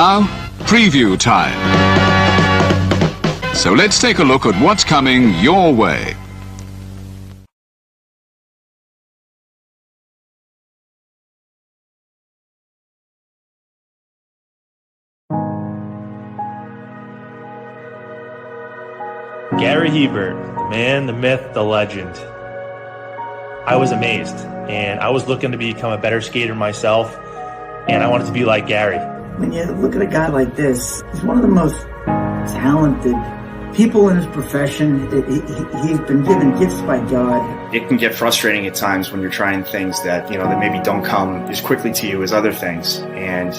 Now, preview time. So let's take a look at what's coming your way. Gary Hebert, the man, the myth, the legend. I was amazed, and I was looking to become a better skater myself, and I wanted to be like Gary. When you look at a guy like this, he's one of the most talented people in his profession. He's been given gifts by God. It can get frustrating at times when you're trying things that, that maybe don't come as quickly to you as other things. And,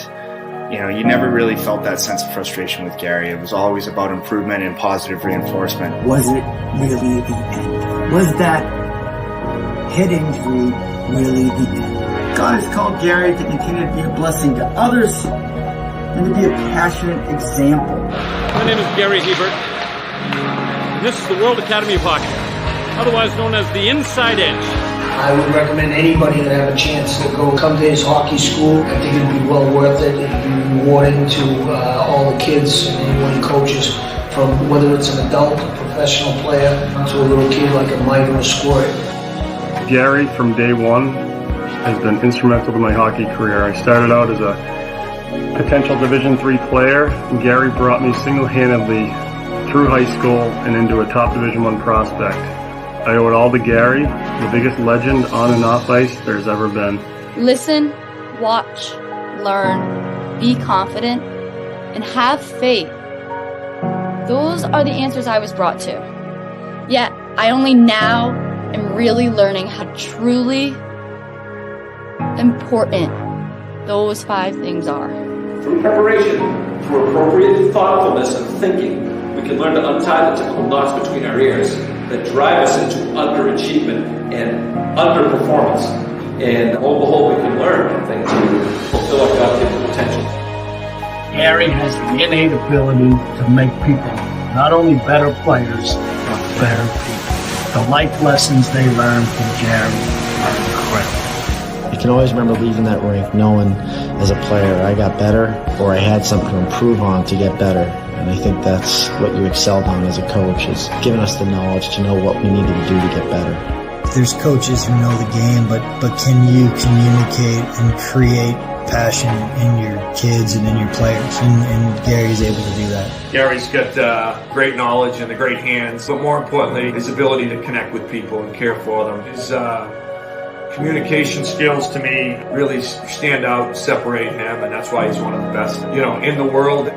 you never really felt that sense of frustration with Gary. It was always about improvement and positive reinforcement. Was it really the end? Was that head injury really the end? God has called Gary to continue to be a blessing to others and to be a passionate example. My name is Gary Hebert, and this is the World Academy of Hockey, otherwise known as the Inside Edge. I would recommend anybody that have a chance to come to his hockey school. I think it'd be well worth it. It'd be rewarding to all the kids and anyone he coaches, from whether it's an adult, a professional player, to a little kid like a Mike or a Squirt. Gary, from day one, has been instrumental to my hockey career. I started out as a potential Division III player, and Gary brought me single-handedly through high school and into a top Division I prospect. I owe it all to Gary, the biggest legend on and off ice there's ever been. Listen, watch, learn, be confident, and have faith. Those are the answers I was brought to. Yet, I only now am really learning how truly important those 5 things are. Through preparation, through appropriate thoughtfulness and thinking, we can learn to untie the typical knots between our ears that drive us into underachievement and underperformance. And lo and behold, we can learn things to fulfill our God-given potential. Gary has the innate ability to make people not only better players, but better people. The life lessons they learn from Gary are incredible. You can always remember leaving that rink knowing as a player I got better, or I had something to improve on to get better. And I think that's what you excelled on as a coach, is giving us the knowledge to know what we needed to do to get better. There's coaches who know the game, but can you communicate and create passion in your kids and in your players? And Gary's able to do that. Gary's got great knowledge and the great hands, but more importantly, his ability to connect with people and care for them. His communication skills, to me, really stand out and separate him, and that's why he's one of the best, in the world.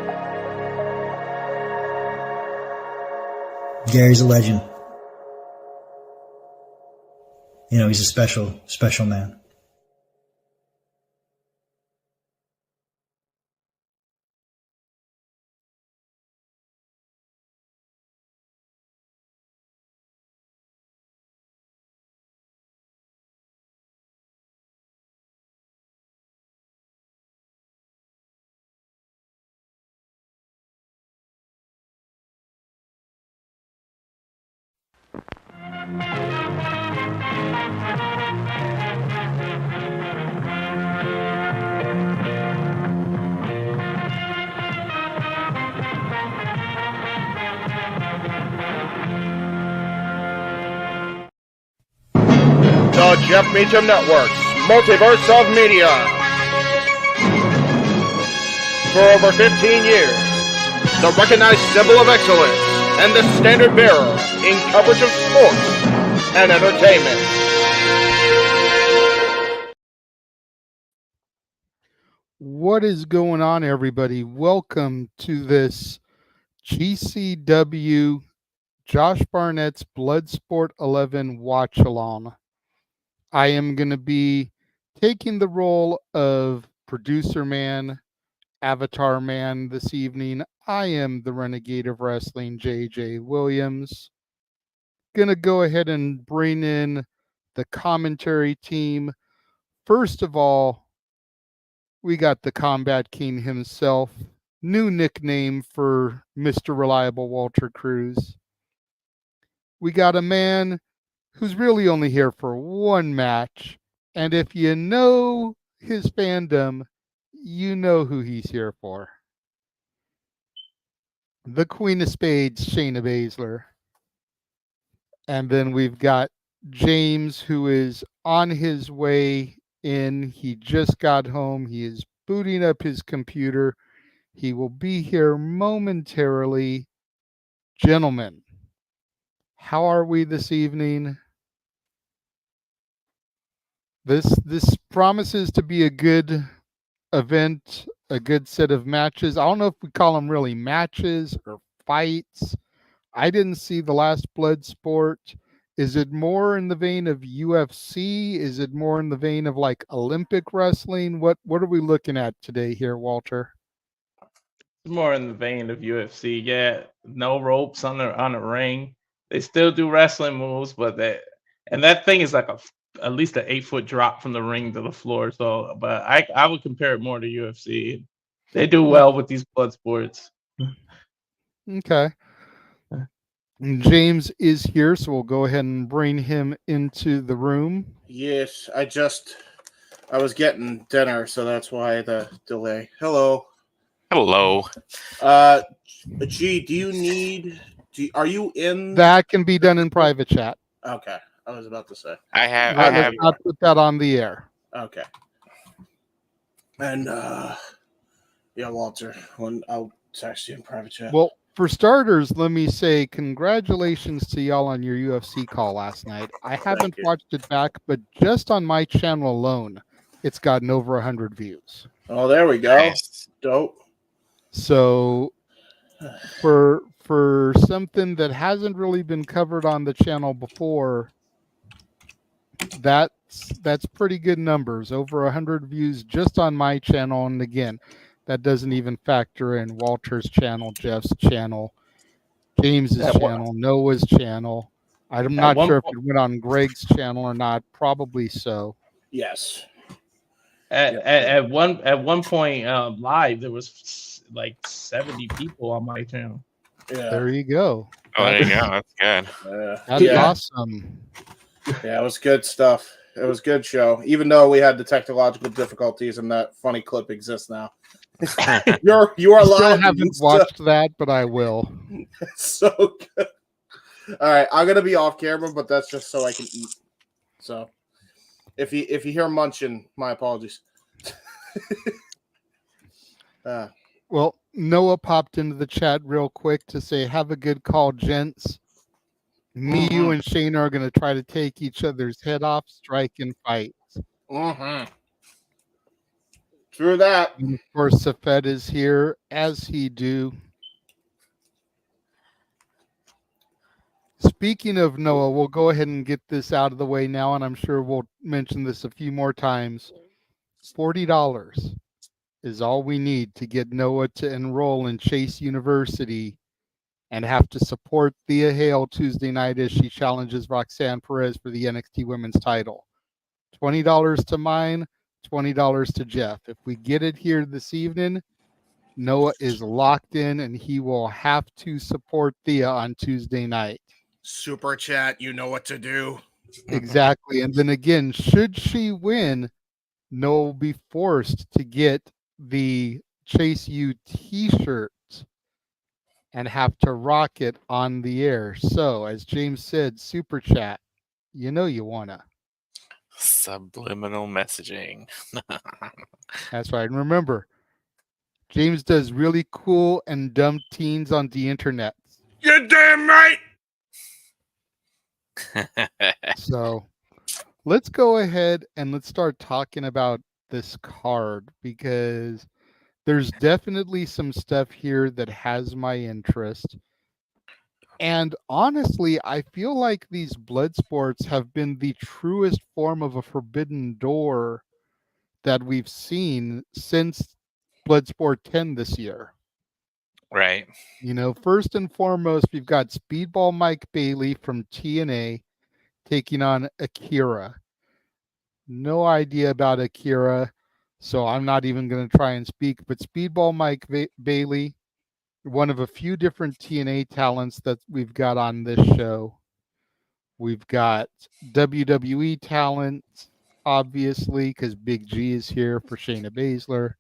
Gary's a legend. He's a special, special man. The Jeff Meacham Network's Multiverse of Media. For over 15 years, the recognized symbol of excellence and the standard bearer in coverage of sports and entertainment. What is going on, everybody? Welcome to this GCW Josh Barnett's Bloodsport 11 watch along. I am going to be taking the role of producer man, avatar man this evening. I am the Renegade of Wrestling, JJ Williams. Going to go ahead and bring in the commentary team. First of all, we got the Combat King himself. New nickname for Mr. Reliable Walter Cruz. We got a man who's really only here for one match. And if you know his fandom, you know who he's here for. the Queen of Spades, Shayna Baszler. And then we've got James, who is on his way in. He just got home. He is booting up his computer. He will be here momentarily. Gentlemen, how are we this evening? This promises to be a good event, a good set of matches. I don't know if we call them really matches or fights. I didn't see the last Bloodsport. Is it more in the vein of UFC? Is it more in the vein of like Olympic wrestling? What are we looking at today here, Walter? It's more in the vein of UFC. Yeah, no ropes on the ring. They still do wrestling moves, but that thing is like at least an 8-foot drop from the ring to the floor. So, but I would compare it more to UFC. They do well with these blood sports. Okay. James is here, so we'll go ahead and bring him into the room. Yes, I was getting dinner, so that's why the delay. Hello. Hello. G, are you in? That can be done in private chat. Okay, I was about to say. I have. Let's not put that on the air. Okay. And yeah, Walter, I'll text you in private chat. Well, for starters, let me say congratulations to y'all on your UFC call last night. I haven't watched it back, but just on my channel alone, it's gotten over 100 views. Oh, there we go. Nice. Dope. So for something that hasn't really been covered on the channel before, that's pretty good numbers. Over 100 views just on my channel, and again, that doesn't even factor in Walter's channel, Jeff's channel, James's channel, Noah's channel. I'm not sure if it went on Greg's channel or not. Probably so. Yes. At one point live, there was like 70 people on my channel. Yeah. There you go. Oh, there you go. That's good. That's awesome. Yeah, it was good stuff. It was a good show, even though we had the technological difficulties and that funny clip exists now. You are live. Still haven't watched that, but I will. So good. All right, I'm gonna be off camera, but that's just so I can eat. So if you hear munching, my apologies. Well, Noah popped into the chat real quick to say, "Have a good call, gents. Me, you, and Shayna are going to try to take each other's head off, strike, and fight." True that. And of course, Safed is here, as he do. Speaking of Noah, we'll go ahead and get this out of the way now, and I'm sure we'll mention this a few more times. $40 is all we need to get Noah to enroll in Chase University and have to support Thea Hale Tuesday night as she challenges Roxanne Perez for the NXT Women's title. $20 to mine, $20 to Jeff. If we get it here this evening, Noah is locked in and he will have to support Thea on Tuesday night. Super chat, you know what to do. Exactly. And then again, should she win, Noah will be forced to get the Chase U t-shirt and have to rock it on the air. So, as James said, super chat, you know you wanna. Subliminal messaging. That's right. And remember, James does really cool and dumb teens on the internet. You're damn right. So, let's go ahead and let's start talking about this card, because there's definitely some stuff here that has my interest. And honestly, I feel like these blood sports have been the truest form of a forbidden door that we've seen since Bloodsport 10 this year. Right. You know, first and foremost, we've got Speedball Mike Bailey from TNA taking on Akira. No idea about Akira, so I'm not even going to try and speak. But Speedball Mike Bailey, one of a few different TNA talents that we've got on this show. We've got WWE talent, obviously, because Big G is here for Shayna Baszler.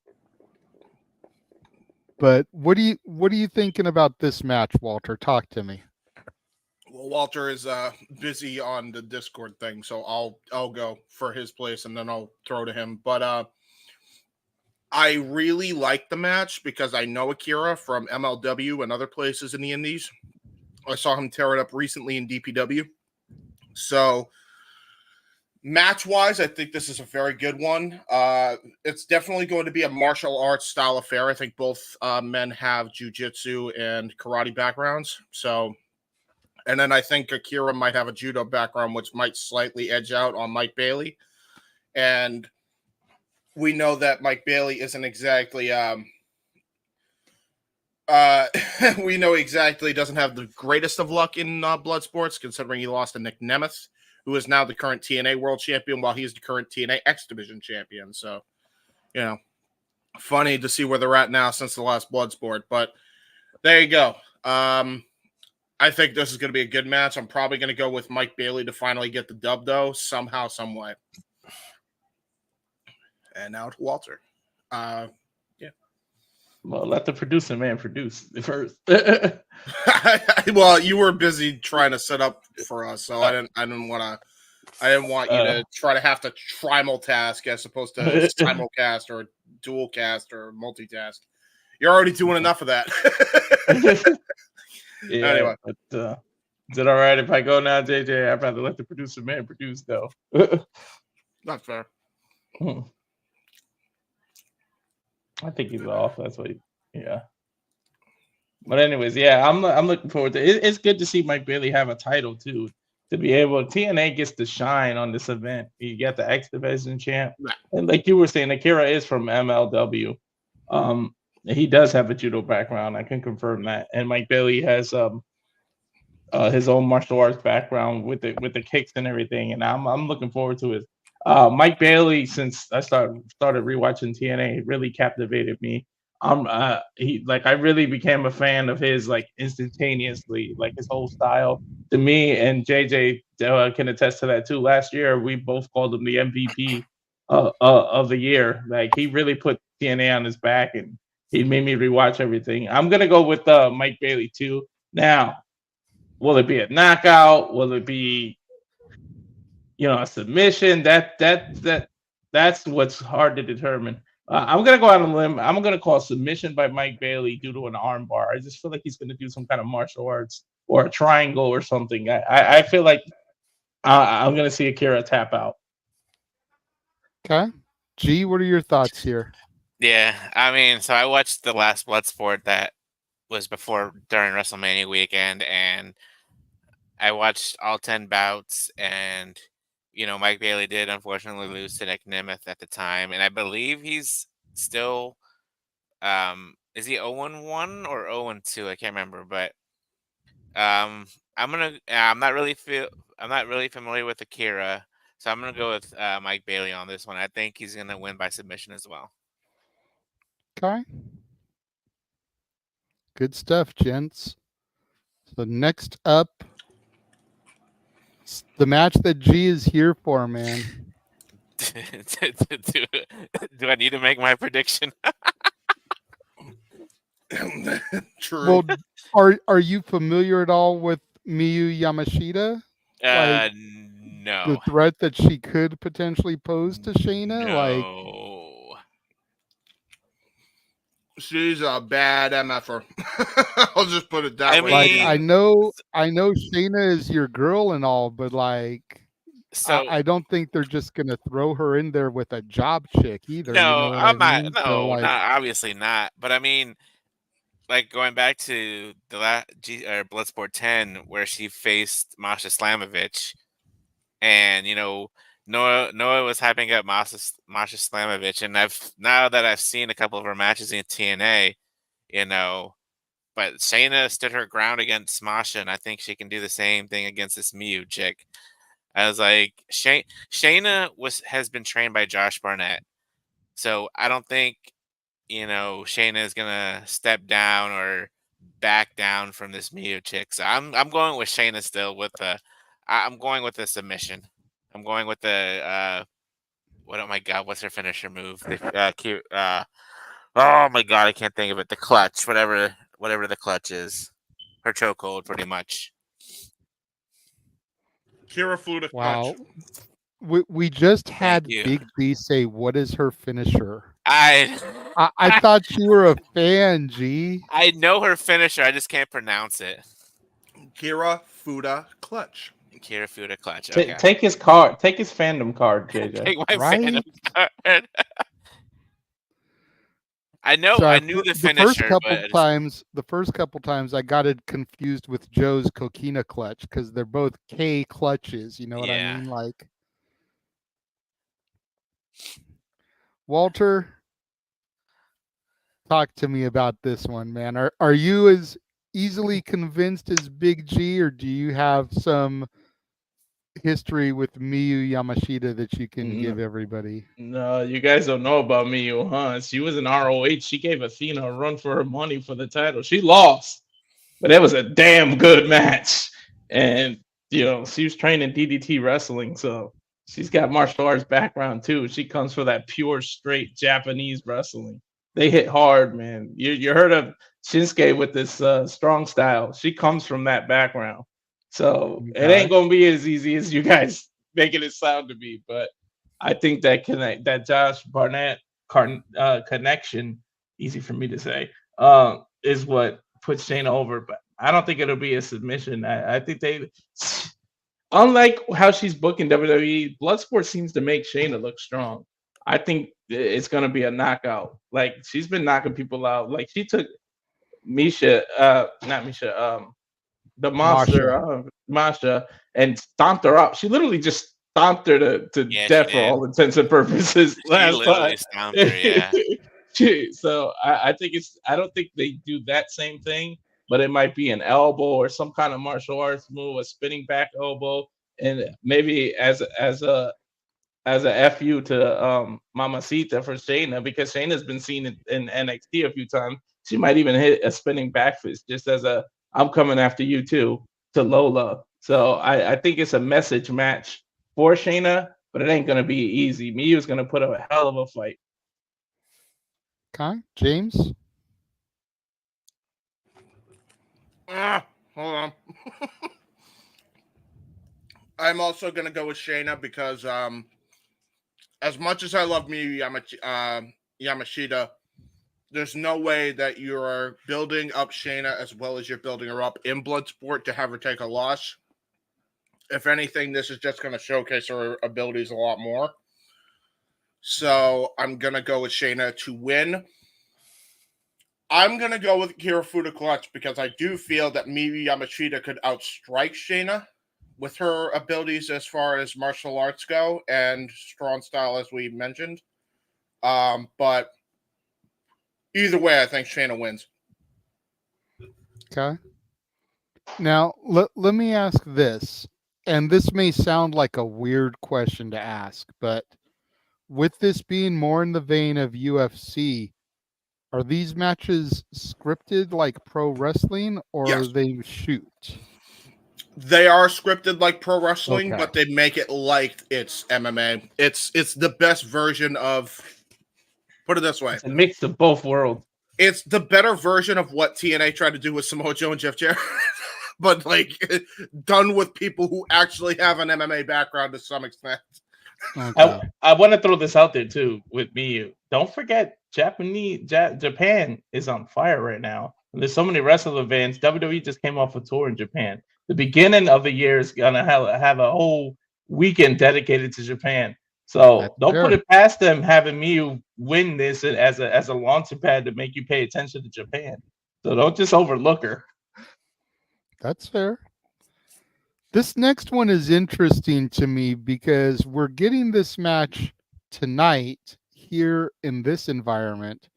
But what are you thinking about this match, Walter? Talk to me. Well, Walter is busy on the Discord thing, so I'll go for his place and then I'll throw to him. But I really like the match because I know Akira from MLW and other places in the Indies. I saw him tear it up recently in DPW. So match-wise, I think this is a very good one. It's definitely going to be a martial arts style affair. I think both men have jiu-jitsu and karate backgrounds. So, and then I think Akira might have a judo background, which might slightly edge out on Mike Bailey. And we know that Mike Bailey isn't exactly we know exactly doesn't have the greatest of luck in blood sports, considering he lost to Nick Nemeth, who is now the current TNA world champion, while he's the current TNA X Division champion. So, funny to see where they're at now since the last blood sport. But there you go. I think this is going to be a good match. I'm probably going to go with Mike Bailey to finally get the dub, though, somehow, some way. And now to Walter. Well, let the producer man produce first. Well, you were busy trying to set up for us, so I didn't want you to try to have to trimultask as opposed to simulcast or dual cast or multitask. You're already doing enough of that. Yeah, anyway, but, is it all right if I go now, JJ? I'd rather let the producer man produce, though. Not fair. I think he's off. That's what. Yeah. But anyways, yeah, I'm looking forward to it. It's good to see Mike Bailey have a title too. To be able, TNA gets to shine on this event. You got the X Division champ, and like you were saying, Akira is from MLW. He does have a judo background. I can confirm that. And Mike Bailey has his own martial arts background with the kicks and everything. And I'm looking forward to it. Mike Bailey, since I started rewatching TNA, really captivated me. I really became a fan of his like instantaneously, like his whole style to me. And JJ can attest to that too. Last year, we both called him the MVP of the year. Like he really put TNA on his back, and he made me rewatch everything. I'm gonna go with Mike Bailey too. Now, will it be a knockout? Will it be a submission? That's what's hard to determine. I'm gonna go out on a limb. I'm gonna call submission by Mike Bailey due to an armbar. I just feel like he's gonna do some kind of martial arts or a triangle or something. I feel like I'm gonna see Akira tap out. Okay, G, what are your thoughts here? Yeah, I mean, so I watched the last Bloodsport that was during WrestleMania weekend, and I watched all 10 bouts, and Mike Bailey did unfortunately lose to Nick Nemeth at the time, and I believe he's still is he 0-1 or 0-2? I can't remember, but I'm not really familiar with Akira, so I'm gonna go with Mike Bailey on this one. I think he's gonna win by submission as well. Okay. Good stuff, gents. So next up, the match that G is here for, man. Do I need to make my prediction? True. Well, are you familiar at all with Miyu Yamashita? No. The threat that she could potentially pose to Shayna? No. She's a bad MFer. I'll just put it that way. Like I know Shayna is your girl and all, but I don't think they're just gonna throw her in there with a job chick either. No, I'm not. No, So, obviously not. But I mean, like going back to the Bloodsport 10, where she faced Masha Slamovich, and Noah was hyping up Masha Slamovich, and now that I've seen a couple of her matches in TNA, but Shayna stood her ground against Masha, and I think she can do the same thing against this Miyu chick. I was like, Shayna has been trained by Josh Barnett, so I don't think Shayna is gonna step down or back down from this Miyu chick. So I'm going with Shayna still I'm going with the submission. I'm going with the oh my god, what's her finisher move? Oh my god, I can't think of it. The clutch, whatever the clutch is, her chokehold, pretty much. Kira Fuda Wow. clutch. We just Thank had you. Big B say, "What is her finisher?" I thought you were a fan, G. I know her finisher. I just can't pronounce it. Kira Fuda clutch. Kira Fuda clutch. Okay. Take his card. Take his fandom card, JJ. Take my Right? fandom card. I Sorry, knew the the first finisher, couple but times I got it confused with Joe's Coquina clutch because they're both K clutches. You know what I Yeah. mean? Like Walter, talk to me about this one, man. Are you as easily convinced as Big G, or do you have some history with Miyu Yamashita that you can give everybody? No, you guys don't know about Miyu, huh? She was in ROH. She gave Athena a run for her money for the title. She lost, but it was a damn good match. And, she was training DDT wrestling, so she's got martial arts background too. She comes from that pure, straight Japanese wrestling. They hit hard, man. You heard of Shinsuke with this strong style. She comes from that background. So it Okay. ain't going to be as easy as you guys making it sound to be, but I think that Josh Barnett connection, easy for me to say, is what puts Shayna over. But I don't think it'll be a submission. I think unlike how she's booking WWE, Bloodsport seems to make Shayna look strong. I think it's gonna be a knockout. Like she's been knocking people out. Like she took not Misha, the monster, Masha, and stomped her up. She literally just stomped her to Yeah, death she for did. all intents and purposes She last time. literally stomped her, yeah. So I think I don't think they do that same thing, but it might be an elbow or some kind of martial arts move, a spinning back elbow, and maybe as a fu to Mamacita for Shayna, because Shayna's been seen in NXT a few times. She might even hit a spinning back fist just as a "I'm coming after you too" to Lola. So I think it's a message match for Shayna, but it ain't gonna be easy. Miyu's gonna put up a hell of a fight. Okay, James. Hold on. I'm also gonna go with Shayna because as much as I love Miyu Yamashita, there's no way that you're building up Shayna as well as you're building her up in Bloodsport to have her take a loss. If anything, this is just going to showcase her abilities a lot more. So I'm going to go with Shayna to win. I'm going to go with Kira Fuda clutch because I do feel that Miyu Yamashita could outstrike Shayna with her abilities as far as martial arts go and strong style, as we mentioned. But either way, I think Shayna wins. Okay. Now, let me ask this, and this may sound like a weird question to ask, but with this being more in the vein of UFC, are these matches scripted like pro wrestling, or Yes. are they shoot? They are scripted like pro wrestling, Okay. but they make it like it's MMA. It's the best version of. Put it this way: It's a mix of both worlds. It's the better version of what TNA tried to do with Samoa Joe and Jeff Jarrett, but like done with people who actually have an MMA background to some extent. Okay. I want to throw this out there too with Miyu. Don't forget, Japan is on fire right now. There's so many wrestling events. WWE just came off a tour in Japan. The beginning of the year is gonna have a whole weekend dedicated to Japan. So don't put it past them having Miyu win this as a launching pad to make you pay attention to Japan. So don't just overlook her. That's fair. This next one is interesting to me because we're getting this match tonight here in this environment,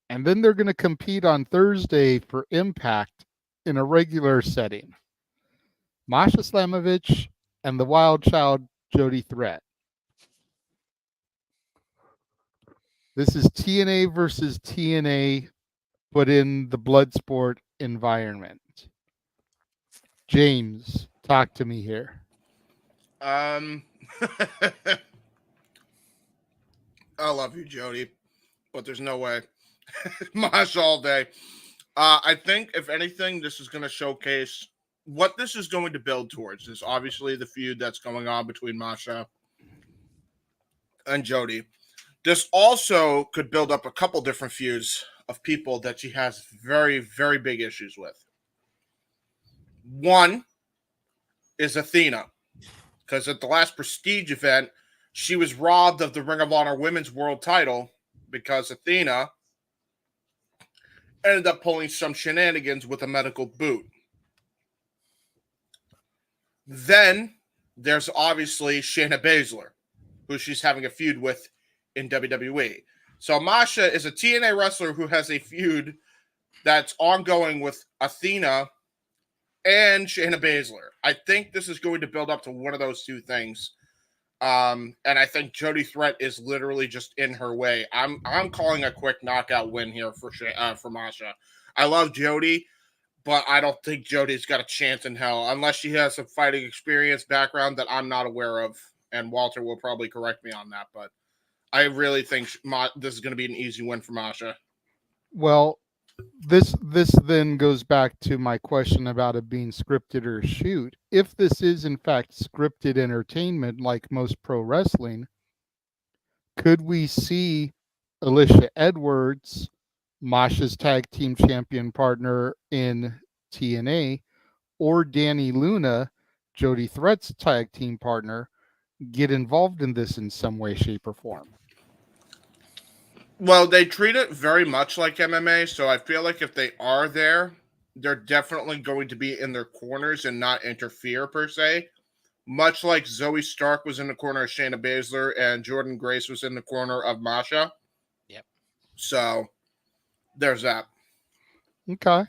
and then they're going to compete on Thursday for Impact in a regular setting. Masha Slamovich and the Wild Child Jody Threat. This is TNA versus TNA, but in the Bloodsport environment. James, talk to me here. I love you, Jody, but there's no way. Masha all day. I think, if anything, this is going to showcase what this is going to build towards. Is obviously the feud that's going on between Masha and Jody. This also could build up a couple different feuds of people that she has very, very big issues with. One is Athena, because at the last Prestige event, she was robbed of the Ring of Honor Women's World title because Athena ended up pulling some shenanigans with a medical boot. Then there's obviously Shayna Baszler, who she's having a feud with in WWE. So Masha is a TNA wrestler who has a feud that's ongoing with Athena and Shayna Baszler. I think this is going to build up to one of those two things. And I think Jody Threat is literally just in her way. I'm calling a quick knockout win here for Masha. I love Jody, but I don't think Jody's got a chance in hell unless she has some fighting experience background that I'm not aware of. And Walter will probably correct me on that, but I really think this is going to be an easy win for Masha. Well, this then goes back to my question about it being scripted or a shoot. If this is in fact scripted entertainment like most pro wrestling, could we see Alicia Edwards, Masha's tag team champion partner in TNA, or Danny Luna, Jody Threat's tag team partner, get involved in this in some way, shape, or form? Well, they treat it very much like MMA, so I feel like if they are there, they're definitely going to be in their corners and not interfere per se. Much like Zoe Stark was in the corner of Shayna Baszler and Jordan Grace was in the corner of Masha. Yep. So there's that. Okay.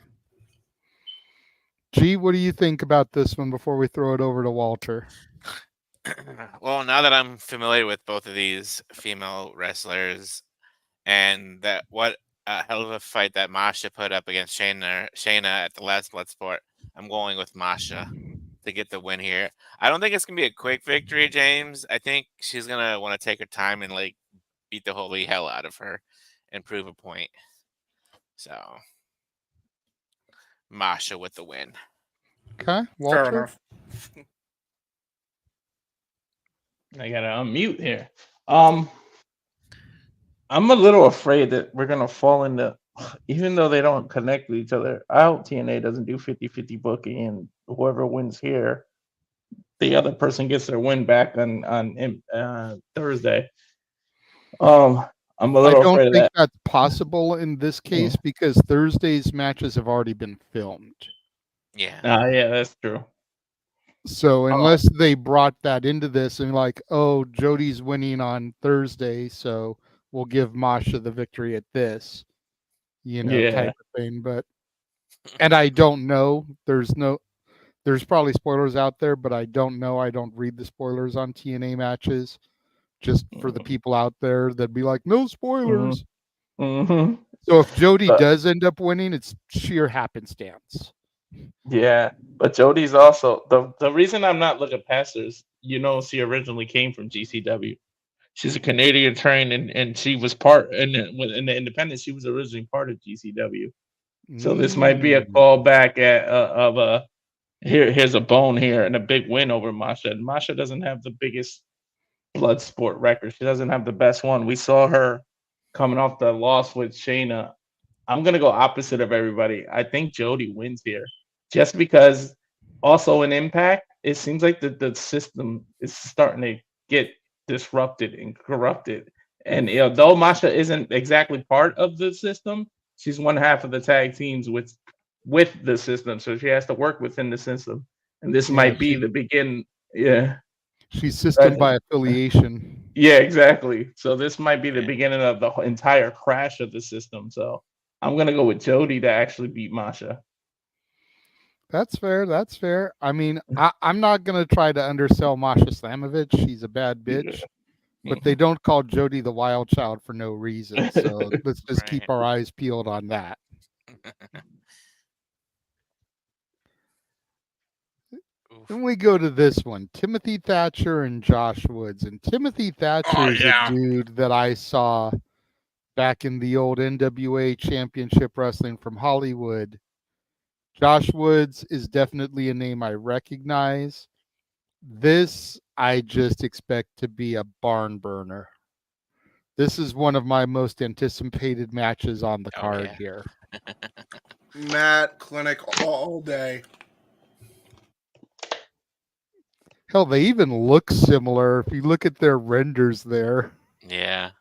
G, what do you think about this one before we throw it over to Walter? Well, now that I'm familiar with both of these female wrestlers, and that what a hell of a fight that Masha put up against Shayna at the last Bloodsport, I'm going with Masha to get the win here. I don't think it's gonna be a quick victory, James. I think she's gonna want to take her time and like beat the holy hell out of her and prove a point. So Masha with the win. Okay, Walter. Fair enough. I gotta unmute here. I'm a little afraid that we're gonna fall into, even though they don't connect with each other. I hope TNA doesn't do 50-50 booking, and whoever wins here, the other person gets their win back on Thursday. I'm a little I don't afraid of think that. that's possible in this case because Thursday's matches have already been filmed. Yeah. Yeah, that's true. So unless they brought that into this and like, oh, Jody's winning on Thursday, so we'll give Masha the victory at this, type of thing. But, and I don't know, there's probably spoilers out there, but I don't know. I don't read the spoilers on TNA matches. Just for the people out there that'd be like, no spoilers. Mm-hmm. So if Jody does end up winning, it's sheer happenstance. Yeah, but Jody's also the reason I'm not looking past her is, she originally came from GCW. She's a Canadian trained and she was part in the independent. She was originally part of GCW. So this might be a callback of here's a bone here and a big win over Masha. And Masha doesn't have the biggest blood sport record. She doesn't have the best one. We saw her coming off the loss with Shayna. I'm gonna go opposite of everybody. I think Jody wins here, just because. Also, in Impact, it seems like the system is starting to get disrupted and corrupted. And though Masha isn't exactly part of the system, she's one half of the tag teams with the system, so she has to work within the system. And this might be the begin. Yeah, she's system by affiliation. Yeah, exactly. So this might be the beginning of the entire crash of the system. So I'm gonna go with Jody to actually beat Masha. That's fair. That's fair. I mean, I'm not gonna try to undersell Masha Slamovich. She's a bad bitch, but they don't call Jody the wild child for no reason. So let's just keep our eyes peeled on that. Then we go to this one, Timothy Thatcher and Josh Woods. And Timothy Thatcher is a dude that I saw back in the old NWA Championship Wrestling from Hollywood. Josh Woods is definitely a name I recognize. This, I just expect to be a barn burner. This is one of my most anticipated matches on the card here. Matt Clinic all day. Hell, they even look similar if you look at their renders there. Yeah.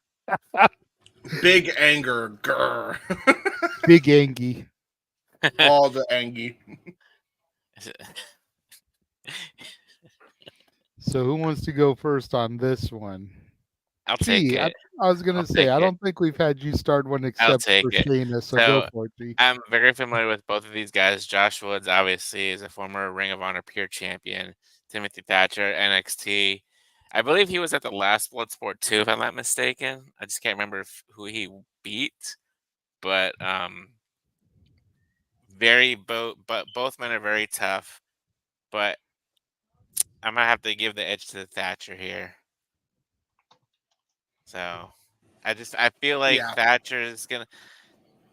Big anger. Grr. Big Angie. All the Angie. So who wants to go first on this one? I'll take it. I was going to say, I don't think we've had you start one I'll except take for it. Shayna, so go for it, G. I'm very familiar with both of these guys. Josh Woods, obviously, is a former Ring of Honor Pure Champion. Timothy Thatcher, NXT. I believe he was at the last Bloodsport 2, if I'm not mistaken. I just can't remember who he beat. But both men are very tough. But I'm going to have to give the edge to Thatcher here. So I feel like Thatcher is gonna.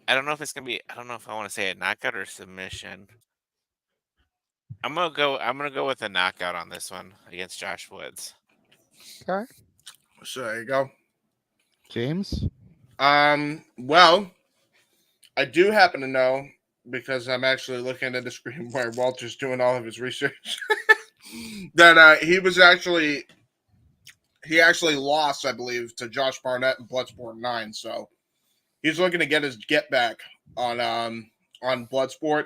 I don't know if it's gonna be. I don't know if I want to say a knockout or submission. I'm gonna go with a knockout on this one against Josh Woods. Okay. So there you go, James. Well, I do happen to know because I'm actually looking at the screen where Walter's doing all of his research that he actually lost, I believe, to Josh Barnett in Bloodsport 9. So he's looking to get his get back on Bloodsport.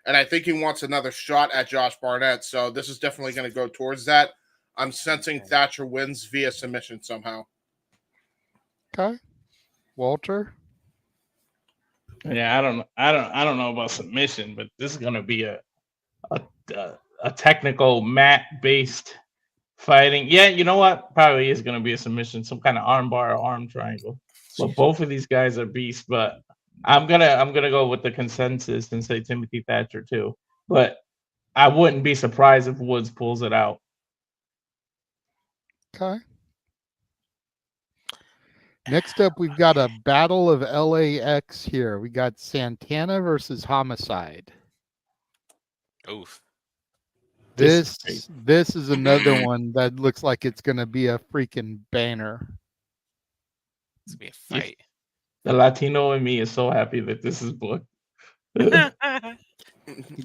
And I think he wants another shot at Josh Barnett. So this is definitely going to go towards that. I'm sensing Thatcher wins via submission somehow. Okay. Walter? Yeah, I don't know about submission, but this is going to be a technical mat-based fighting. Yeah, you know what? Probably is going to be a submission, some kind of arm bar or arm triangle. But both of these guys are beasts. But I'm gonna go with the consensus and say Timothy Thatcher too. But I wouldn't be surprised if Woods pulls it out. Okay. Next up, we've got a battle of LAX here. We got Santana versus Homicide. Oof. This is another one that looks like it's going to be a freaking banner. It's going to be a fight. The Latino in me is so happy that this is booked.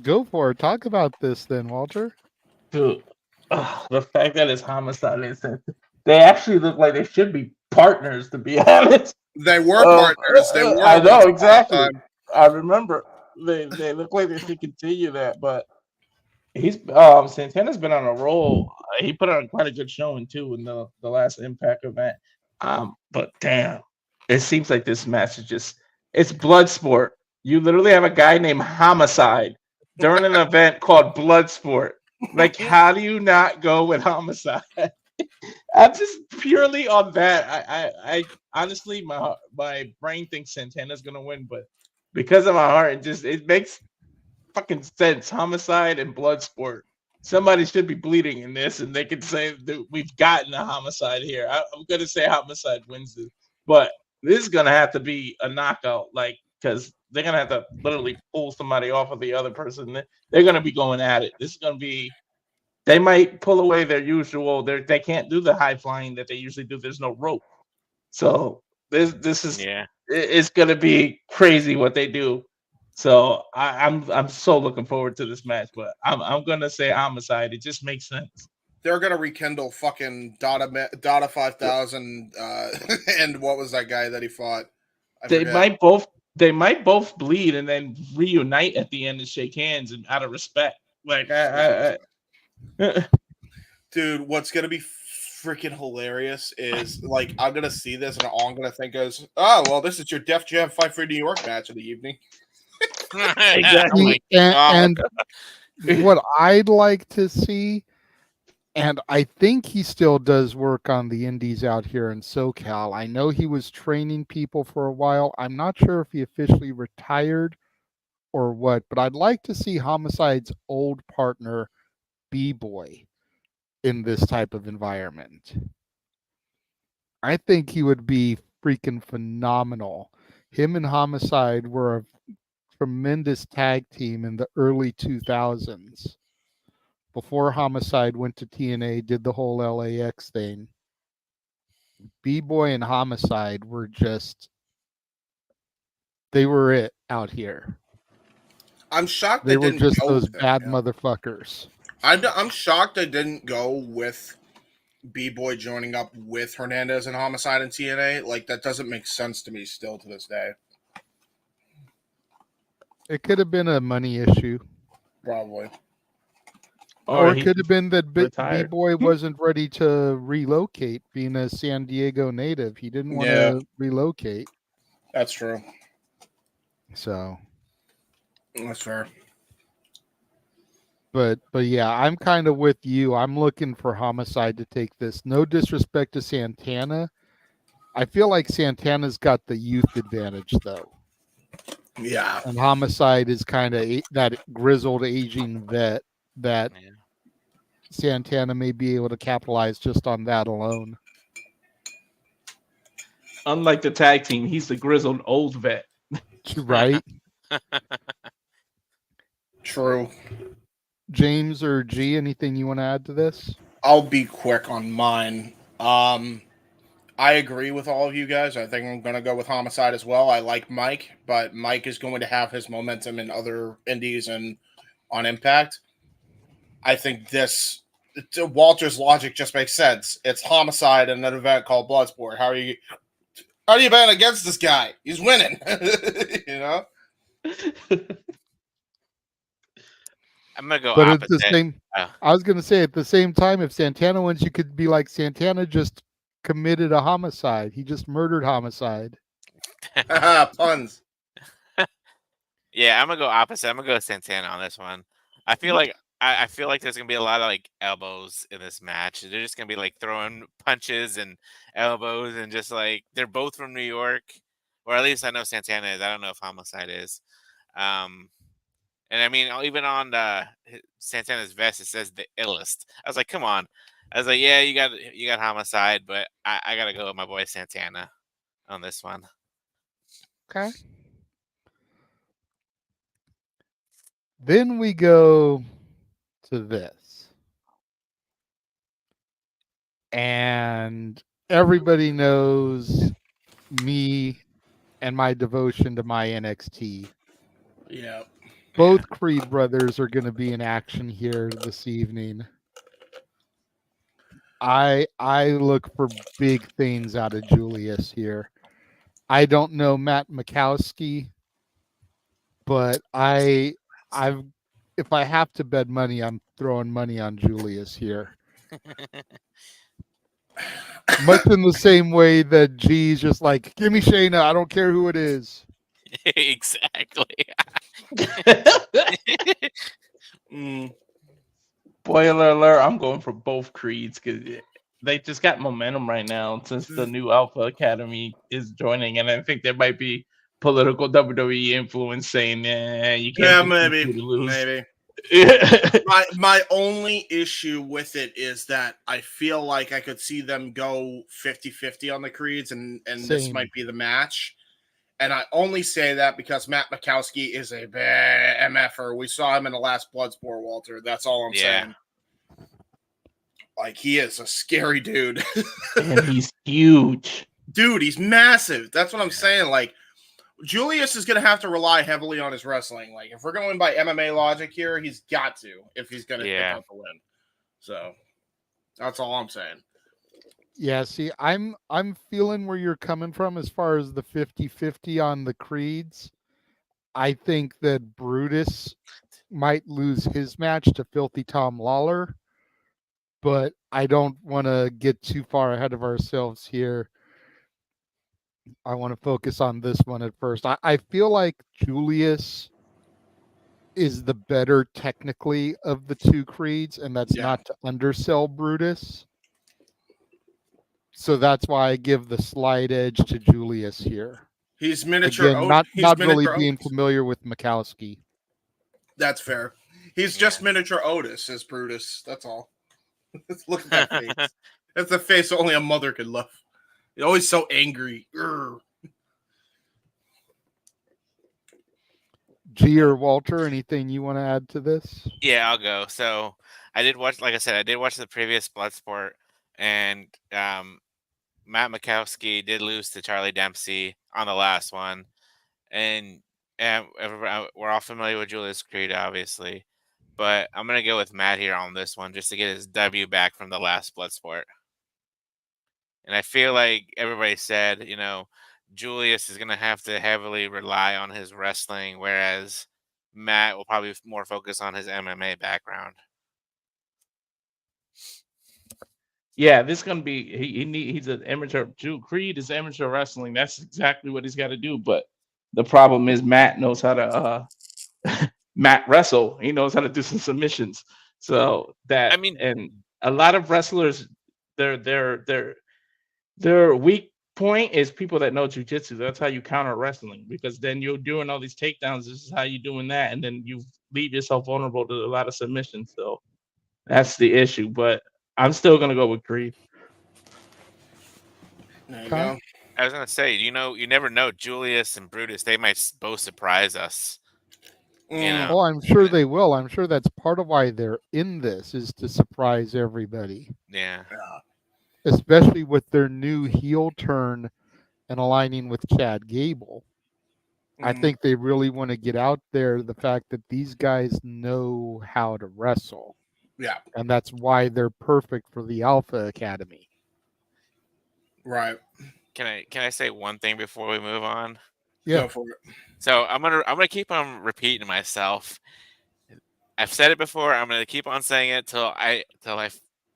Go for it. Talk about this then, Walter. Dude, the fact that it's Homicide is they actually look like they should be partners, to be honest. They were partners. They were. I know, exactly. I remember. They look like they should continue that, but he's Santana's been on a roll. He put on quite a good showing too in the last Impact event. But damn, it seems like this match is it's Bloodsport. You literally have a guy named Homicide during an event called Bloodsport. Like, how do you not go with Homicide? I'm just purely on that. I honestly, my brain thinks Santana's gonna win, but because of my heart, it makes fucking sense. Homicide and Bloodsport. Somebody should be bleeding in this, and they could say that we've gotten a Homicide here. I'm gonna say Homicide wins this, but this is gonna have to be a knockout, like, because they're gonna have to literally pull somebody off of the other person. They're gonna be going at it. This is gonna be. They might pull away their usual. They can't do the high flying that they usually do. There's no rope, so this is it's gonna be crazy what they do. So I'm so looking forward to this match. But I'm gonna say Homicide. It just makes sense. They're gonna rekindle fucking Dada 5000 and what was that guy that he fought? They might both bleed and then reunite at the end and shake hands and out of respect. Like dude, what's gonna be freaking hilarious is like I'm gonna see this and all I'm gonna think is, oh well, this is your Def Jam Fight for New York match of the evening. Exactly. And what I'd like to see, and I think he still does work on the indies out here in SoCal. I know he was training people for a while. I'm not sure if he officially retired or what, but I'd like to see Homicide's old partner B-Boy in this type of environment. I think he would be freaking phenomenal. Him and Homicide were a tremendous tag team in the early 2000s. Before Homicide went to TNA, did the whole LAX thing. B-Boy and Homicide were just, they were it out here. I'm shocked They were didn't just go those with it, bad yeah. motherfuckers. I'm shocked they didn't go with B-Boy joining up with Hernandez and Homicide and TNA. Like, that doesn't make sense to me still to this day. It could have been a money issue. Probably. Or it could have been that retired. B-Boy wasn't ready to relocate, being a San Diego native. He didn't want Yeah. to relocate. That's true. So, That's fair. but yeah, I'm kind of with you. I'm looking for Homicide to take this. No disrespect to Santana. I feel like Santana's got the youth advantage, though. Yeah. And Homicide is kind of that grizzled, aging vet that Santana may be able to capitalize just on that alone. Unlike the tag team, he's the grizzled old vet. Right? True. James or G, anything you want to add to this? I'll be quick on mine. I agree with all of you guys. I think I'm going to go with Homicide as well. I like Mike, but Mike is going to have his momentum in other indies and on Impact. I think Walter's logic just makes sense. It's Homicide in an event called Bloodsport. How do you bet against this guy? He's winning. You know? I'm gonna go but opposite. It's the same. I was gonna say at the same time, if Santana wins, you could be like, Santana just committed a homicide. He just murdered Homicide. Puns. Yeah, I'm gonna go opposite. I'm gonna go with Santana on this one. I feel like there's gonna be a lot of like elbows in this match. They're just gonna be like throwing punches and elbows, and just like they're both from New York, or at least I know Santana is. I don't know if Homicide is. And I mean, even on Santana's vest, it says the illest. I was like, come on. I was like, yeah, you got Homicide, but I gotta go with my boy Santana on this one. Okay. Then we go to this. And everybody knows me and my devotion to my NXT. Yeah. Both Creed brothers are going to be in action here this evening. I look for big things out of Julius here. I don't know Matt Mikowski, but if I have to bet money, I'm throwing money on Julius here. Much in the same way that G's just like, give me Shayna, I don't care who it is. Exactly. Spoiler alert, I'm going for both Creeds because they just got momentum right now since the new Alpha Academy is joining, and I think there might be political WWE influence saying, you can't maybe. My only issue with it is that I feel like I could see them go 50-50 on the Creeds, and this might be the match. And I only say that because Matt Mikowski is a bad MFer. We saw him in the last Bloodsport, Walter. That's all I'm saying. Like, he is a scary dude. And he's huge. Dude, he's massive. That's what I'm saying. Like, Julius is going to have to rely heavily on his wrestling. Like, if we're going by MMA logic here, he's got to, if he's going to pick up the win. So, that's all I'm saying. Yeah, see, I'm feeling where you're coming from as far as the 50-50 on the Creeds. I think that Brutus might lose his match to Filthy Tom Lawler, but I don't want to get too far ahead of ourselves here. I want to focus on this one at first. I feel like Julius is the better technically of the two Creeds, and that's not to undersell Brutus. So that's why I give the slight edge to Julius here. He's miniature. Again, not really being familiar with Mikowski. That's fair. He's just miniature Otis as Brutus. That's all. Look at that face. That's a face only a mother could love. He's always so angry. Urgh. G or Walter, anything you want to add to this? Yeah, I'll go. So I did watch, like I said, I did watch the previous Bloodsport, and Matt Makowski did lose to Charlie Dempsey on the last one, and we're all familiar with Julius Creed, obviously, but I'm gonna go with Matt here on this one just to get his W back from the last Bloodsport. And I feel like everybody said, Julius is gonna have to heavily rely on his wrestling, whereas Matt will probably more focus on his MMA background. Yeah, this is gonna be he's an amateur. Creed is amateur wrestling. That's exactly what he's got to do. But the problem is Matt knows how to Matt wrestle. He knows how to do some submissions. So that and a lot of wrestlers, their weak point is people that know jujitsu. That's how you counter wrestling, because then you're doing all these takedowns. This is how you're doing that, and then you leave yourself vulnerable to a lot of submissions. So that's the issue. But I'm still gonna go with Creed. There you go. I was gonna say, you never know. Julius and Brutus, they might both surprise us. Oh, I'm sure they will. I'm sure that's part of why they're in this, is to surprise everybody. Yeah. Especially with their new heel turn and aligning with Chad Gable. I think they really want to get out there the fact that these guys know how to wrestle. Yeah. And that's why they're perfect for the Alpha Academy. Right. Can I say one thing before we move on? Yeah. Go for it. So I'm gonna keep on repeating myself. I've said it before. I'm gonna keep on saying it till I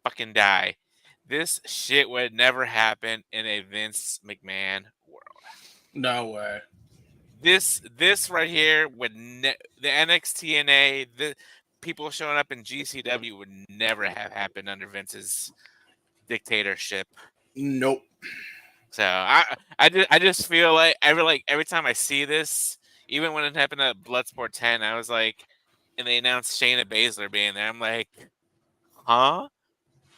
fucking die. This shit would never happen in a Vince McMahon world. No way. This right here would the NXT the people showing up in GCW would never have happened under Vince's dictatorship. Nope. So I just feel like every time I see this, even when it happened at Bloodsport 10, I was like, and they announced Shayna Baszler being there, I'm like, huh?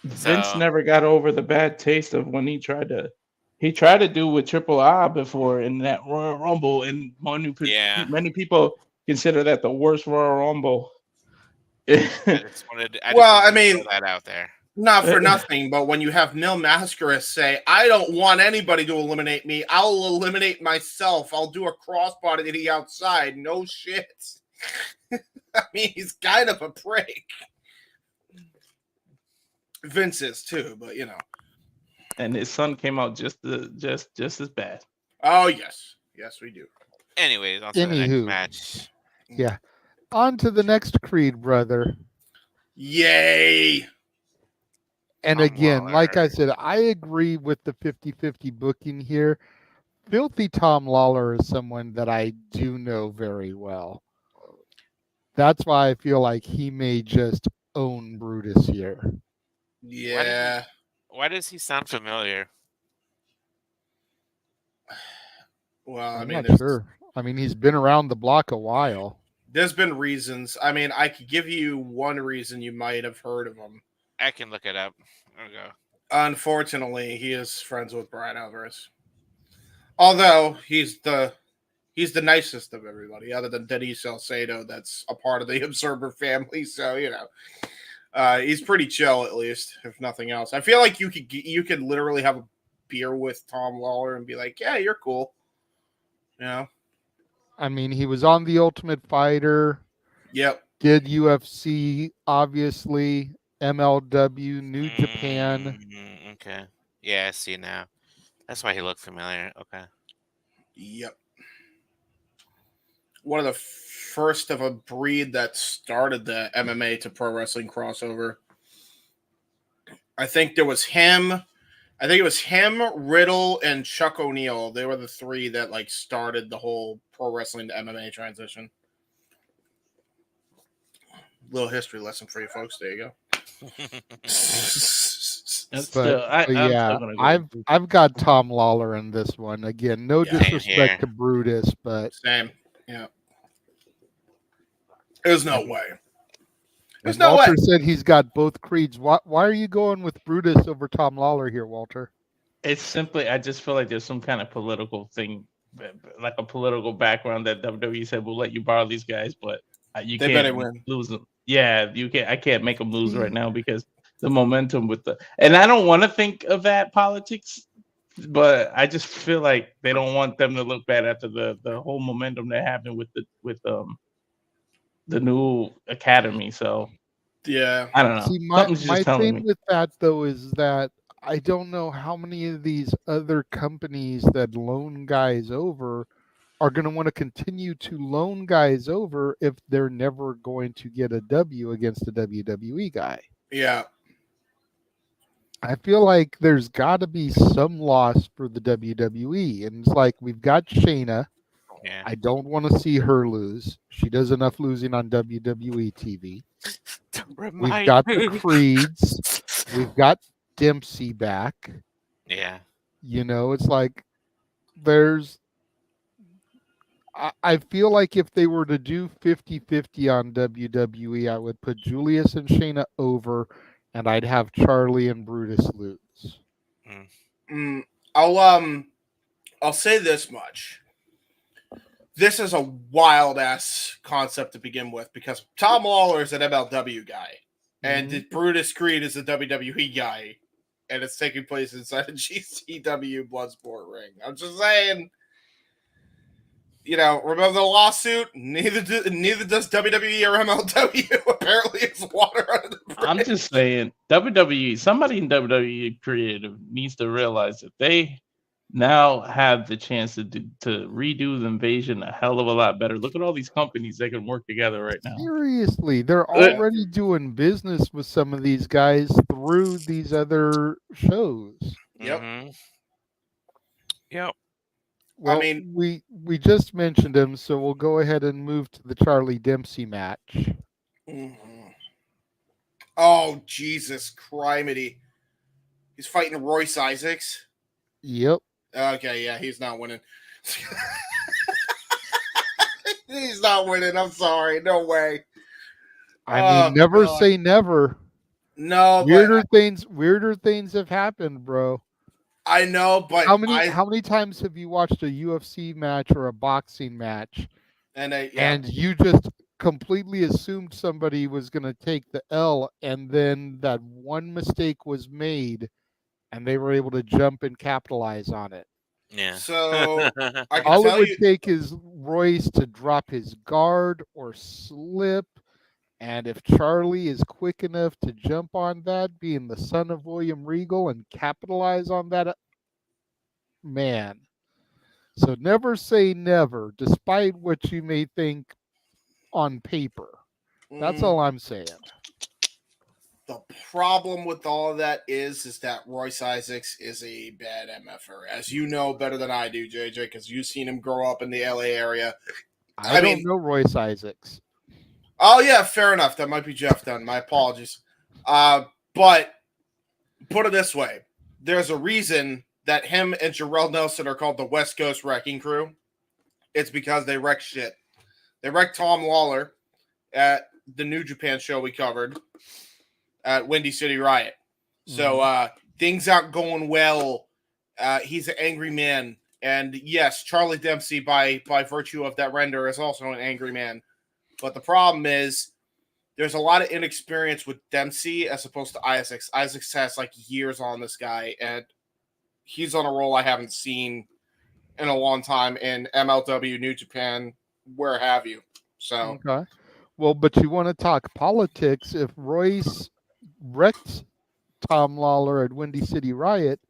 Vince never got over the bad taste of when he tried to do with Triple I before in that Royal Rumble, and many people consider that the worst Royal Rumble. I wanted to throw that out there. Not for nothing, but when you have Mil Mascaras say, I don't want anybody to eliminate me, I'll eliminate myself. I'll do a crossbody outside. No shit. I mean, he's kind of a prick. Vince is too, but And his son came out just as bad. Oh yes. Yes, we do. Anyways, on to the next match. Yeah. On to the next Creed, brother. Yay. And again, like I said, I agree with the 50-50 booking here. Filthy Tom Lawler is someone that I do know very well. That's why I feel like he may just own Brutus here. Yeah. Why does he sound familiar? Well, I'm not sure. I mean, he's been around the block a while. There's been reasons. I mean, I could give you one reason you might have heard of him. I can look it up. Okay. Unfortunately, he is friends with Brian Alvarez. Although he's the nicest of everybody, other than Denise Salcedo, that's a part of the Observer family. So he's pretty chill, at least, if nothing else. I feel like you could literally have a beer with Tom Lawler and be like, "Yeah, you're cool." I mean, he was on The Ultimate Fighter. Yep. Did UFC, obviously. MLW, New Japan. Okay. Yeah, I see now. That's why he looked familiar. Okay. Yep. One of the first of a breed that started the MMA to pro wrestling crossover. I think it was him, Riddle, and Chuck O'Neal. They were the three that started the whole pro wrestling to MMA transition. Little history lesson for you folks. There you go. I've got Tom Lawler in this one. Again, no disrespect to Brutus, but same. Yeah. There's no way. There's no way. Walter said he's got both creeds. Why are you going with Brutus over Tom Lawler here, Walter? It's simply, I just feel like there's some kind of political thing, like a political background that WWE said, we'll let you borrow these guys, but you They better can't win. lose them. Yeah, you can't. I can't make them lose right See, now because the momentum with the. And I don't want to think of that politics, but I just feel like they don't want them to look bad after the whole momentum that happened with the new academy. So Yeah. I don't know. see, Something's my just telling thing me. with that though is that I don't know how many of these other companies that loan guys over are going to want to continue to loan guys over if they're never going to get a W against a WWE guy. Yeah. I feel like there's got to be some loss for the WWE. And it's like we've got Shayna. Yeah. I don't want to see her lose. She does enough losing on WWE TV. We've got the Creeds. We've got Dempsey back. Yeah. You know, it's like there's. I feel like if they were to do 50-50 on WWE, I would put Julius and Shayna over, and I'd have Charlie and Brutus lose. I'll say this much. This is a wild ass concept to begin with because Tom Lawler is an MLW guy, and Brutus Creed is a WWE guy, and it's taking place inside a GCW Bloodsport ring. I'm just saying. You know, remember the lawsuit? Neither does WWE or MLW. Apparently, it's water under the bridge. I'm just saying, WWE, somebody in WWE creative needs to realize that they now have the chance to redo the invasion a hell of a lot better. Look at all these companies that can work together right now. Seriously, they're already doing business with some of these guys through these other shows. Yep. Mm-hmm. Yep. Well, I mean, we just mentioned him, so we'll go ahead and move to the Charlie Dempsey match. Oh, Jesus criminy. He's fighting Royce Isaacs. Yep. Okay, yeah, he's not winning. He's not winning. I'm sorry. No way. I mean, never say never. No, weirder things have happened, bro. I know, but how many times have you watched a UFC match or a boxing match, and you just completely assumed somebody was going to take the L, and then that one mistake was made, and they were able to jump and capitalize on it? Yeah. So all it would take is Royce to drop his guard or slip. And if Charlie is quick enough to jump on that, being the son of William Regal, and capitalize on that, man. So never say never, despite what you may think on paper. That's all I'm saying. The problem with all of that is that Royce Isaacs is a bad MFer. As you know better than I do, JJ, because you've seen him grow up in the LA area. I don't know Royce Isaacs. Oh, yeah, fair enough. That might be Jeff Dunn. My apologies. But put it this way. There's a reason that him and Jarrell Nelson are called the West Coast Wrecking Crew. It's because they wreck shit. They wrecked Tom Lawler at the New Japan show we covered at Windy City Riot. So things aren't going well. He's an angry man. And yes, Charlie Dempsey, by virtue of that render, is also an angry man. But the problem is there's a lot of inexperience with Dempsey as opposed to Isaacs. Isaacs has like years on this guy, and he's on a roll I haven't seen in a long time in MLW, New Japan, where have you. So okay. Well, but you want to talk politics. If Royce wrecked Tom Lawler at Windy City Riot,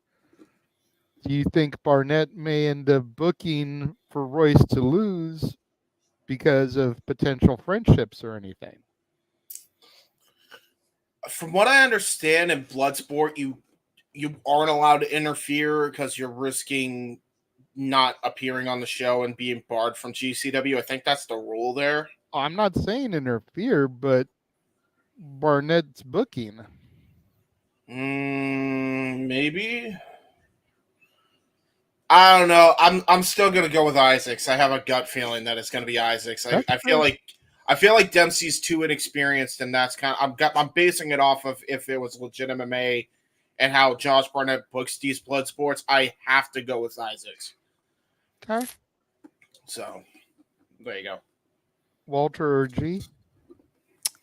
do you think Barnett may end up booking for Royce to lose because of potential friendships or anything? From what I understand in Bloodsport, you aren't allowed to interfere because you're risking not appearing on the show and being barred from GCW. I think that's the rule there. I'm not saying interfere, but Barnett's booking. Maybe. I don't know. I'm still gonna go with Isaacs. I have a gut feeling that it's gonna be Isaacs. I feel like Dempsey's too inexperienced, and that's kind of I'm basing it off of if it was legit MMA and how Josh Barnett books these blood sports, I have to go with Isaacs. Okay. So there you go. Walter or G?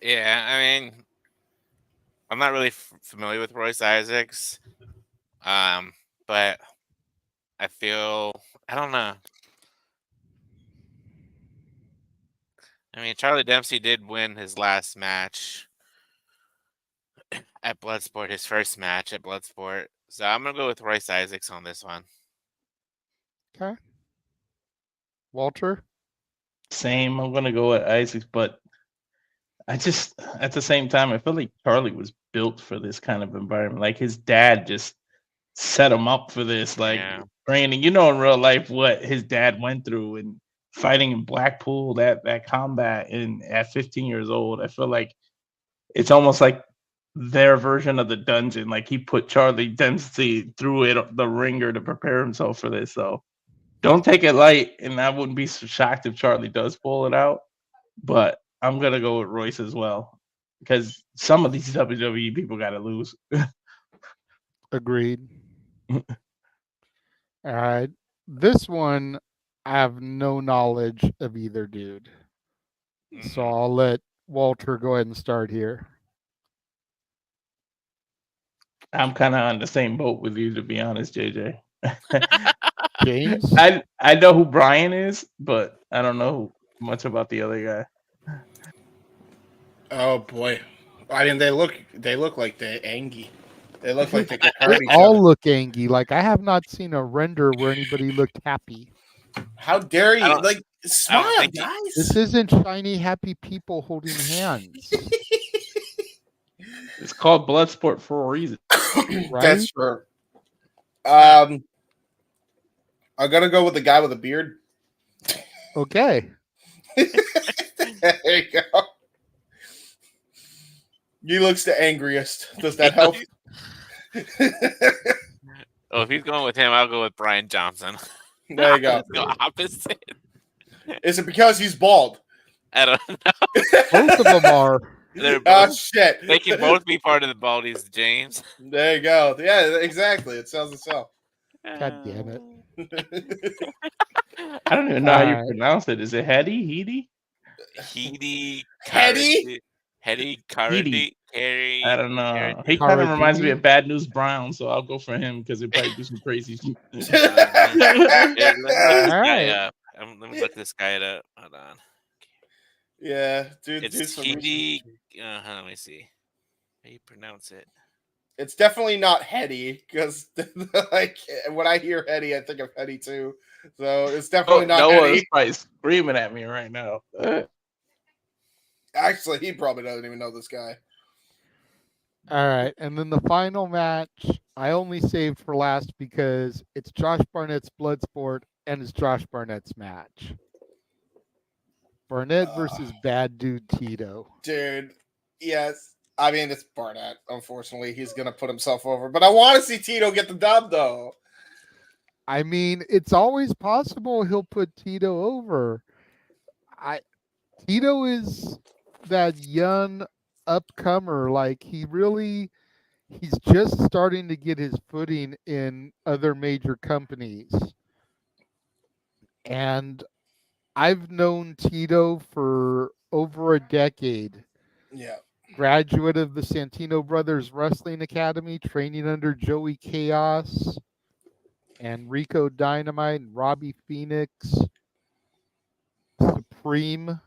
Yeah, I mean, I'm not really familiar with Royce Isaacs, but I feel I don't know. I mean, Charlie Dempsey did win his last match at Bloodsport, his first match at Bloodsport. So I'm gonna go with Royce Isaacs on this one. Okay. Walter? Same. I'm gonna go with Isaacs, but I just at the same time I feel like Charlie was built for this kind of environment. Like his dad just set him up for this, like training. You know, in real life what his dad went through and fighting in Blackpool, that combat at 15 years old. I feel like it's almost like their version of the dungeon. Like he put Charlie Dempsey through the ringer to prepare himself for this. So don't take it light, and I wouldn't be shocked if Charlie does pull it out. But I'm gonna go with Royce as well because some of these WWE people got to lose. Agreed. All right. This one, I have no knowledge of either dude. So I'll let Walter go ahead and start here. I'm kind of on the same boat with you, to be honest, JJ. James? I know who Brian is, but I don't know much about the other guy. Oh boy, I mean they look like they're angry. They look like they could They hurt each all other. look angry. Like I have not seen a render where anybody looked happy. How dare you? Like smile, guys. This isn't shiny, happy people holding hands. It's called Bloodsport for a reason. Right? That's true. I'm gonna go with the guy with the beard. Okay. There you go. He looks the angriest. Does that help? Oh, if he's going with him, I'll go with Brian Johnson. There you go. Let's go opposite. Is it because he's bald? I don't know. Both of them are. They're Oh both, shit! They can both be part of the Baldies, James. There you go. Yeah, exactly. It sells itself. God damn it. I don't even know how you pronounce it. Is it Hedy? Hedy Cardi. I don't know. He kind of reminds me of Bad News Brown, so I'll go for him because he probably do some crazy shit. Let me look this guy up. Hold on. Yeah, dude. It's Hedy. Let me see. How you pronounce it? It's definitely not Hetty because, like, when I hear Hetty, I think of Hetty too. So it's definitely not Noah Hetty. is probably screaming at me right now. Actually, he probably doesn't even know this guy. All right. And then the final match, I only saved for last because it's Josh Barnett's Bloodsport and it's Josh Barnett's match. Barnett versus Bad Dude Tito. Dude, yes. I mean, it's Barnett. Unfortunately, he's going to put himself over. But I want to see Tito get the dub, though. I mean, it's always possible he'll put Tito over. Tito is that young upcomer. Like, he's just starting to get his footing in other major companies. And I've known Tito for over a decade. Yeah. Graduate of the Santino Brothers Wrestling Academy, training under Joey Chaos and Rico Dynamite and Robbie Phoenix, Supreme,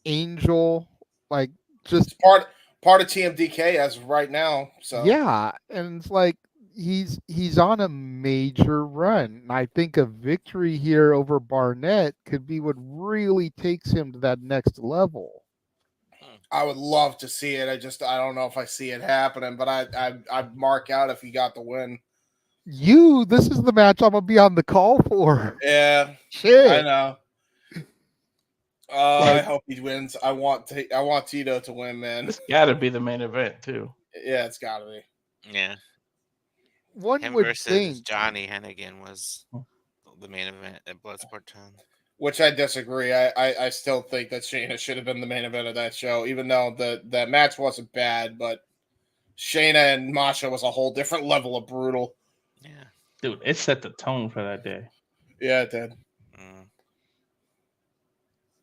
Angel, like just it's part of TMDK as of right now. So yeah, and it's like he's on a major run. And I think a victory here over Barnett could be what really takes him to that next level. I would love to see it. I don't know if I see it happening, but I'd mark out if he got the win. This is the match I'm gonna be on the call for. Yeah, shit. I know. I hope he wins. I want Tito to win, man. It's got to be the main event too. Yeah, it's got to be. Yeah. One Him would versus think Johnny Hennigan was the main event at Bloodsport 10. Which I disagree. I still think that Shayna should have been the main event of that show, even though the match wasn't bad, but Shayna and Masha was a whole different level of brutal. Yeah. Dude, it set the tone for that day. Yeah, it did.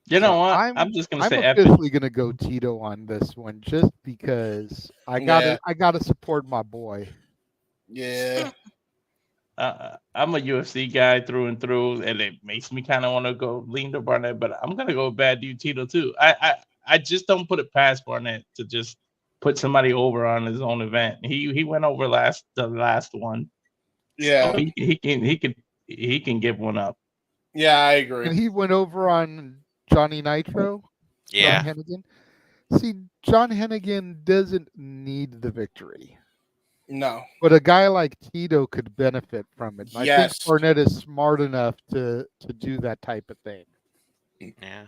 You know what? I'm just gonna say officially gonna go Tito on this one just because I gotta support my boy. Yeah. I'm a UFC guy through and through, and it makes me kind of want to go lean to Barnett, but I'm gonna go Bad Dude Tito too. I just don't put it past Barnett to just put somebody over on his own event. He went over the last one. Yeah. So he can give one up. Yeah, I agree. And he went over on Johnny Nitro. Yeah. John Hennigan. See, John Hennigan doesn't need the victory. No. But a guy like Tito could benefit from it. And Yes. I think Barnett is smart enough to do that type of thing. Yeah.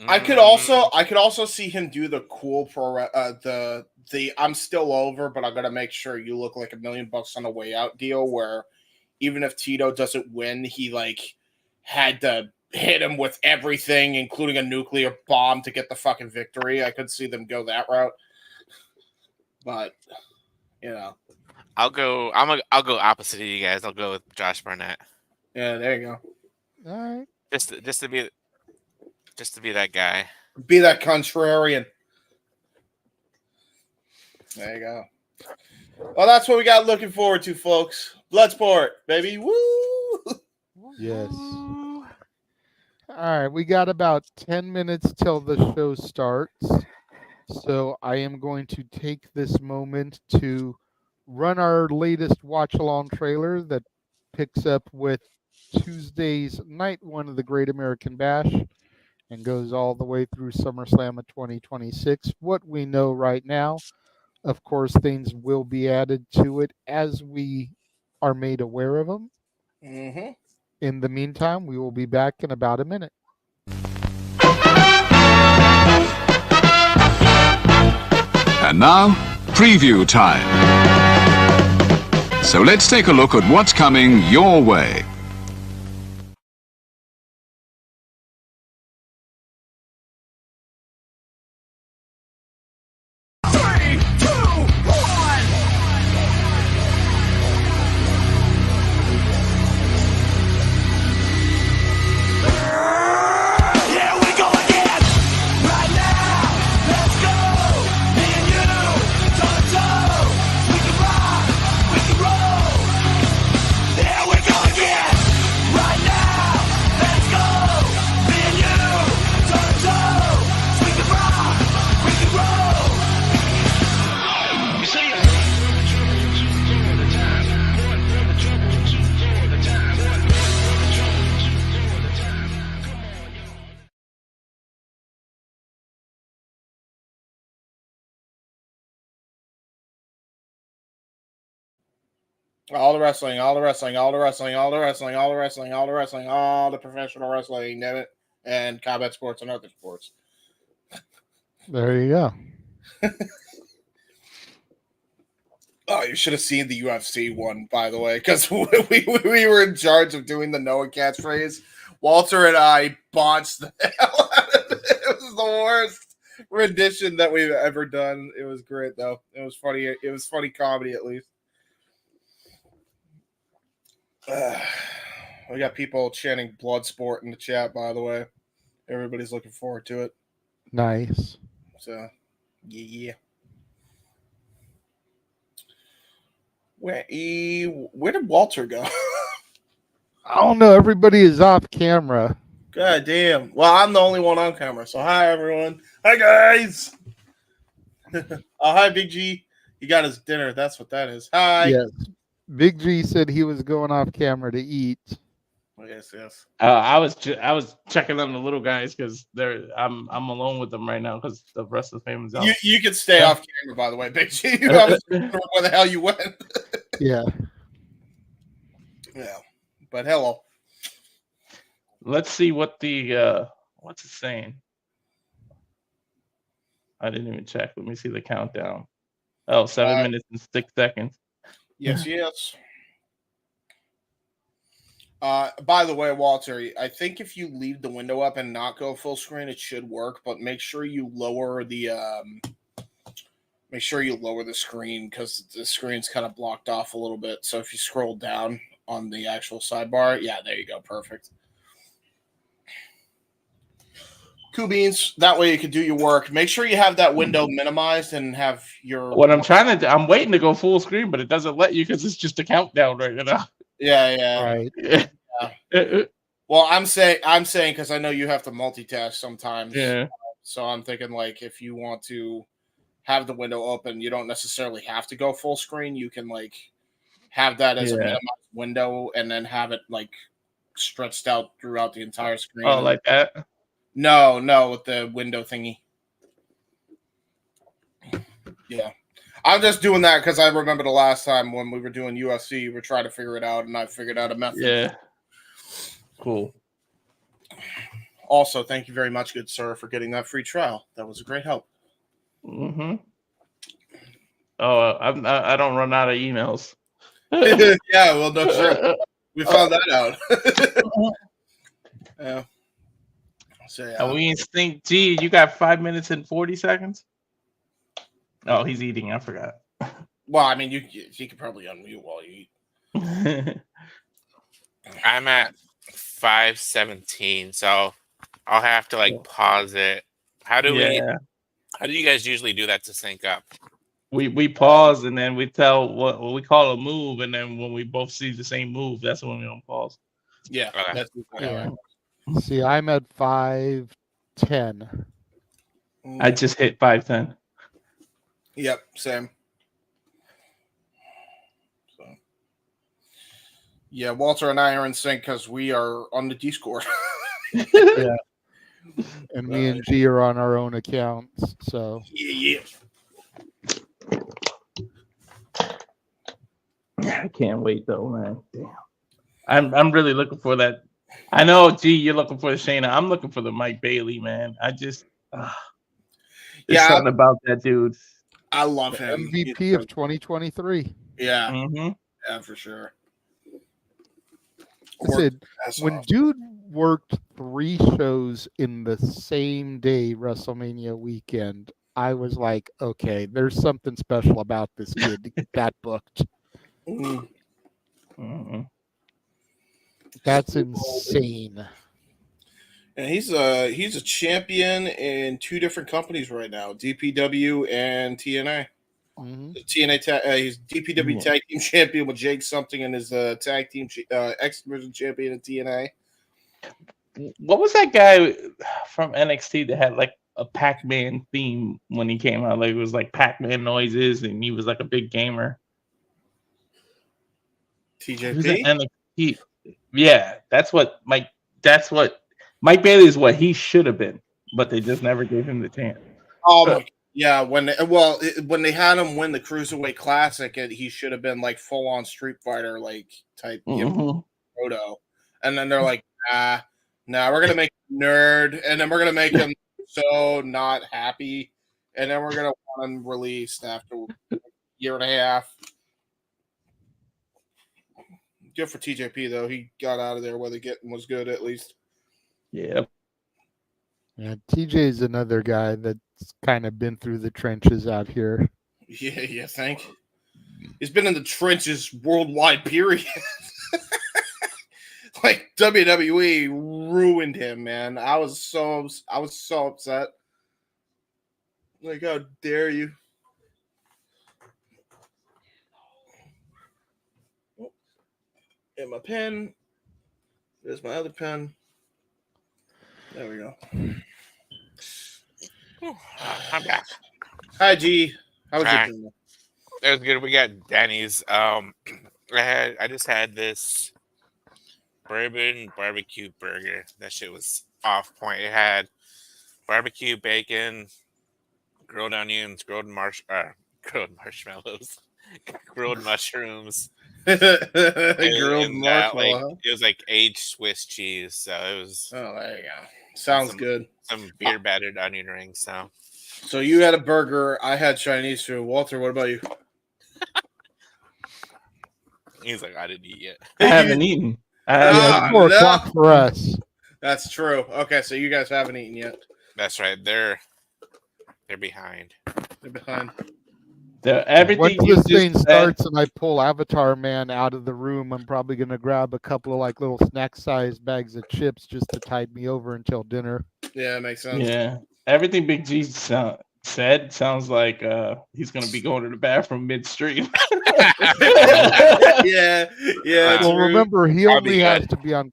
I could also see him do the cool the I'm still over, but I'm gonna make sure you look like $1 million on the way out deal, where even if Tito doesn't win, he like had to hit him with everything, including a nuclear bomb, to get the fucking victory. I could see them go that route, but you know, I'll go opposite of you guys. I'll go with Josh Barnett. Yeah, there you go. All right. Just to be that guy. Be that contrarian. There you go. Well, that's what we got looking forward to, folks. Bloodsport, baby. Woo! Yes. All right, we got about 10 minutes till the show starts. So I am going to take this moment to run our latest watch-along trailer that picks up with Tuesday's night one of the Great American Bash and goes all the way through SummerSlam of 2026. What we know right now, of course, things will be added to it as we are made aware of them. Mm-hmm. In the meantime, we will be back in about a minute. And now, preview time. So let's take a look at what's coming your way. All the wrestling, all the wrestling, all the wrestling, all the wrestling, all the wrestling, all the wrestling, all the professional wrestling, damn it, and combat sports and other sports. There you go. Oh, you should have seen the UFC one, by the way, because we were in charge of doing the Noah catchphrase. Walter and I botched the hell out of it. It was the worst rendition that we've ever done. It was great, though. It was funny. It was funny comedy, at least. We got people chanting Bloodsport in the chat, by the way. Everybody's looking forward to it. Nice. So, yeah. Where did Walter go? I don't know. Everybody is off camera. God damn. Well, I'm the only one on camera. So, hi, everyone. Hi, guys. Hi, Big G. He got his dinner. That's what that is. Hi. Yes. Big G said he was going off camera to eat. Yes. I was checking on the little guys because I'm alone with them right now because the rest of the family's out. You can stay off camera, by the way, Big G. I was wondering where the hell you went. Yeah. Yeah. But hello. Let's see what the what's it saying. I didn't even check. Let me see the countdown. Oh, 7 minutes and 6 seconds. Yes. By the way, Walter, I think if you leave the window up and not go full screen, it should work. But make sure you lower the screen because the screen's kind of blocked off a little bit. So if you scroll down on the actual sidebar, yeah, there you go, perfect. Cool beans. That way you can do your work. Make sure you have that window minimized and have your. What I'm trying to do, I'm waiting to go full screen, but it doesn't let you because it's just a countdown right now. Yeah. Right. Yeah. Well, I'm saying because I know you have to multitask sometimes. Yeah. So I'm thinking like if you want to have the window open, you don't necessarily have to go full screen. You can like have that as a minimized window and then have it like stretched out throughout the entire screen. Oh, like that? No, with the window thingy. Yeah. I'm just doing that because I remember the last time when we were doing UFC, we were trying to figure it out, and I figured out a method. Yeah. Cool. Also, thank you very much, good sir, for getting that free trial. That was a great help. Mm-hmm. Oh, I don't run out of emails. Yeah, well, no shit. We found that out. Yeah. So, yeah. And we instinct. Gee, you got 5 minutes and 40 seconds. Oh, he's eating. I forgot. Well, I mean, you could probably unmute while you eat. I'm at 5:17, so I'll have to like pause it. How do you guys usually do that to sync up? We pause and then we tell what we call a move, and then when we both see the same move, that's when we don't pause. Yeah, that's See, I'm at 5:10. I just hit 5:10. Yep, same. So, yeah, Walter and I are in sync because we are on the Discord. Yeah. And me and G are on our own accounts. So yeah. I can't wait though, man. Damn. I'm really looking for that. I know, G, you're looking for the Shayna. I'm looking for the Mike Bailey, man. I just there's something about that dude. I love him. MVP of 2023. Yeah. Mm-hmm. Yeah, for sure. When dude worked 3 shows in the same day WrestleMania weekend, I was like, okay, there's something special about this kid to get that booked. Mm-hmm. That's insane. And he's a champion in 2 different companies right now, DPW and TNA. Mm-hmm. He's DPW tag team champion with Jake something, and his tag team X Division champion in TNA. What was that guy from NXT that had like a Pac-Man theme when he came out? Like it was like Pac-Man noises, and he was like a big gamer. TJP. Yeah, that's what Mike Bailey is what he should have been, but they just never gave him the chance. Oh yeah, when they had him win the Cruiserweight Classic, he should have been like full on Street Fighter like type proto, and then they're like, nah, we're gonna make him nerd, and then we're gonna make him so not happy, and then we're gonna want him released after a year and a half. Good for TJP though. He got out of there where the getting was good at least. Yeah. Yeah, TJ is another guy that's kind of been through the trenches out here. Yeah, you think? He's been in the trenches worldwide, period. Like WWE ruined him, man. I was so upset. Like, how dare you? And my pen. There's my other pen. There we go. I'm back. Hi, G. How was Hi. your dinner? It was good. We got Danny's. I just had this bourbon barbecue burger. That shit was off point. It had barbecue, bacon, grilled onions, grilled marshmallows, grilled mushrooms. Grilled marshmallow. It was like aged Swiss cheese. So it was. Oh, there you go. Sounds good. Some beer battered onion rings. So you had a burger. I had Chinese food. Walter, what about you? He's like, I didn't eat yet. I haven't eaten. Yeah, 4 o'clock for us. That's true. Okay, so you guys haven't eaten yet. That's right. They're behind. They're behind. Everything Once you this just thing starts and I pull Avatar Man out of the room, I'm probably gonna grab a couple of like little snack-sized bags of chips just to tide me over until dinner. Yeah, makes sense. Yeah, everything Big G said sounds like he's gonna be going to the bathroom midstream. yeah. Well, remember he I'll only be has good. to be on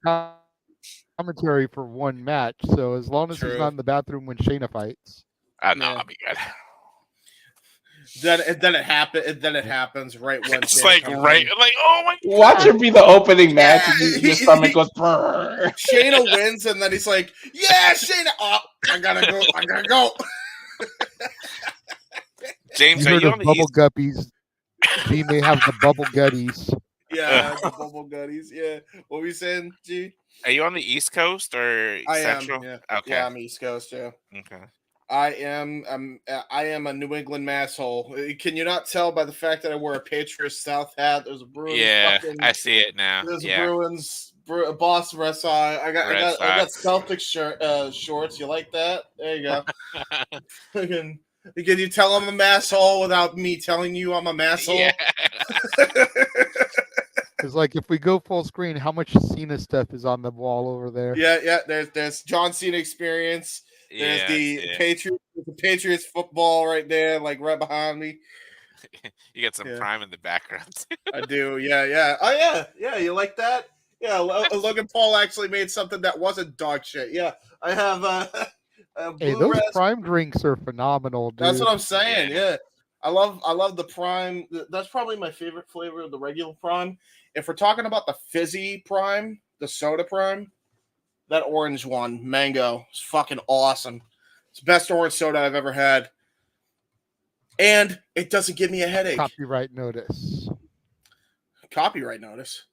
commentary for one match, so as long as he's not in the bathroom when Shayna fights. No, I'll be good. Then it happens right when It's Shayna like comes right, in. like oh my god! Watch it be the opening match, and your stomach goes. Brrr. Shayna wins, and then he's like, "Yeah, Shayna, I gotta go." James, You are heard you of on the bubble east? guppies? He may have the bubble gutties. Yeah, the bubble gutties. Yeah, what were you saying, G? Are you on the East Coast or I Central? am. Yeah. Okay. Yeah, I'm East Coast. Yeah. Okay. I am a New England masshole. Can you not tell by the fact that I wear a Patriots South hat? There's a Bruins. Yeah, I see it now. There's Yeah. a Bruins Boston Red Sox. I got Celtics shorts. You like that? There you go. Can you tell I'm a masshole without me telling you I'm a masshole? Yeah. It's like if we go full screen, how much Cena stuff is on the wall over there? Yeah. There's John Cena experience. There's the Patriots football right there, like right behind me. You get some Prime in the background. I do. Yeah. Oh yeah. You like that? Yeah. Logan Paul actually made something that wasn't dog shit. Yeah. I have. Hey, those Prime drinks are phenomenal, dude. That's what I'm saying. Yeah. I love the Prime. That's probably my favorite flavor of the regular Prime. If we're talking about the fizzy Prime, the soda Prime, that orange one, mango, is fucking awesome. It's the best orange soda I've ever had. And it doesn't give me a headache. Copyright notice. Copyright notice.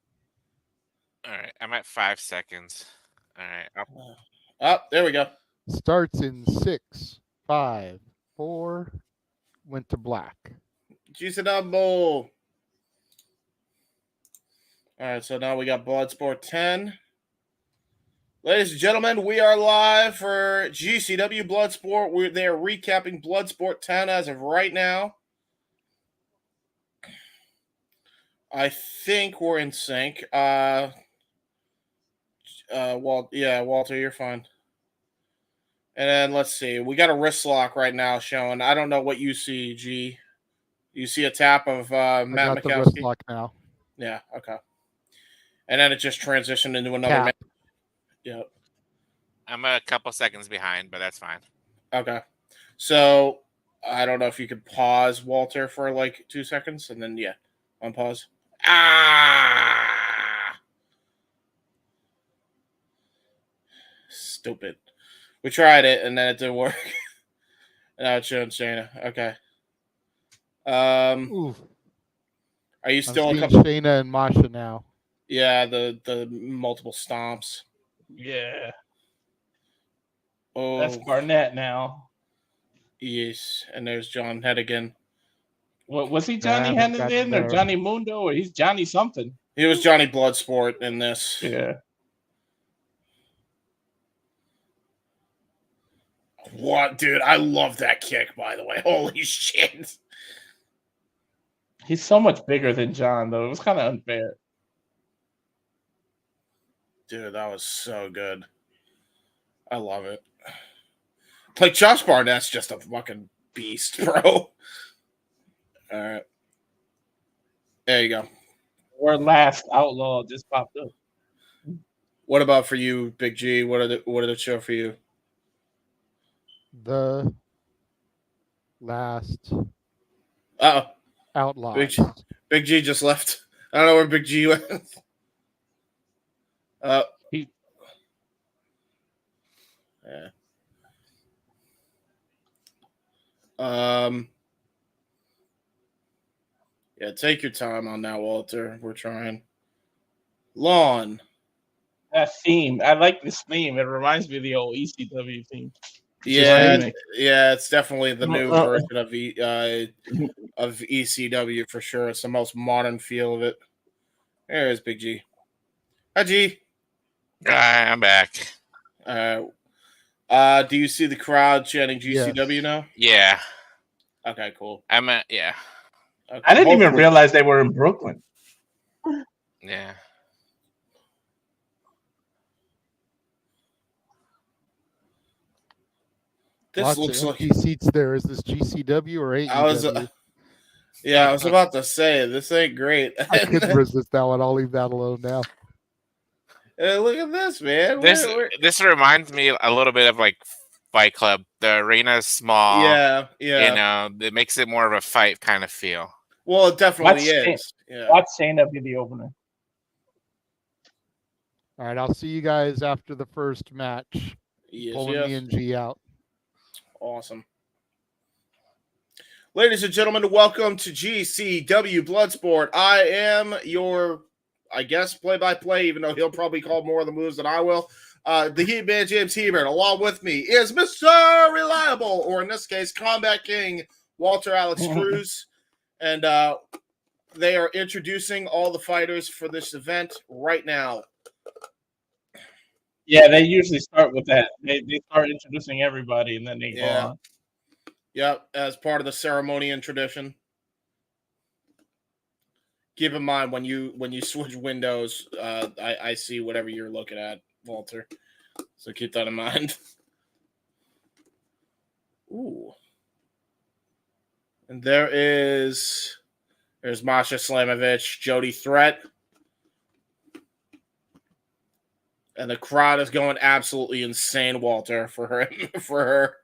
All right, I'm at 5 seconds. All right. Oh, there we go. Starts in 6, 5, 4. Went to black. Juice it up, bowl. All right, so now we got Bloodsport 10. Ladies and gentlemen, we are live for GCW Bloodsport. They're recapping Bloodsport 10 as of right now. I think we're in sync. Walter, you're fine. And then let's see. We got a wrist lock right now showing. I don't know what you see, G. You see a tap of Matt I got the Mikowski? wrist lock now. Yeah, okay. And then it just transitioned into another match. Yep. I'm a couple seconds behind, but that's fine. Okay. So I don't know if you could pause, Walter, for like 2 seconds, and then unpause. Stupid. We tried it and then it didn't work. Now it's showing Shayna. Okay. Are you still I'm seeing Shayna and Masha now? Yeah, the multiple stomps. Yeah. Oh, That's Barnett now. Yes, and there's John Hennigan. What was he, Johnny Hennigan or Johnny Mundo, or he's Johnny something? He was Johnny Bloodsport in this. Yeah. What, dude? I love that kick, by the way. Holy shit. He's so much bigger than John, though. It was kind of unfair. Dude, that was so good. I love it. Like, Josh Barnett's just a fucking beast, bro. All right. There you go. Or Last Outlaw just popped up. What about for you, Big G? What did it show for you? The Last Outlaw. Big G just left. I don't know where Big G went. Yeah. Yeah, take your time on that, Walter. We're trying. Lawn. That theme. I like this theme. It reminds me of the old ECW theme. Yeah, it's definitely the new version of ECW for sure. It's the most modern feel of it. There's Big G. Hi, G. I'm back. Do you see the crowd chanting GCW Yes. now? Yeah. Okay, cool. Yeah. Okay, I didn't even hopefully- realize they were in Brooklyn. Yeah. This Lots looks of like empty seats there. Is this GCW or AEW? I was about to say this ain't great. I couldn't resist that one. I'll leave that alone now. Hey, look at this, man. This reminds me a little bit of like Fight Club. The arena is small. Yeah. You know, it makes it more of a fight kind of feel. Well, it definitely is. Yeah. Watch Shayna be the opener. All right, I'll see you guys after the first match. Yes, Pulling me and G out. Awesome. Ladies and gentlemen, welcome to GCW Bloodsport. I am your, I guess, play-by-play, even though he'll probably call more of the moves than I will. The Heat Man, James Hebert. Along with me is Mr. Reliable, or in this case, Combat King, Walter Alex Cruz. And they are introducing all the fighters for this event right now. Yeah, they usually start with that. They start introducing everybody, and then they go on. Yep, as part of the ceremony and tradition. Keep in mind when you switch windows, I see whatever you're looking at, Walter. So keep that in mind. Ooh. And there's Masha Slamovich, Jody Threat. And the crowd is going absolutely insane, Walter, for her.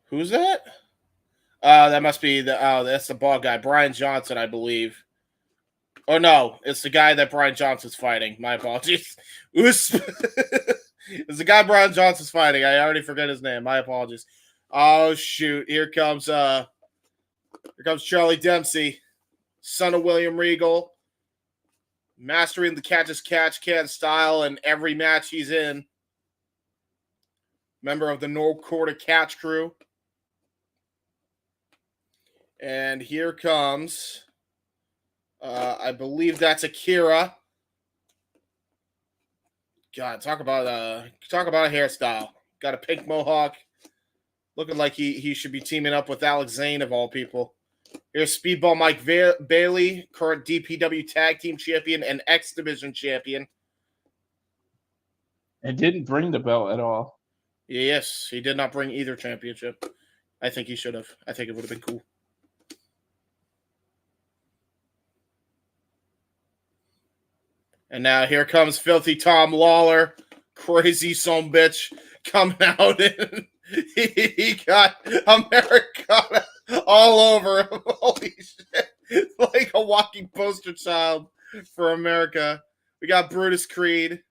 Who's that? That must be that's the bald guy, Brian Johnson, I believe. Oh no, it's the guy that Brian Johnson's fighting. My apologies. It's the guy Brian Johnson's fighting. I already forgot his name. My apologies. Oh shoot! Here comes Charlie Dempsey, son of William Regal, mastering the catch as catch can style in every match he's in. Member of the No Quarter Catch crew. And here comes, I believe that's Akira. God, talk about a hairstyle. Got a pink mohawk, looking like he should be teaming up with Alex Zane of all people. Here's Speedball Mike Bailey, current DPW Tag Team Champion and X Division Champion. It didn't bring the belt at all. Yes, he did not bring either championship. I think he should have. I think it would have been cool. And now here comes Filthy Tom Lawler, crazy son bitch, coming out, and he got Americana all over him. Holy shit. Like a walking poster child for America. We got Brutus Creed.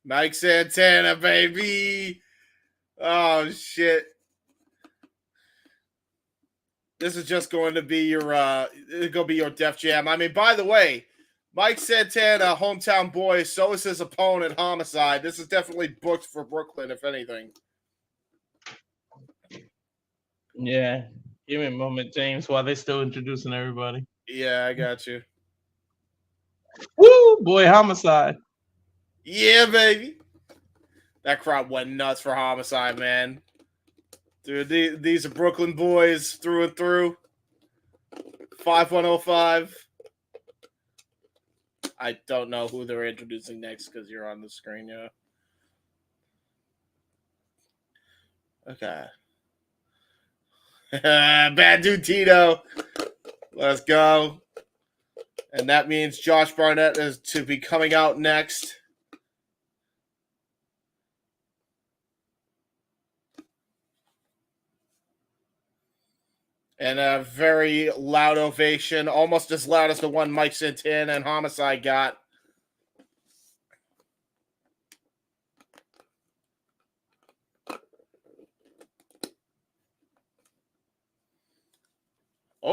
Mike Santana, baby. Oh shit. This is just going to be your Def Jam. I mean, by the way, Mike Santana, hometown boy, so is his opponent, Homicide. This is definitely booked for Brooklyn, if anything. Yeah. Give me a moment, James, while they're still introducing everybody. Yeah, I got you. Woo, boy, Homicide. Yeah, baby. That crowd went nuts for Homicide, man. Dude, these are Brooklyn boys through and through. 5105. I don't know who they're introducing next because you're on the screen, yeah. Okay. Bad dude Tito. Let's go. And that means Josh Barnett is to be coming out next. And a very loud ovation, almost as loud as the one Mike Santana and Homicide got.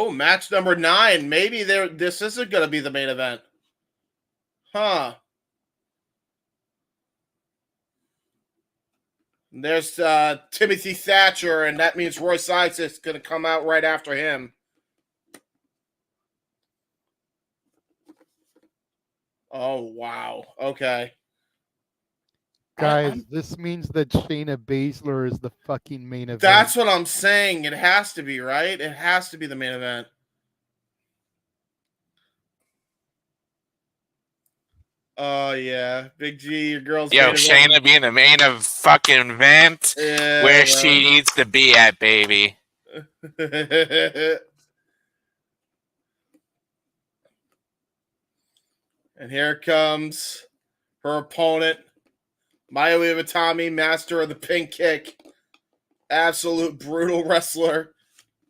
Oh, match number 9. Maybe this isn't going to be the main event. Huh. There's Timothy Thatcher, and that means Roy Sykes is going to come out right after him. Oh, wow. Okay. Guys, this means that Shayna Baszler is the fucking main event. That's what I'm saying. It has to be, right? It has to be the main event. Oh, yeah. Big G, your girl's Yo, main Shayna event. being the main of fucking event where bro. she needs to be at, baby. And here comes her opponent, Mayu Iwatani, master of the pink kick. Absolute brutal wrestler.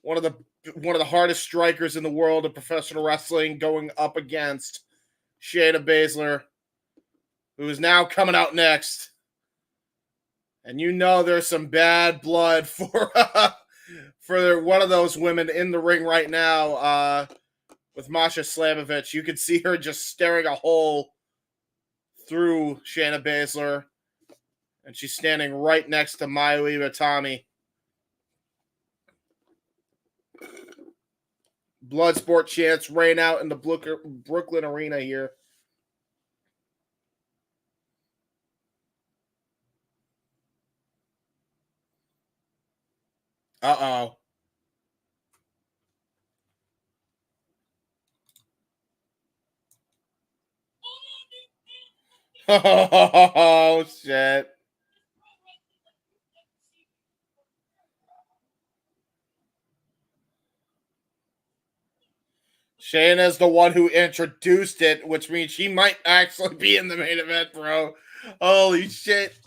One of the hardest strikers in the world of professional wrestling, going up against Shayna Baszler, who is now coming out next. And you know there's some bad blood for one of those women in the ring right now with Masha Slamovich. You could see her just staring a hole through Shayna Baszler. And she's standing right next to Mayu Iwatani. Bloodsport chants rain out in the Brooklyn Arena here. Uh-oh. Oh, shit. Shayna's the one who introduced it, which means she might actually be in the main event, bro. Holy shit.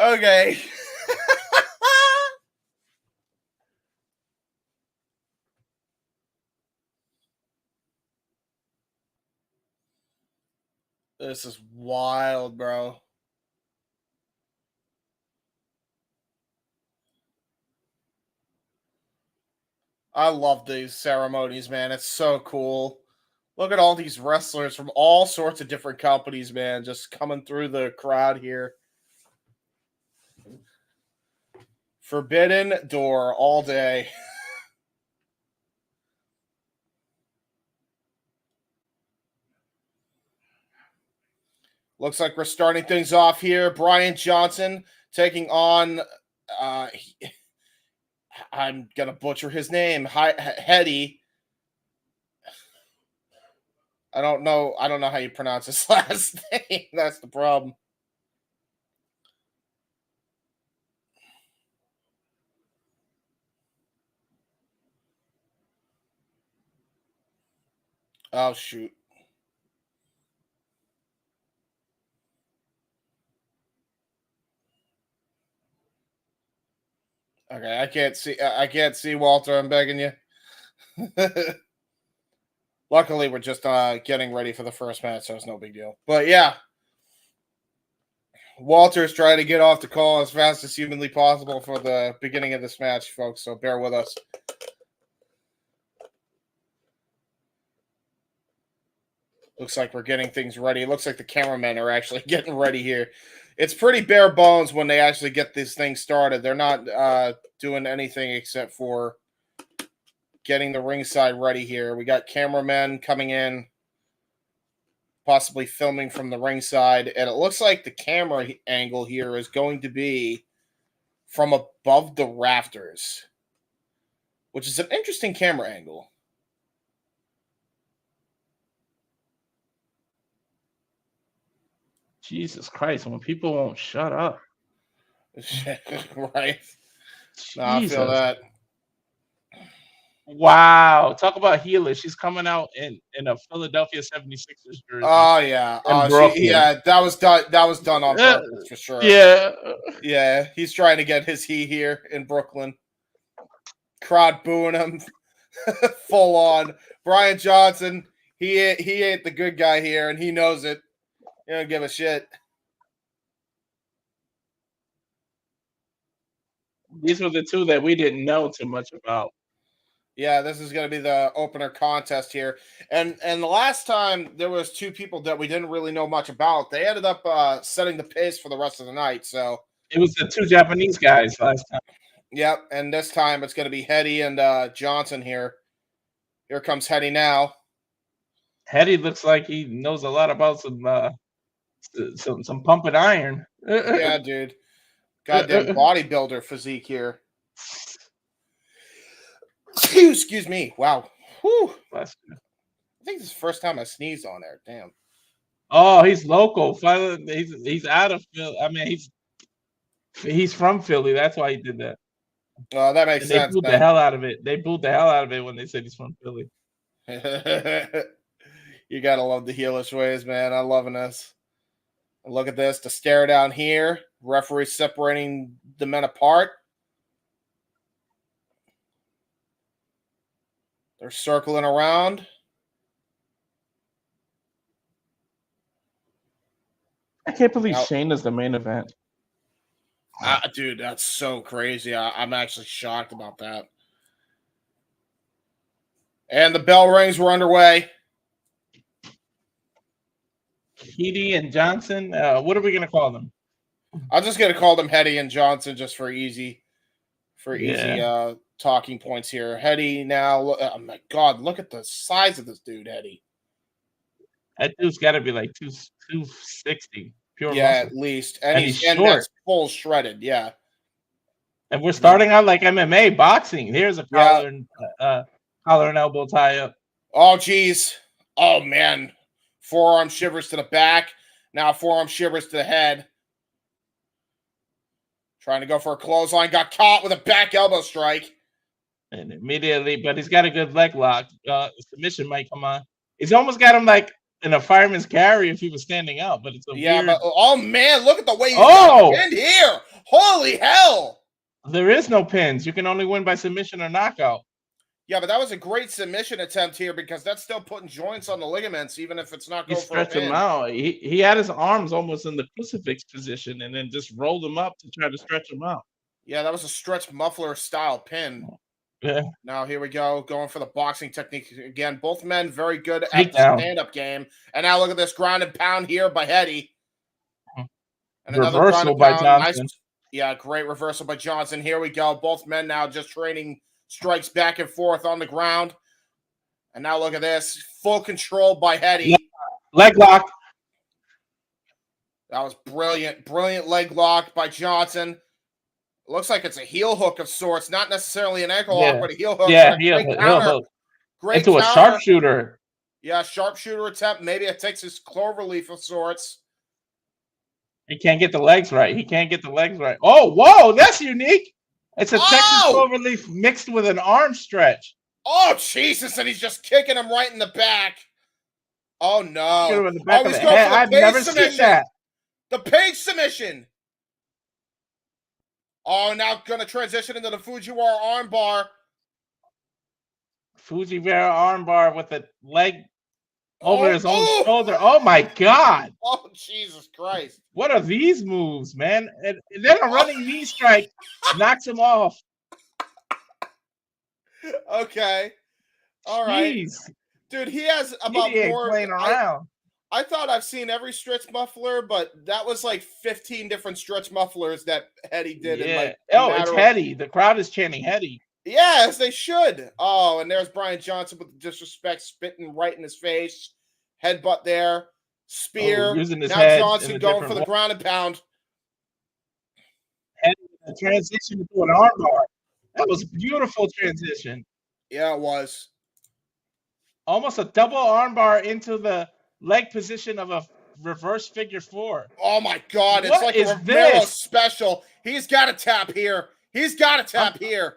Okay. This is wild, bro. I love these ceremonies, man. It's so cool. Look at all these wrestlers from all sorts of different companies, man, just coming through the crowd here. Forbidden Door all day. Looks like we're starting things off here. Brian Johnson taking on I'm gonna butcher his name. Hetty. I don't know how you pronounce his last name. That's the problem. Oh shoot. Okay, I can't see Walter. I'm begging you. Luckily, we're just getting ready for the first match, so it's no big deal. But yeah, Walter's trying to get off the call as fast as humanly possible for the beginning of this match, folks. So bear with us. Looks like we're getting things ready. It looks like the cameramen are actually getting ready here. It's pretty bare bones when they actually get this thing started. They're not doing anything except for getting the ringside ready here. We got cameramen coming in, possibly filming from the ringside. And it looks like the camera angle here is going to be from above the rafters, which is an interesting camera angle. Jesus Christ, when people won't shut up. Right. No, I feel that. Wow. Talk about healer. She's coming out in a Philadelphia 76ers jersey. Oh yeah. That was done on purpose for sure. Yeah. Yeah. He's trying to get his here in Brooklyn. Crowd booing him. Full on. Brian Johnson, he ain't the good guy here, and he knows it. He don't give a shit. These were the two that we didn't know too much about. Yeah, this is going to be the opener contest here. And the last time there was two people that we didn't really know much about. They ended up setting the pace for the rest of the night. So it was the two Japanese guys last time. Yep, and this time it's going to be Hetty and Johnson here. Here comes Hetty now. Hetty looks like he knows a lot about some pumping iron. Yeah, dude. Goddamn bodybuilder physique here. Excuse me. Wow. Whew. I think this is the first time I sneezed on there. Damn. Oh, he's local. Finally, he's out of Philly. I mean, he's from Philly. That's why he did that. Oh, that makes sense. They booed the hell out of it. They booed the hell out of it when they said he's from Philly. You gotta love the heelish ways, man. I'm loving this. And look at this. The stare down here. Referee separating the men apart. They're circling around. I can't believe Shayna's the main event. Dude, that's so crazy. I'm actually shocked about that. And the bell rings. We're underway. Hetty and Johnson. What are we going to call them? I'm just going to call them Hetty and Johnson just for easy talking points here. Hetty now. Oh, my God. Look at the size of this dude, Hetty. That dude's got to be like 260. Pure muscle. Muscle. At least. And he's short. That's full shredded. Yeah. And we're starting out like MMA boxing. Here's a collar and elbow tie up. Oh, geez. Oh, man. Forearm shivers to the back. Now forearm shivers to the head. Trying to go for a clothesline. Got caught with a back elbow strike. And immediately, but he's got a good leg lock. Submission might come on. He's almost got him like in a fireman's carry if he was standing out, but it's a weird... but oh man, look at the way he's got pinned here. Holy hell. There is no pins. You can only win by submission or knockout. Yeah, but that was a great submission attempt here because that's still putting joints on the ligaments, even if it's not going for a pin. Stretch him out. He had his arms almost in the crucifix position and then just rolled him up to try to stretch him out. Yeah, that was a stretch muffler style pin. Yeah. Now here we go, going for the boxing technique again. Both men very good at the stand-up game. And now look at this ground and pound here by Hetty. And another reversal by Johnson. Nice, yeah, great reversal by Johnson. Here we go. Both men now just trading strikes back and forth on the ground. And now look at this. Full control by Hetty. Leg lock. That was brilliant. Brilliant leg lock by Johnson. Looks like it's a heel hook of sorts. Not necessarily an ankle lock, but a heel hook. Yeah, heel hook. Great into counter. A sharpshooter. Yeah, sharpshooter attempt. Maybe it takes his cloverleaf of sorts. He can't get the legs right. Oh, whoa, that's unique. It's a Texas cloverleaf mixed with an arm stretch. Oh, Jesus, and he's just kicking him right in the back. Oh, no. In the back of the head. I've never seen that. The page submission. Oh, now going to transition into the Fujiwara armbar. Fujiwara armbar with the leg over his own shoulder. Oh, my God. Oh, Jesus Christ. What are these moves, man? And then a running knee strike knocks him off. Okay. All right. Jeez. Dude, he has about more... playing around. I thought I've seen every stretch muffler, but that was like 15 different stretch mufflers that Hetty did. Yeah. In It's Hetty. The crowd is chanting Hetty. Yes, they should. Oh, and there's Brian Johnson with the disrespect, spitting right in his face. Headbutt there. Spear. Using his now head Johnson going for the ground and pound. Hetty with a transition to an armbar. That was a beautiful transition. Yeah, it was. Almost a double armbar into the leg position of a reverse figure four. Oh my God! It's like a Romero special. He's got to tap here. Here.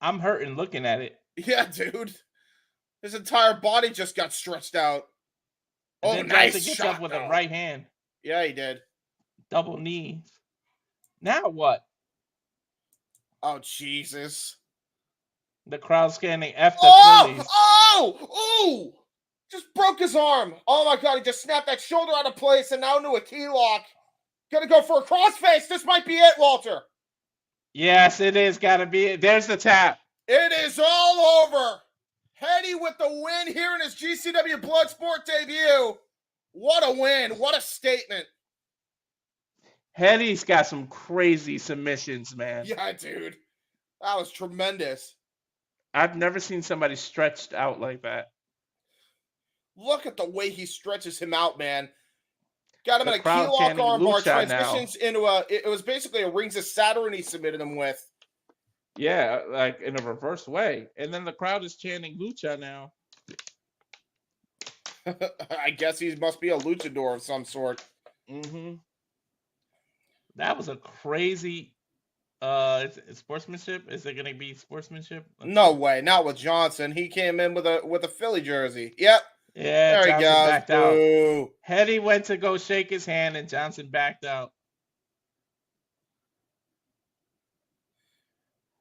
I'm hurting looking at it. Yeah, dude. His entire body just got stretched out. And oh, nice gets shot up with a right hand. Yeah, he did. Double knee. Now what? Oh, Jesus. The crowd scanning F the Phillies. Oh! Just broke his arm. Oh my God, he just snapped that shoulder out of place and now into a key lock. Gonna go for a crossface. This might be it, Walter. Yes, it is. Gotta be it. There's the tap. It is all over. Hetty with the win here in his GCW Bloodsport debut. What a win. What a statement. Hetty's got some crazy submissions, man. Yeah, dude. That was tremendous. I've never seen somebody stretched out like that. Look at the way he stretches him out, man. Got him The in a crowd key lock chanting armbar, Lucha transitions into it was basically a Rings of Saturn he submitted him with. Yeah, like in a reverse way. And then the crowd is chanting Lucha now. I guess he must be a luchador of some sort. Mm-hmm. That was a crazy sportsmanship. Is it going to be sportsmanship? No way, not with Johnson. He came in with a Philly jersey. Yep. Yeah, there Johnson he goes. backed out. Hetty went to go shake his hand, and Johnson backed out.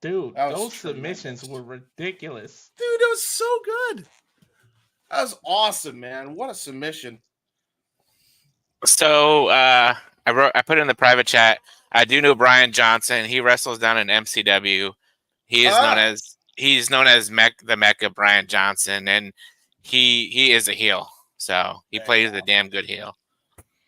Dude, those submissions were ridiculous. Dude, it was so good. That was awesome, man. What a submission. So I put in the private chat. I do know Brian Johnson. He wrestles down in MCW. He is known as the Mecca Brian Johnson, and he is a heel. So he plays a damn good heel.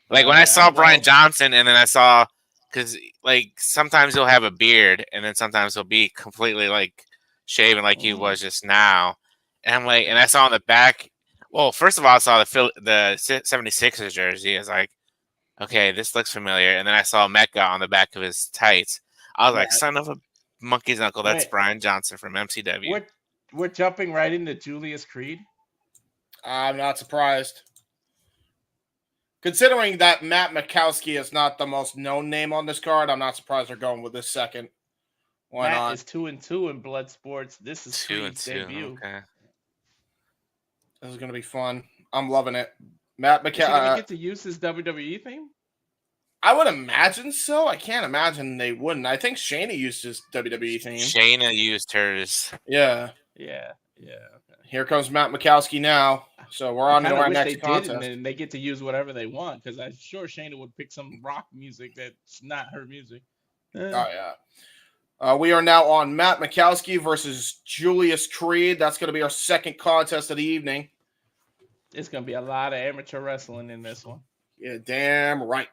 Like when I saw Brian Johnson, and then I saw, because like sometimes he'll have a beard, and then sometimes he'll be completely like shaven, like he was just now. And I'm like, and I saw on the back. Well, first of all, I saw the 76ers jersey. I was like, okay, this looks familiar. And then I saw Mecca on the back of his tights. I was like, son of a monkey's uncle. That's Brian Johnson from MCW. We're jumping right into Julius Creed. I'm not surprised. Considering that Matt Mikowski is not the most known name on this card, I'm not surprised they're going with this second. Why Matt not? is 2-2 in Bloodsports. This is Creed's debut. Okay. This is going to be fun. I'm loving it. Matt Is he going to Mikowski. get to use his WWE theme? I would imagine so. I can't imagine they wouldn't. I think Shayna used his WWE theme. Shayna used hers. Yeah. Yeah. Okay. Here comes Matt Mikowski now. So we're on to our next contest. And then they get to use whatever they want, because I'm sure Shayna would pick some rock music that's not her music. Oh, yeah. We are now on Matt Mikowski versus Julius Creed. That's going to be our second contest of the evening. It's going to be a lot of amateur wrestling in this one. Yeah, damn right.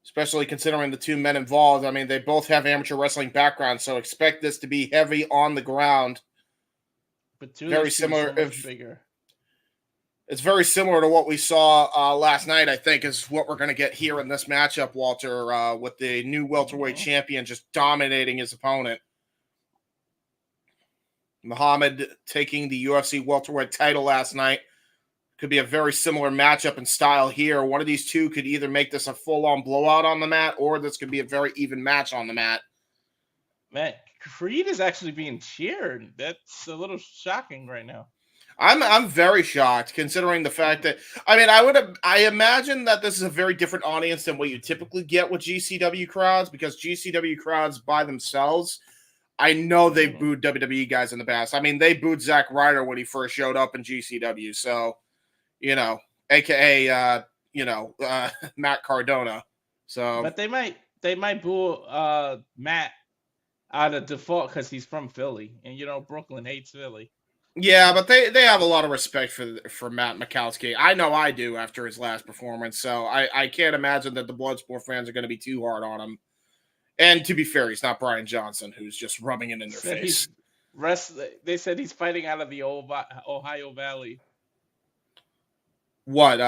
Especially considering the two men involved. I mean, they both have amateur wrestling backgrounds, so expect this to be heavy on the ground. But very similar. So much bigger. It's very similar to what we saw last night, I think, is what we're going to get here in this matchup, Walter, with the new welterweight champion just dominating his opponent. Muhammad taking the UFC welterweight title last night. Could be a very similar matchup in style here. One of these two could either make this a full-on blowout on the mat, or this could be a very even match on the mat. Man, Creed is actually being cheered. That's a little shocking right now. I'm very shocked, considering the fact that I imagine that this is a very different audience than what you typically get with GCW crowds, because GCW crowds by themselves, I know they've booed WWE guys in the past. I mean, they booed Zack Ryder when he first showed up in GCW, so AKA Matt Cardona. So, but they might boo Matt out of default because he's from Philly, and Brooklyn hates Philly. Yeah, but they have a lot of respect for Matt Mikowski. I know I do after his last performance, so I can't imagine that the Bloodsport fans are going to be too hard on him. And to be fair, he's not Brian Johnson, who's just rubbing it in their face. They said he's fighting out of the old Ohio Valley. What,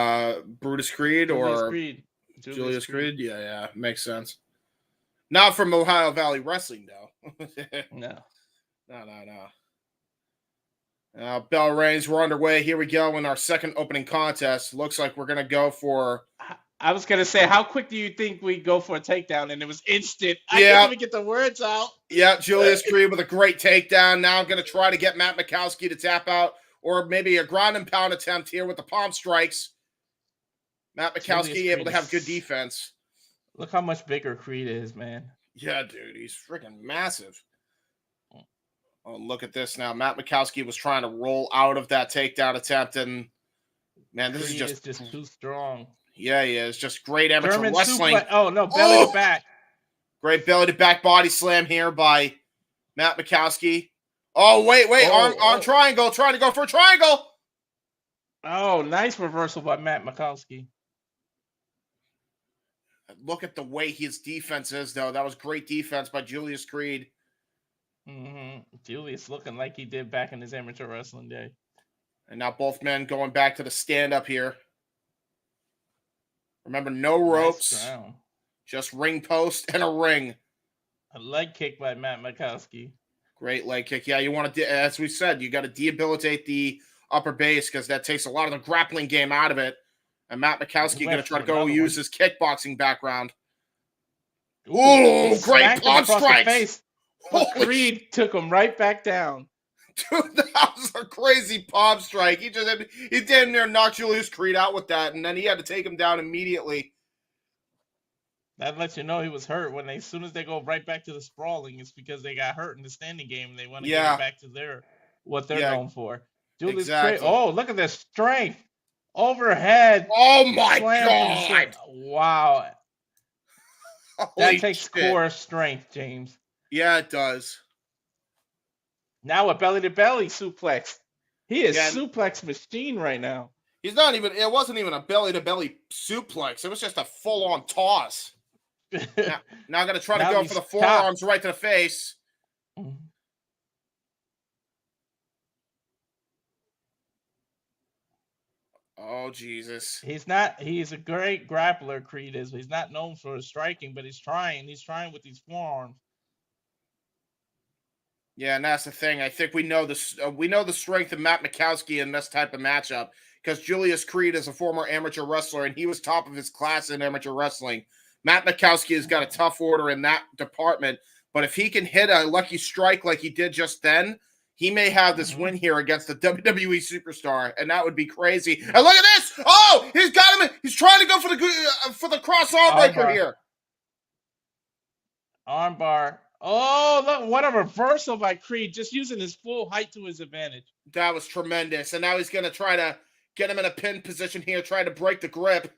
Brutus Creed or Julius Creed? Yeah, makes sense. Not from Ohio Valley Wrestling, though. No. Bell rings. We're underway. Here we go in our second opening contest. Looks like we're going to go for... I was going to say, how quick do you think we go for a takedown? And it was instant. I didn't even get the words out. Yeah, Julius Creed with a great takedown. Now I'm going to try to get Matt Mikowski to tap out, or maybe a ground and pound attempt here with the palm strikes. Matt Mikowski able to have good defense. Look how much bigger Creed is, man. Yeah, dude. He's freaking massive. Oh, look at this now. Matt Mikowski was trying to roll out of that takedown attempt, and man, this Creed is just too strong. Yeah, he is. Just great amateur German wrestling. Oh, no, belly to back. Great belly to back body slam here by Matt Mikowski. Oh, wait. Arm triangle. Trying to go for a triangle. Oh, nice reversal by Matt Mikowski. Look at the way his defense is, though. That was great defense by Julius Creed. Julius looking like he did back in his amateur wrestling day. And now both men going back to the stand-up here. Remember, no ropes. Nice just ring post and a ring. A leg kick by Matt Mikowski. Great leg kick. Yeah, you want to, as we said, you got to debilitate the upper base because that takes a lot of the grappling game out of it. And Matt Mikowski going to try to go use his kickboxing background. Ooh, great palm strikes. But Creed took him right back down. Dude, that was a crazy palm strike. He damn near knocked Julius Creed out with that, and then he had to take him down immediately. That lets you know he was hurt. As soon as they go right back to the sprawling, it's because they got hurt in the standing game and they want to get it back to what they're known for. Julius Creed. Oh, look at this strength. Overhead. Oh my God. Wow. That takes core strength, James. Yeah, it does. Now a belly-to-belly suplex. He is suplex machine right now. It wasn't even a belly-to-belly suplex. It was just a full-on toss. now I'm going to try to go for the forearms right to the face. Oh, Jesus. He's a great grappler, Creed is. He's not known for his striking, but he's trying. He's trying with these forearms. Yeah, and that's the thing. I think we know the strength of Matt Mikowski in this type of matchup because Julius Creed is a former amateur wrestler, and he was top of his class in amateur wrestling. Matt Mikowski has got a tough order in that department, but if he can hit a lucky strike like he did just then, he may have this win here against the WWE superstar, and that would be crazy. And look at this! Oh, he's got him! He's trying to go for the cross arm breaker here. Armbar. Oh, look, what a reversal by Creed, just using his full height to his advantage. That was tremendous. And now he's going to try to get him in a pin position here, try to break the grip.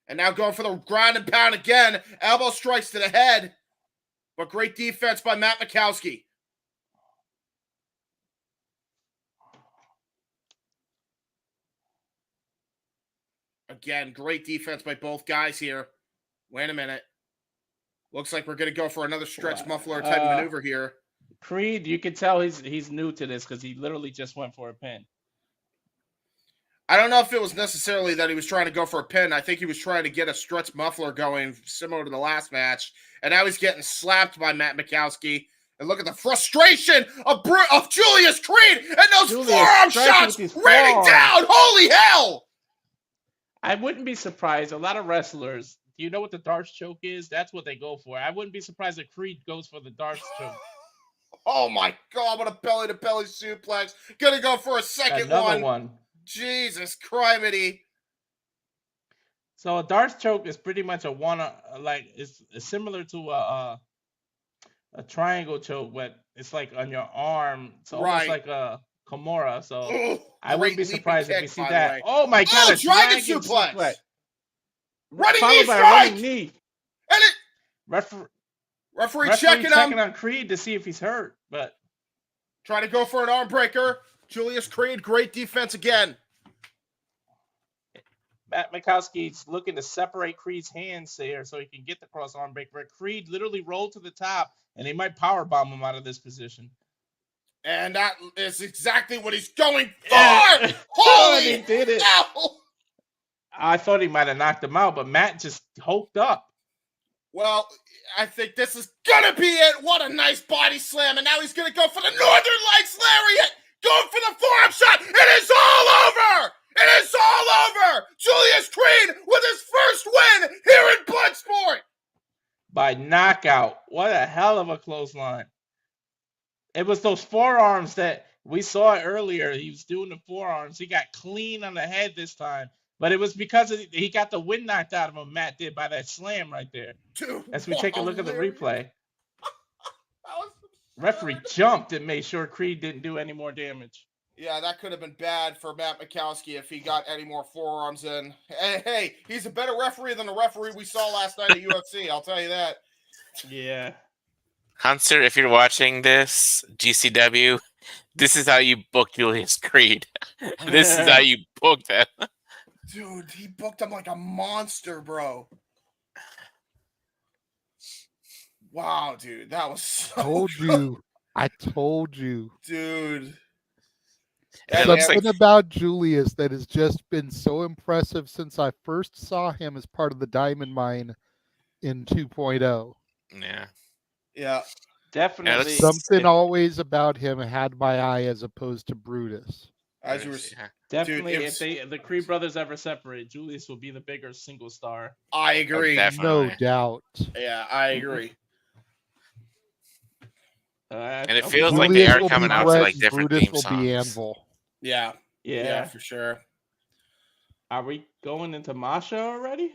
And now going for the ground and pound again. Elbow strikes to the head. But great defense by Matt Mikowski. Again, great defense by both guys here. Wait a minute. Looks like we're going to go for another stretch muffler type maneuver here. Creed, you can tell he's new to this because he literally just went for a pin. I don't know if it was necessarily that he was trying to go for a pin. I think he was trying to get a stretch muffler going similar to the last match. And now he's getting slapped by Matt Mikowski. And look at the frustration of Julius Creed and those forearm shots raining down. Holy hell! I wouldn't be surprised. A lot of wrestlers, do you know what the Darce choke is? That's what they go for. I wouldn't be surprised if Creed goes for the Darce choke. Oh my God, what a belly-to-belly suplex. Gonna go for a second one. Jesus criminy. So a Darce choke is pretty much it's similar to a triangle choke, but it's like on your arm. It's almost like a Kimura. So I wouldn't be surprised if we see that. Oh my God, a dragon suplex. Running knee. And referee checking on Creed to see if he's hurt, but trying to go for an arm breaker. Julius Creed, great defense again. Matt Mikowski's looking to separate Creed's hands here so he can get the cross arm breaker. Creed literally rolled to the top, and he might powerbomb him out of this position. And that is exactly what he's going for. Holy, he did it. Hell. I thought he might have knocked him out, but Matt just hulked up. Well, I think this is going to be it. What a nice body slam. And now he's going to go for the Northern Lights Lariat. Going for the forearm shot. It is all over. It is all over. Julius Creed with his first win here in Bloodsport. By knockout. What a hell of a clothesline. It was those forearms that we saw earlier. He was doing the forearms. He got clean on the head this time. But it was because he got the wind knocked out of him, Matt did, by that slam right there. Dude, as we take a look at the replay. Referee jumped and made sure Creed didn't do any more damage. Yeah, that could have been bad for Matt Mikowski if he got any more forearms in. Hey, he's a better referee than the referee we saw last night at UFC, I'll tell you that. Yeah. Hunter, if you're watching this, GCW, this is how you book Julius Creed. This is how you booked him. Dude, he booked him like a monster, bro. Wow, dude, that was so Told good. you. I told you. Dude. Something about Julius that has just been so impressive since I first saw him as part of the Diamond Mine in 2.0. Yeah. Yeah. Definitely. Something always about him had my eye as opposed to Brutus. As you were, Definitely, dude, if the Creed brothers ever separate, Julius will be the bigger single star. I agree. No doubt. Yeah, I agree. And it feels like they are coming out to like different Brutus theme will be songs. Anvil. Yeah. Yeah, for sure. Are we going into Masha already?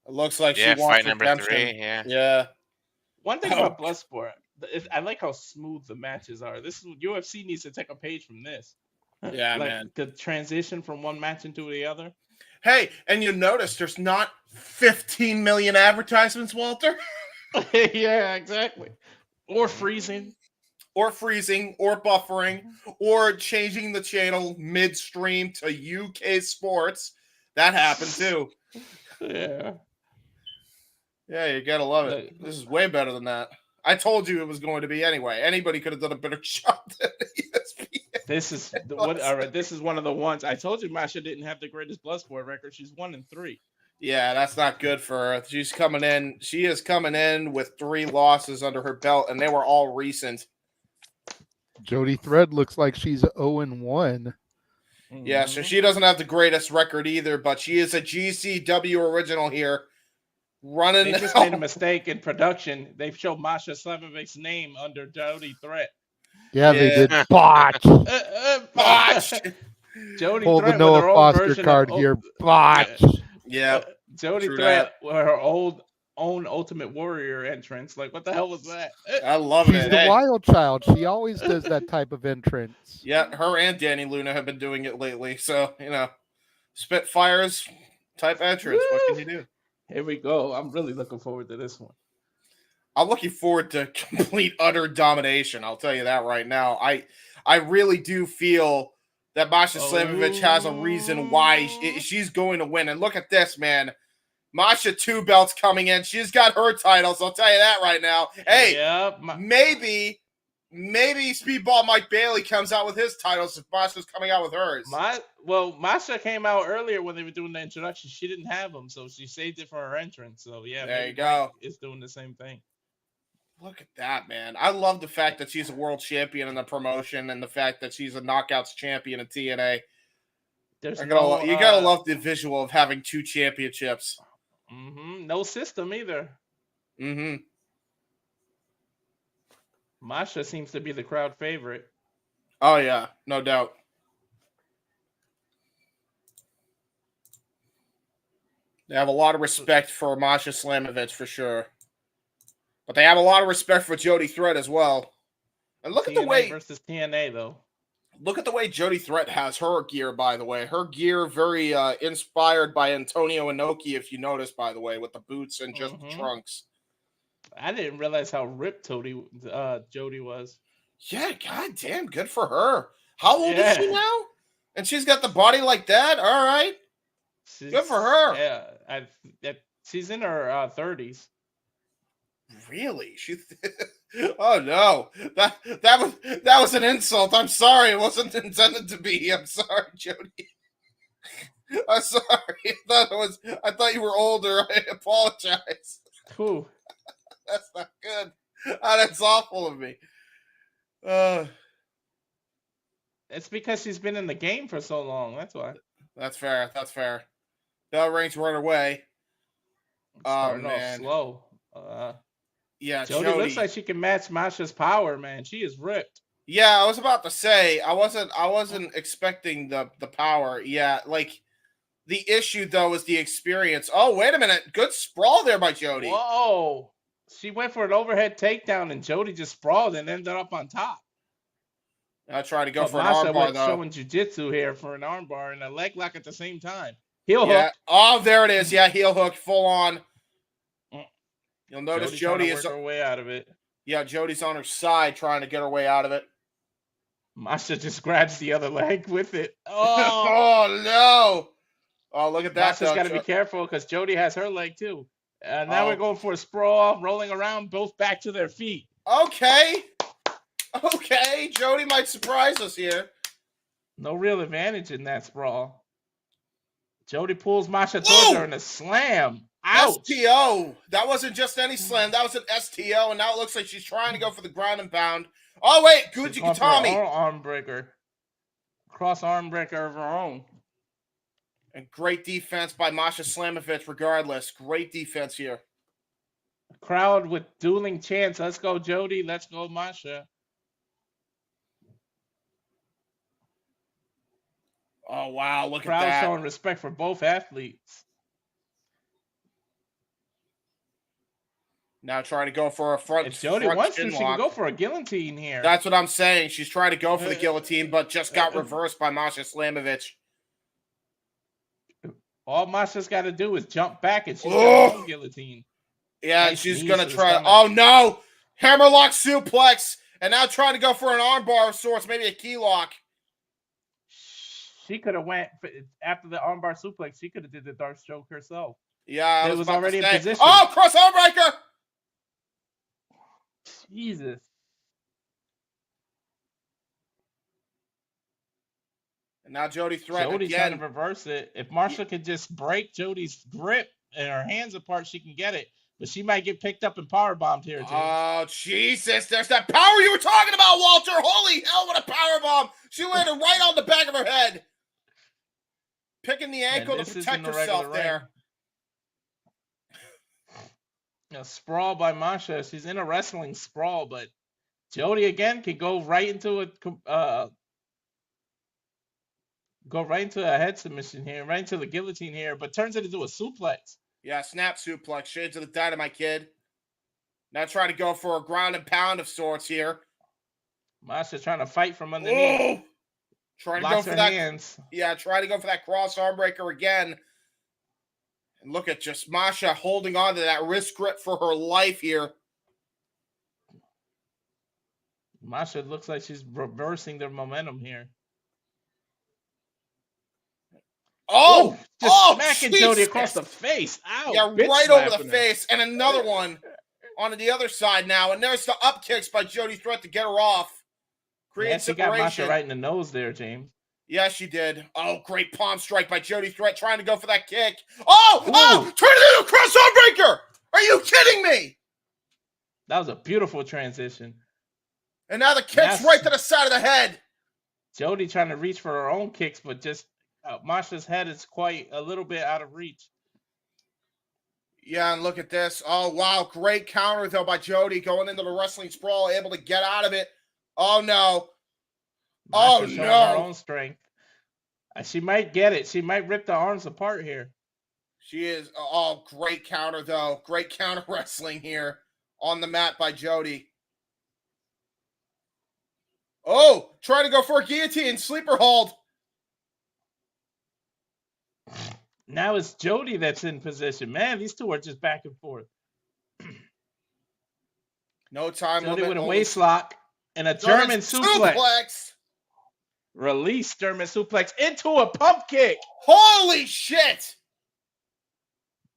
It looks like Yeah, she wants fight number redemption. 3, yeah. Yeah. One thing about Bloodsport, I like how smooth the matches are. UFC needs to take a page from this. Yeah, like man. The transition from one match into the other. Hey, and you notice there's not 15 million advertisements, Walter? Yeah, exactly. Or freezing. Or buffering, or changing the channel midstream to UK sports. That happened too. Yeah. Yeah, you gotta love it. This is way better than that. I told you it was going to be anyway. Anybody could have done a better job than ESPN. This is all right. This is one of the ones I told you. Masha didn't have the greatest Bloodsport record. She's 1-3. Yeah, that's not good for her. She's coming in. She is coming in with 3 losses under her belt, and they were all recent. Jody Thread looks like she's 0-1. Yeah, so she doesn't have the greatest record either, but she is a GCW original here. Running. They just made a mistake in production. They showed Masha Slamovic's name under Jody Threat. Yeah, they did. Botch. Botch. Jody Pull the Threat Noah with her own Foster version card of, here. Botch. Yeah. Jody Threat with her own Ultimate Warrior entrance. Like, what the hell was that? I love She's it. the wild child. She always does that type of entrance. Yeah, her and Danny Luna have been doing it lately. So, Spitfires type entrance. What can you do? Here we go. I'm really looking forward to this one. I'm looking forward to complete, utter domination. I'll tell you that right now. I really do feel that Masha Slamovich has a reason why she's going to win. And look at this, man. Masha 2 belts coming in. She's got her titles. I'll tell you that right now. Hey, maybe Speedball Mike Bailey comes out with his titles if Masha's coming out with hers. Masha came out earlier when they were doing the introduction. She didn't have them, so she saved it for her entrance. So, yeah. There you go. It's doing the same thing. Look at that, man. I love the fact that she's a world champion in the promotion and the fact that she's a knockouts champion in TNA. You gotta love the visual of having 2 championships. No system either. Masha seems to be the crowd favorite. Oh, yeah. No doubt. They have a lot of respect for Masha Slamovich for sure. But they have a lot of respect for Jody Threat as well. And look at the way versus TNA though. Look at the way Jody Threat has her gear, by the way. Her gear very inspired by Antonio Inoki, if you notice, by the way, with the boots and just the trunks. I didn't realize how ripped Jody was. Yeah, goddamn, good for her. How old is she now? And she's got the body like that? All right. Good for her. Yeah, she's in her 30s. Really? Oh no! That was an insult. I'm sorry. It wasn't intended to be. I'm sorry, Jody. I'm sorry. I thought you were older. I apologize. Cool. That's not good. Oh, that's awful of me. It's because she's been in the game for so long. That's why. That's fair. That's fair. Bell rings right away. Starting man. off slow. Yeah, Jody looks like she can match Masha's power, man. She is ripped. Yeah, I was about to say I wasn't expecting the power. Yeah, like the issue though is the experience. Oh, wait a minute. Good sprawl there by Jody. Whoa. She went for an overhead takedown and Jody just sprawled and ended up on top. I tried to go for Masha an armbar though. Showing jiu-jitsu here for an armbar and a leg lock at the same time. Heel hook. Oh, there it is. Yeah, heel hook full on. You'll notice Jody Jody trying is to work her way out of it. Yeah, Jody's on her side trying to get her way out of it. Masha just grabs the other leg with it. Oh, Oh, no! Oh, look at that. Masha's got to be careful because Jody has her leg too. Now we're going for a sprawl, rolling around, both back to their feet. Okay. Jody might surprise us here. No real advantage in that sprawl. Jody pulls Masha towards her in a slam. Ouch. STO. That wasn't just any slam. That was an STO, and now it looks like she's trying to go for the ground and pound. Oh, wait. Gucci Katami. Arm breaker. Cross arm breaker of her own. And great defense by Masha Slamovich regardless. Great defense here. Crowd with dueling chants. Let's go, Jody. Let's go, Masha. Oh, wow. Look at Crowd that. showing respect for both athletes. Now trying to go for a front. If Jody wants to, she can go for a guillotine here. That's what I'm saying. She's trying to go for the guillotine, but just got reversed by Masha Slamovich. All Masha's got to do is jump back and she's got her own guillotine. Yeah, and she's going to try. Oh, no. Hammerlock suplex. And now trying to go for an armbar of sorts, maybe a key lock. She could have went after the armbar suplex. She could have did the dark stroke herself. Yeah, it was already in position. Oh, cross armbreaker! Jesus. And now Jody threatened Jody's again. trying to reverse it. If Marsha could just break Jody's grip and her hands apart, she can get it. But she might get picked up and powerbombed here, James. Oh, Jesus. There's that power you were talking about, Walter. Holy hell, what a powerbomb. She landed right on the back of her head. Picking the ankle to protect herself there. A sprawl by Masha. She's in a wrestling sprawl, but Jody again can go right into a head submission here, right into the guillotine here, but turns it into a suplex. Yeah, snap suplex. Shades of the Dynamite Kid. Now trying to go for a ground and pound of sorts here. Masha trying to fight from underneath. Oh! Trying to go for that. Hands. Yeah, trying to go for that cross arm breaker again. And look at just Masha holding on to that wrist grip for her life here. Masha looks like she's reversing their momentum here. Oh! Just smacking Jody across the face. Ow! Yeah, right over the face. And another one on the other side now. And there's the up kicks by Jody Threat to get her off. Yeah, she got Masha right in the nose there, James. Yeah, she did. Oh, great palm strike by Jody Threat trying to go for that kick. Oh! Ooh. Oh! Turn it into a cross arm breaker! Are you kidding me? That was a beautiful transition. And now the kick's right to the side of the head. Jody trying to reach for her own kicks, but just Masha's head is quite a little bit out of reach. Yeah, and look at this. Oh, wow. Great counter, though, by Jody going into the wrestling sprawl, able to get out of it. Oh, no. Masha's showing her own strength. She might get it. She might rip the arms apart here. She is. Oh, great counter, though. Great counter wrestling here on the mat by Jody. Oh, trying to go for a guillotine. Sleeper hold. Now it's Jody that's in position. Man, these two are just back and forth. No time Jody limit. with a waist lock and a German suplex. Release German suplex into a pump kick. Holy shit!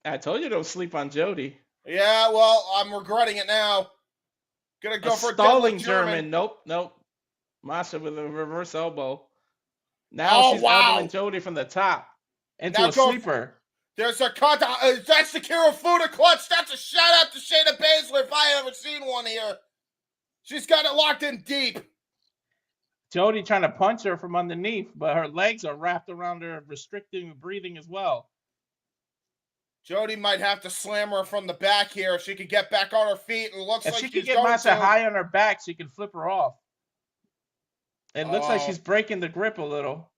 I told you don't sleep on Jody. Yeah, well, I'm regretting it now. Gonna go for a stalling German. Nope. Masha with a reverse elbow. Now she's elbowing Jody from the top into a sleeper. There's a cut. That's the Kirifuda clutch. That's a shout out to Shayna Baszler if I ever seen one here. She's got it locked in deep. Jody trying to punch her from underneath, but her legs are wrapped around her, restricting breathing as well. Jody might have to slam her from the back here if she could get back on her feet. And it looks if like she could get Masha high on her back, she can flip her off. It looks like she's breaking the grip a little.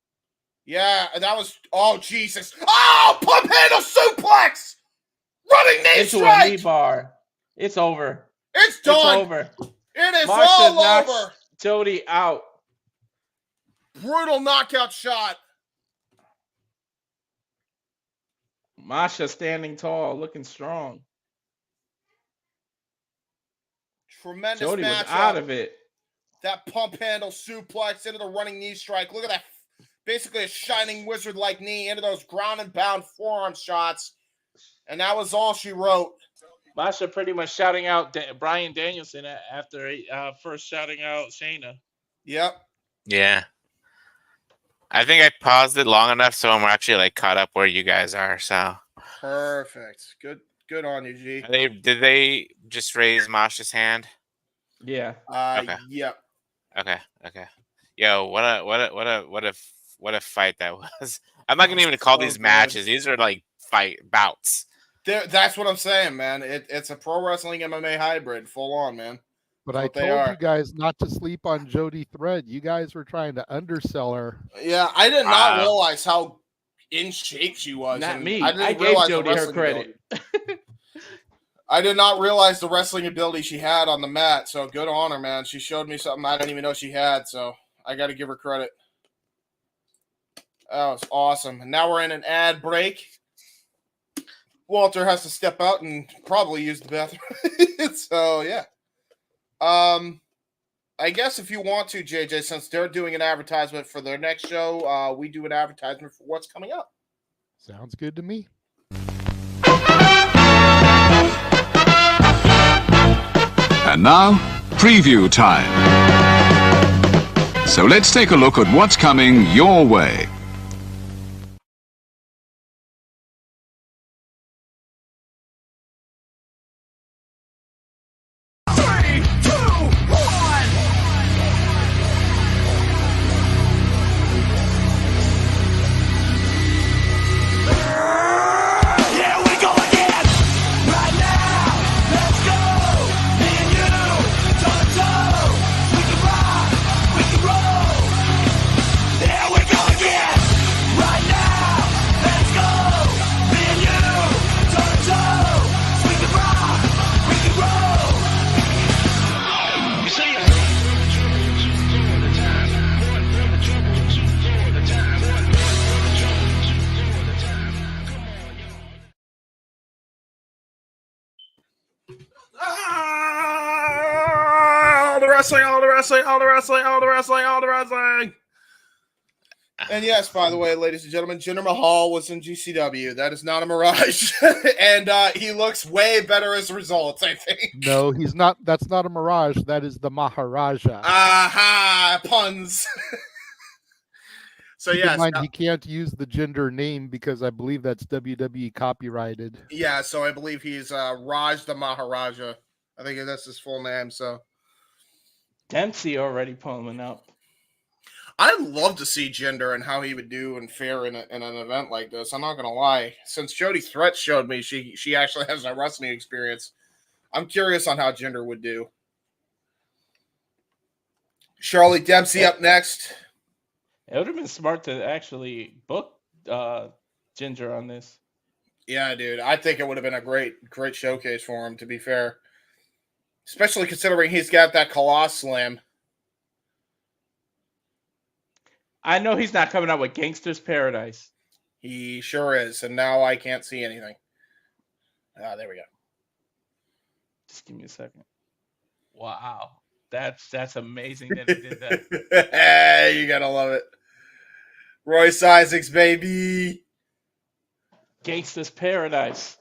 Yeah, that was. Oh, Jesus. Oh, pump handle suplex! Running knee strike! Into a knee bar. It's over. It's done. It's over. It is Masha all knocks over. Jody out. Brutal knockout shot. Masha standing tall, looking strong. Tremendous Jody was matchup. out of it. That pump handle suplex into the running knee strike. Look at that. Basically a shining wizard-like knee into those ground and pound forearm shots. And that was all she wrote. Masha pretty much shouting out Bryan Danielson after first shouting out Shayna. Yep. Yeah. I think I paused it long enough so I'm actually like caught up where you guys are. So perfect. Good on you, G. Did they just raise Masha's hand? Yeah. Okay. Yep. Okay. Yo, what a fight that was. I'm not gonna even call these matches. These are like bouts. That's what I'm saying, man. It's a pro wrestling MMA hybrid, full on, man. But I told you guys not to sleep on Jody Thread. You guys were trying to undersell her. Yeah, I did not realize how in shape she was. Not me. I gave Jody her credit. I did not realize the wrestling ability she had on the mat. So good on her, man. She showed me something I didn't even know she had. So I got to give her credit. That was awesome. And now we're in an ad break. Walter has to step out and probably use the bathroom. So yeah. I guess if you want to, JJ, since they're doing an advertisement for their next show, we do an advertisement for what's coming up. Sounds good to me. And now, preview time. So let's take a look at what's coming your way. All the wrestling. And yes, by the way, ladies and gentlemen, Jinder Mahal was in GCW. That is not a mirage. And he looks way better as a result, I think. No, he's not. That's not a mirage. That is the Maharaja. Aha, puns. So Keep yes, in mind, he can't use the gender name because I believe that's WWE copyrighted. Yeah, so I believe he's Raj the Maharaja. I think that's his full name. So Dempsey already pulling up. I'd love to see Jinder and how he would do and fare in an event like this. I'm not gonna lie. Since Jody Threat showed me she actually has a wrestling experience, I'm curious on how Jinder would do. Charlotte Dempsey up next. It would have been smart to actually book Ginger on this. Yeah, dude. I think it would have been a great showcase for him, to be fair. Especially considering he's got that Colossus Slam. I know he's not coming out with Gangster's Paradise. He sure is. And now I can't see anything. There we go. Just give me a second. Wow. That's amazing that he did that. You gotta love it. Royce Isaacs, baby. Gangster's Paradise.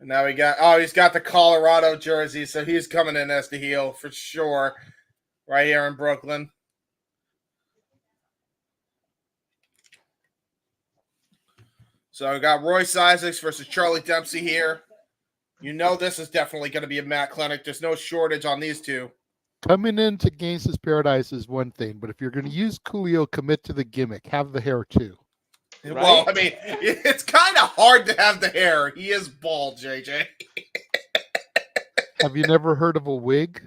And now he's got the Colorado jersey, so he's coming in as the heel for sure. Right here in Brooklyn. So we got Royce Isaacs versus Charlie Dempsey here. You know this is definitely going to be a Matt Clinic. There's no shortage on these two. Coming into Gangsta's Paradise is one thing, but if you're going to use Coolio, commit to the gimmick. Have the hair too. Right? Well, I mean, it's kind of hard to have the hair. He is bald, JJ. Have you never heard of a wig?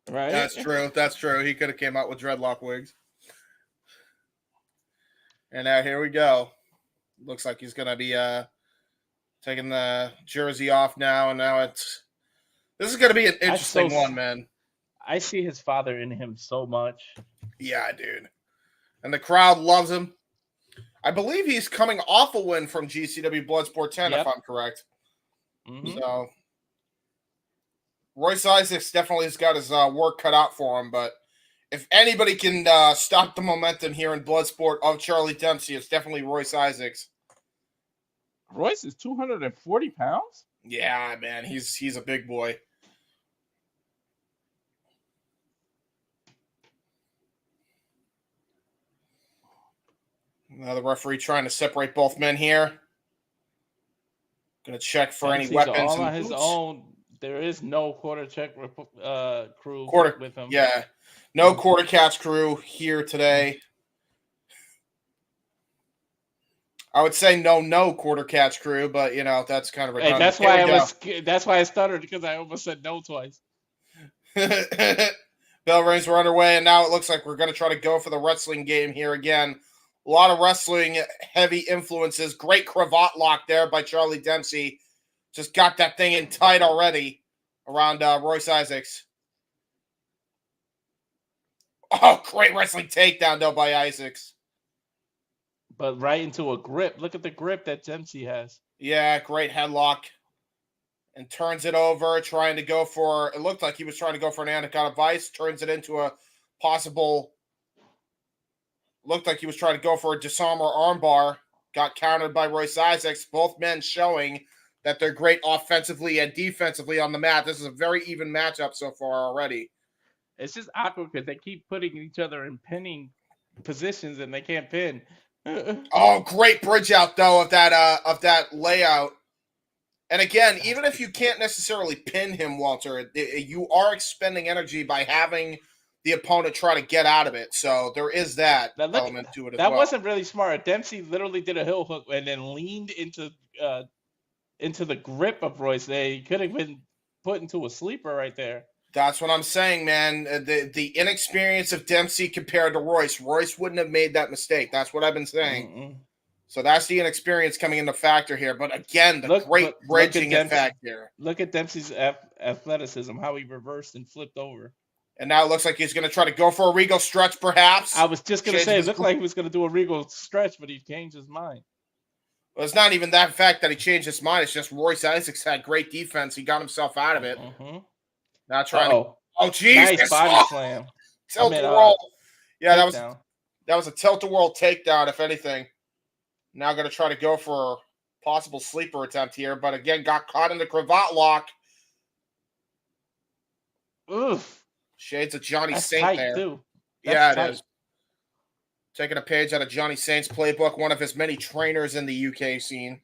Right. That's true. He could have came out with dreadlock wigs. And now here we go. Looks like he's going to be taking the jersey off now, and now this is going to be an interesting one, man. I see his father in him so much. Yeah, dude. And the crowd loves him. I believe he's coming off a win from GCW Bloodsport 10, if I'm correct. Mm-hmm. So Royce Isaacs definitely has got his work cut out for him, but if anybody can stop the momentum here in Bloodsport of Charlie Dempsey, it's definitely Royce Isaacs. Royce is 240 pounds? Yeah, man, he's a big boy. Now the referee trying to separate both men here. Going to check for any weapons. All on his own. There is no quarter check crew with him. Yeah, no quarter catch crew here today. I would say no quarter catch crew, but you know that's kind of redundant. That's why I stuttered, because I almost said no twice. Bell rings were underway, and now it looks like we're going to try to go for the wrestling game here again. A lot of wrestling heavy influences. Great cravat lock there by Charlie Dempsey. Just got that thing in tight already around Royce Isaacs. Oh, great wrestling takedown though by Isaacs. But right into a grip. Look at the grip that Dempsey has. Yeah, great headlock. And turns it over, trying to go for, it looked like he was trying to go for an anaconda vice, turns it into a possible, looked like he was trying to go for a disarmer armbar, got countered by Royce Isaacs, both men showing that they're great offensively and defensively on the mat. This is a very even matchup so far already. It's just awkward because they keep putting each other in pinning positions and they can't pin. Oh, great bridge out though of that layout. And again, even if you can't necessarily pin him, Walter, you are expending energy by having the opponent try to get out of it. So there is that element to it as well. That wasn't really smart. Dempsey literally did a heel hook and then leaned into the grip of Royce. He could have been put into a sleeper right there. That's what I'm saying, man. The inexperience of Dempsey compared to Royce. Royce wouldn't have made that mistake. That's what I've been saying. So that's the inexperience coming into factor here. But again, great bridging effect here. Look at Dempsey's athleticism, how he reversed and flipped over. And now it looks like he's going to try to go for a Regal stretch, perhaps. I was just going to say, it looked like he was going to do a Regal stretch, but he changed his mind. Well, it's not even that fact that he changed his mind. It's just Royce Isaacs had great defense. He got himself out of it. Now trying to. Oh, Jesus. Nice body slam. Tilt-a-whirl. Yeah, that was a tilt-a-whirl takedown, if anything. Now going to try to go for a possible sleeper attempt here, but again, got caught in the cravat lock. Oof. Shades of Johnny That's Saint tight, there. Too. Yeah, tight. it is. Taking a page out of Johnny Saint's playbook, one of his many trainers in the UK scene.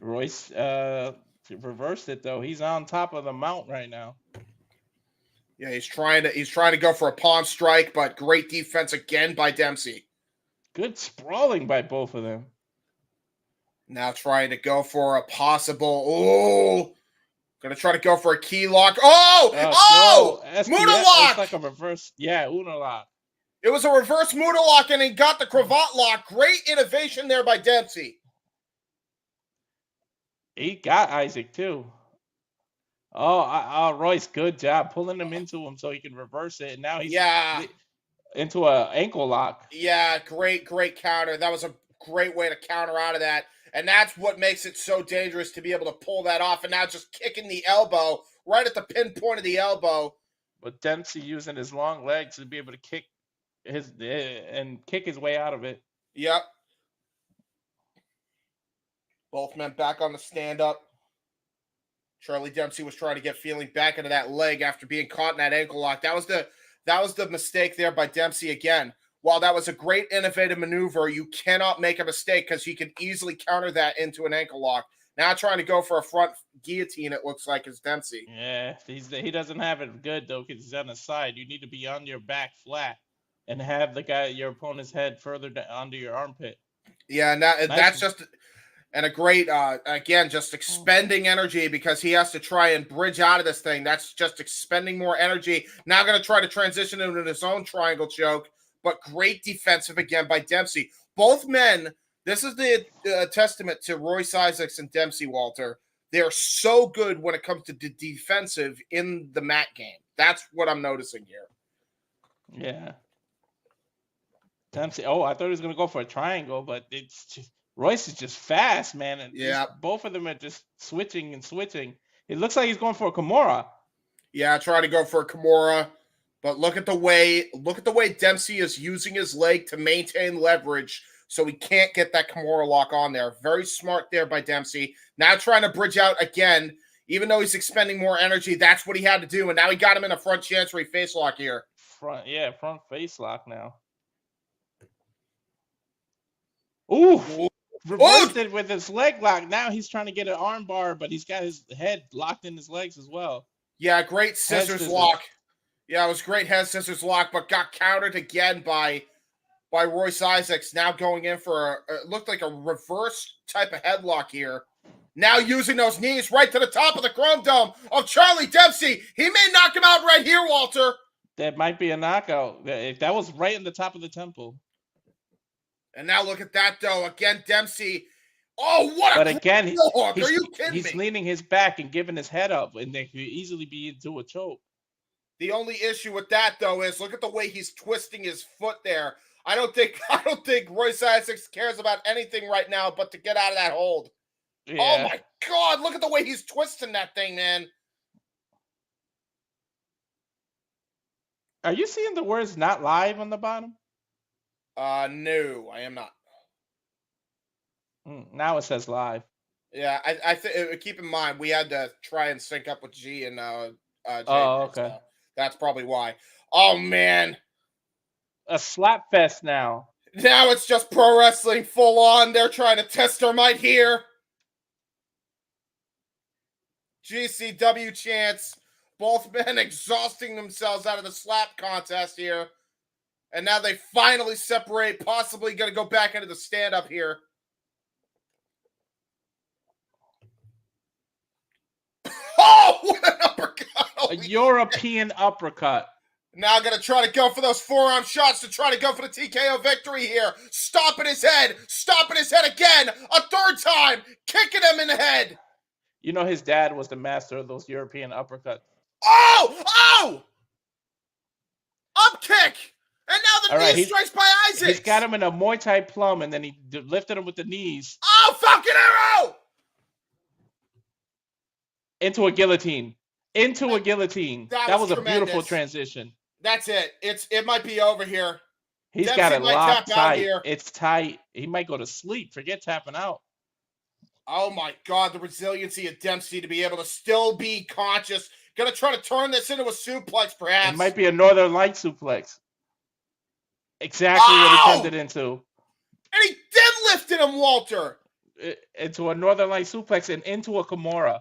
Royce reversed it though. He's on top of the mount right now. Yeah, he's trying to go for a palm strike, but great defense again by Dempsey. Good sprawling by both of them. Now trying to go for a possible. Gonna try to go for a key lock. Oh! Muda lock! It's like a reverse. Yeah, Una lock. It was a reverse Muda lock, and he got the cravat lock. Great innovation there by Dempsey. He got Isaac too. Oh, Royce, good job pulling him into him so he can reverse it. And now he's into an ankle lock. Yeah, great counter. That was a great way to counter out of that. And that's what makes it so dangerous to be able to pull that off. And now just kicking the elbow right at the pinpoint of the elbow. But Dempsey using his long legs to be able to kick his way out of it. Yep. Both men back on the stand-up. Charlie Dempsey was trying to get feeling back into that leg after being caught in that ankle lock. That was the mistake there by Dempsey again. While that was a great innovative maneuver, you cannot make a mistake because he could easily counter that into an ankle lock. Now trying to go for a front guillotine, it looks like, is Dempsey. Yeah, he doesn't have it good, though, because he's on the side. You need to be on your back flat and have your opponent's head further under your armpit. Yeah, that's just... And a great, again, just expending energy because he has to try and bridge out of this thing. That's just expending more energy. Now going to try to transition into his own triangle choke, but great defensive again by Dempsey. Both men, this is the testament to Royce Isaacs and Dempsey, Walter. They're so good when it comes to the defensive in the mat game. That's what I'm noticing here. Yeah. Dempsey, I thought he was going to go for a triangle, but it's just... Royce is just fast, man. And both of them are just switching and switching. It looks like he's going for a Kimura. Yeah, trying to go for a Kimura. But look at the way Dempsey is using his leg to maintain leverage so he can't get that Kimura lock on there. Very smart there by Dempsey. Now trying to bridge out again. Even though he's expending more energy, that's what he had to do. And now he got him in a front chancery face lock here. Front face lock now. Ooh. Reversed it with his leg lock. Now he's trying to get an arm bar, but he's got his head locked in his legs as well. Yeah, great scissors lock. Yeah, it was great head scissors lock, but got countered again by Royce Isaacs. Now going in for it looked like a reverse type of headlock here. Now using those knees right to the top of the Chrome Dome of Charlie Dempsey. He may knock him out right here, Walter. That might be a knockout. That was right in the top of the temple. And now look at that, though. Again, Dempsey. Oh, what but a again, hook. Are you kidding he's me? leaning his back and giving his head up, and they could easily be into a choke. The only issue with that, though, is look at the way he's twisting his foot there. I don't think Royce Isaacs cares about anything right now but to get out of that hold. Yeah. Oh, my God. Look at the way he's twisting that thing, man. Are you seeing the words "not live" on the bottom? No, I am not. Now it says live. Yeah, I think keep in mind we had to try and sync up with G and oh, okay. So that's probably why. Oh man, a slap fest now. Now it's just pro wrestling full on. They're trying to test their might here. GCW chants. Both men exhausting themselves out of the slap contest here. And now they finally separate, possibly going to go back into the stand-up here. Oh, what an uppercut! A European uppercut. Now going to try to go for those forearm shots to try to go for the TKO victory here. Stomping his head again, a third time, kicking him in the head. You know his dad was the master of those European uppercuts. Oh! Up kick! And now the knee strikes by Isaac. He's got him in a Muay Thai plum, and then he lifted him with the knees. Oh, fucking arrow! Into a guillotine. That was a beautiful transition. That's it. It might be over here. He's Dempsey got it locked tight. Here. It's tight. He might go to sleep. Forget tapping out. Oh, my God. The resiliency of Dempsey to be able to still be conscious. Going to try to turn this into a suplex, perhaps. It might be a Northern Light suplex. Exactly what he turned it into. And he deadlifted him, Walter. Into a Northern Light suplex and into a Kimura.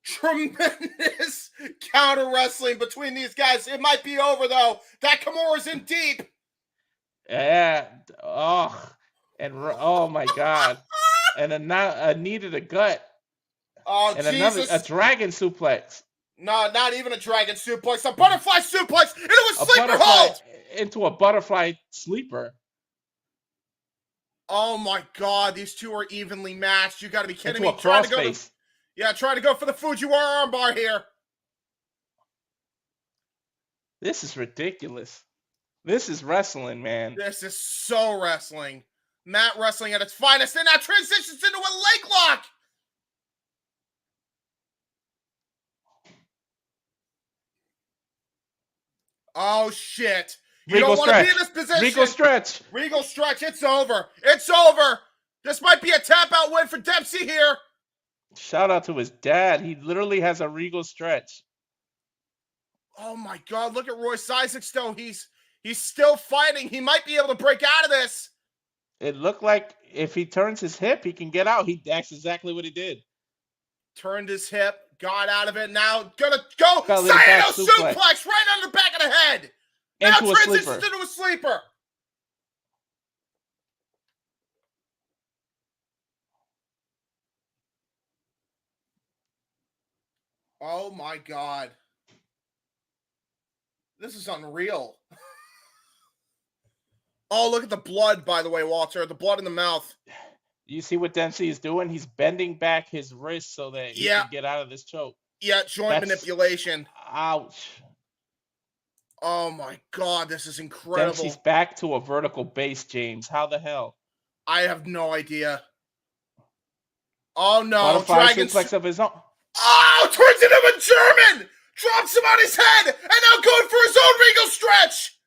Tremendous counter wrestling between these guys. It might be over, though. That Kimura's in deep. Yeah. Oh my God. And a knee to the gut. Oh, and Jesus. A dragon suplex. No, not even a dragon suplex. A butterfly suplex into a sleeper hold. Into a butterfly sleeper. Oh my God, these two are evenly matched. You got to be kidding me. A crossface. Trying to go for the Fujiwara armbar here. This is ridiculous. This is wrestling, man. This is so wrestling. Mat wrestling at its finest, and now transitions into a leg lock. Oh, shit. You don't want to be in this position. Regal stretch. Regal stretch. It's over. It's over. This might be a tap-out win for Dempsey here. Shout out to his dad. He literally has a Regal stretch. Oh, my God. Look at Royce Isaacs, though. He's still fighting. He might be able to break out of this. It looked like if he turns his hip, he can get out. That's exactly what he did. Turned his hip, got out of it. Now gonna go Saito suplex right on the back of the head. Now transitions into a sleeper. Oh my God. This is unreal. Oh, look at the blood, by the way, Walter. The blood in the mouth. You see what Dempsey is doing? He's bending back his wrist so that he can get out of this choke. Yeah, joint manipulation. Ouch. Oh, my God. This is incredible. Dempsey's back to a vertical base, James. How the hell? I have no idea. Oh, no. Dragon suplex of his own. Oh, turns into a German! Drops him on his head, and now going for his own regal stretch!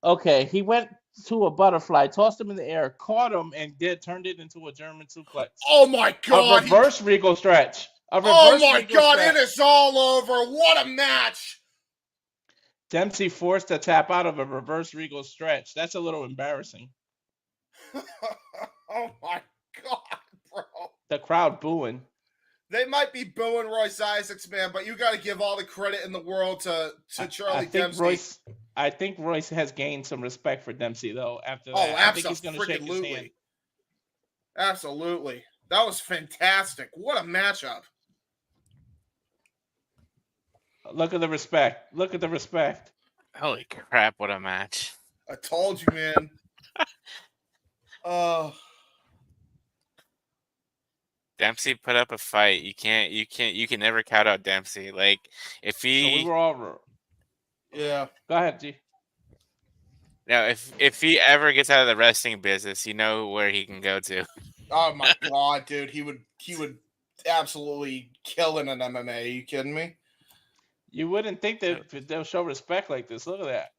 Okay, he went to a butterfly, tossed him in the air, caught him, and turned it into a German suplex. Oh my God! A reverse regal stretch. Oh my God! It is all over. What a match! Dempsey forced to tap out of a reverse regal stretch. That's a little embarrassing. Oh my God, bro! The crowd booing. They might be booing Royce Isaacs, man, but you got to give all the credit in the world to Charlie Dempsey. I think Royce has gained some respect for Dempsey, though, after that. Oh, absolutely. I think he's going to shake his hand. Absolutely. That was fantastic. What a matchup. Look at the respect. Look at the respect. Holy crap, what a match. I told you, man. Dempsey put up a fight. You can never count out Dempsey. Like, if he... So we were all... Yeah. Go ahead, G. Now, if he ever gets out of the wrestling business, you know where he can go to. Oh my God, dude. He would absolutely kill in an MMA. Are you kidding me? You wouldn't think that they'll show respect like this. Look at that.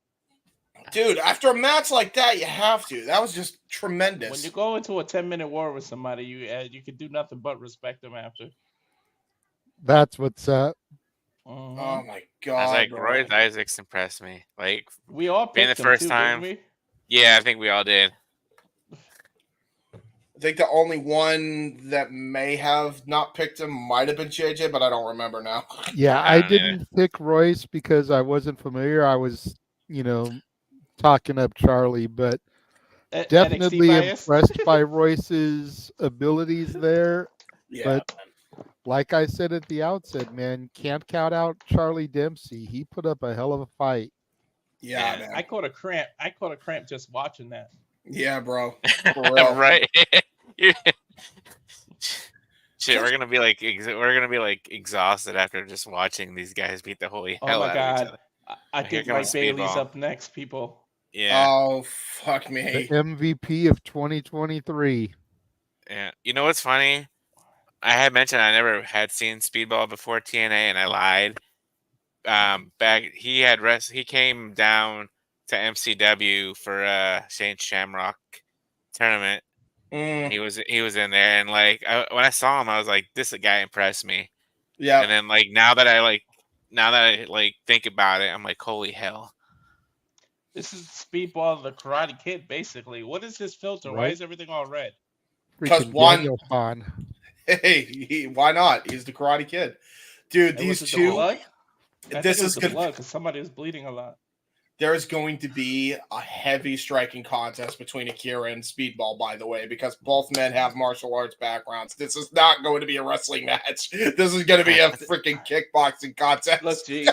Dude, after a match like that, you have to. That was just tremendous. When you go into a 10-minute war with somebody, you can do nothing but respect them after. That's what's up. Oh my God! I was like, bro. Royce Isaacs impressed me. Like, we all being the first time. Didn't we? Yeah, I think we all did. I think the only one that may have not picked him might have been JJ, but I don't remember now. Yeah, I didn't pick Royce because I wasn't familiar. I was, talking up Charlie, but definitely impressed by Royce's abilities there. Yeah. But like I said at the outset, man, can't count out Charlie Dempsey. He put up a hell of a fight. Yeah, man. I caught a cramp. I caught a cramp just watching that. Yeah, bro. For real. Right. Shit, we're gonna be like exhausted after just watching these guys beat the holy hell out of each other. I think Mike Bailey's up next, people. Yeah. Oh, fuck me. The MVP of 2023. Yeah. You know what's funny? I had mentioned I never had seen Speedball before TNA, and I lied. He came down to MCW for Shane Shamrock tournament. He was in there, and like when I saw him, I was like, "This guy impressed me." Yeah. And then like now that I think about it, I'm like, "Holy hell!" This is Speedball, the Karate Kid, basically. What is this filter? Right. Why is everything all red? Because one. Hey, why not? He's the Karate Kid, dude. These two. This is good because somebody was bleeding a lot. There is going to be a heavy striking contest between Akira and Speedball, by the way, because both men have martial arts backgrounds. This is not going to be a wrestling match. This is going to be a freaking kickboxing contest. Look, G,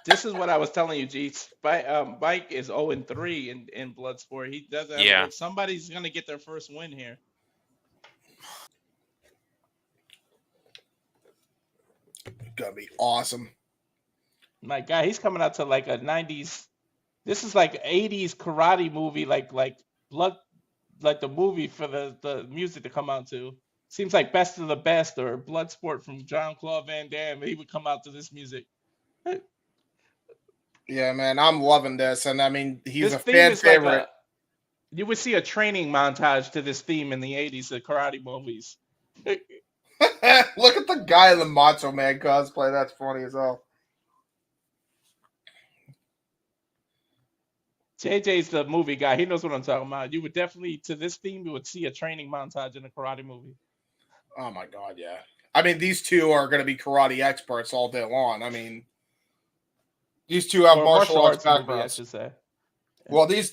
this is what I was telling you, G. Mike is 0-3 in Bloodsport. He doesn't have somebody's going to get their first win here. Gonna be awesome. My God, he's coming out to like a 90s. This is like 80s karate movie, like blood, like the movie for the music to come out to. Seems like Best of the Best or Bloodsport from Jean-Claude Van Damme. He would come out to this music. Yeah, man, I'm loving this, and I mean, he's a fan favorite. You would see a training montage to this theme in the 80s, the karate movies. Look at the guy in the Macho Man cosplay. That's funny as hell. JJ's the movie guy. He knows what I'm talking about. You would definitely, to this theme, you would see a training montage in a karate movie. Oh, my God, yeah. I mean, these two are going to be karate experts all day long. I mean, these two have martial arts backgrounds. Movie, I should say. Well, these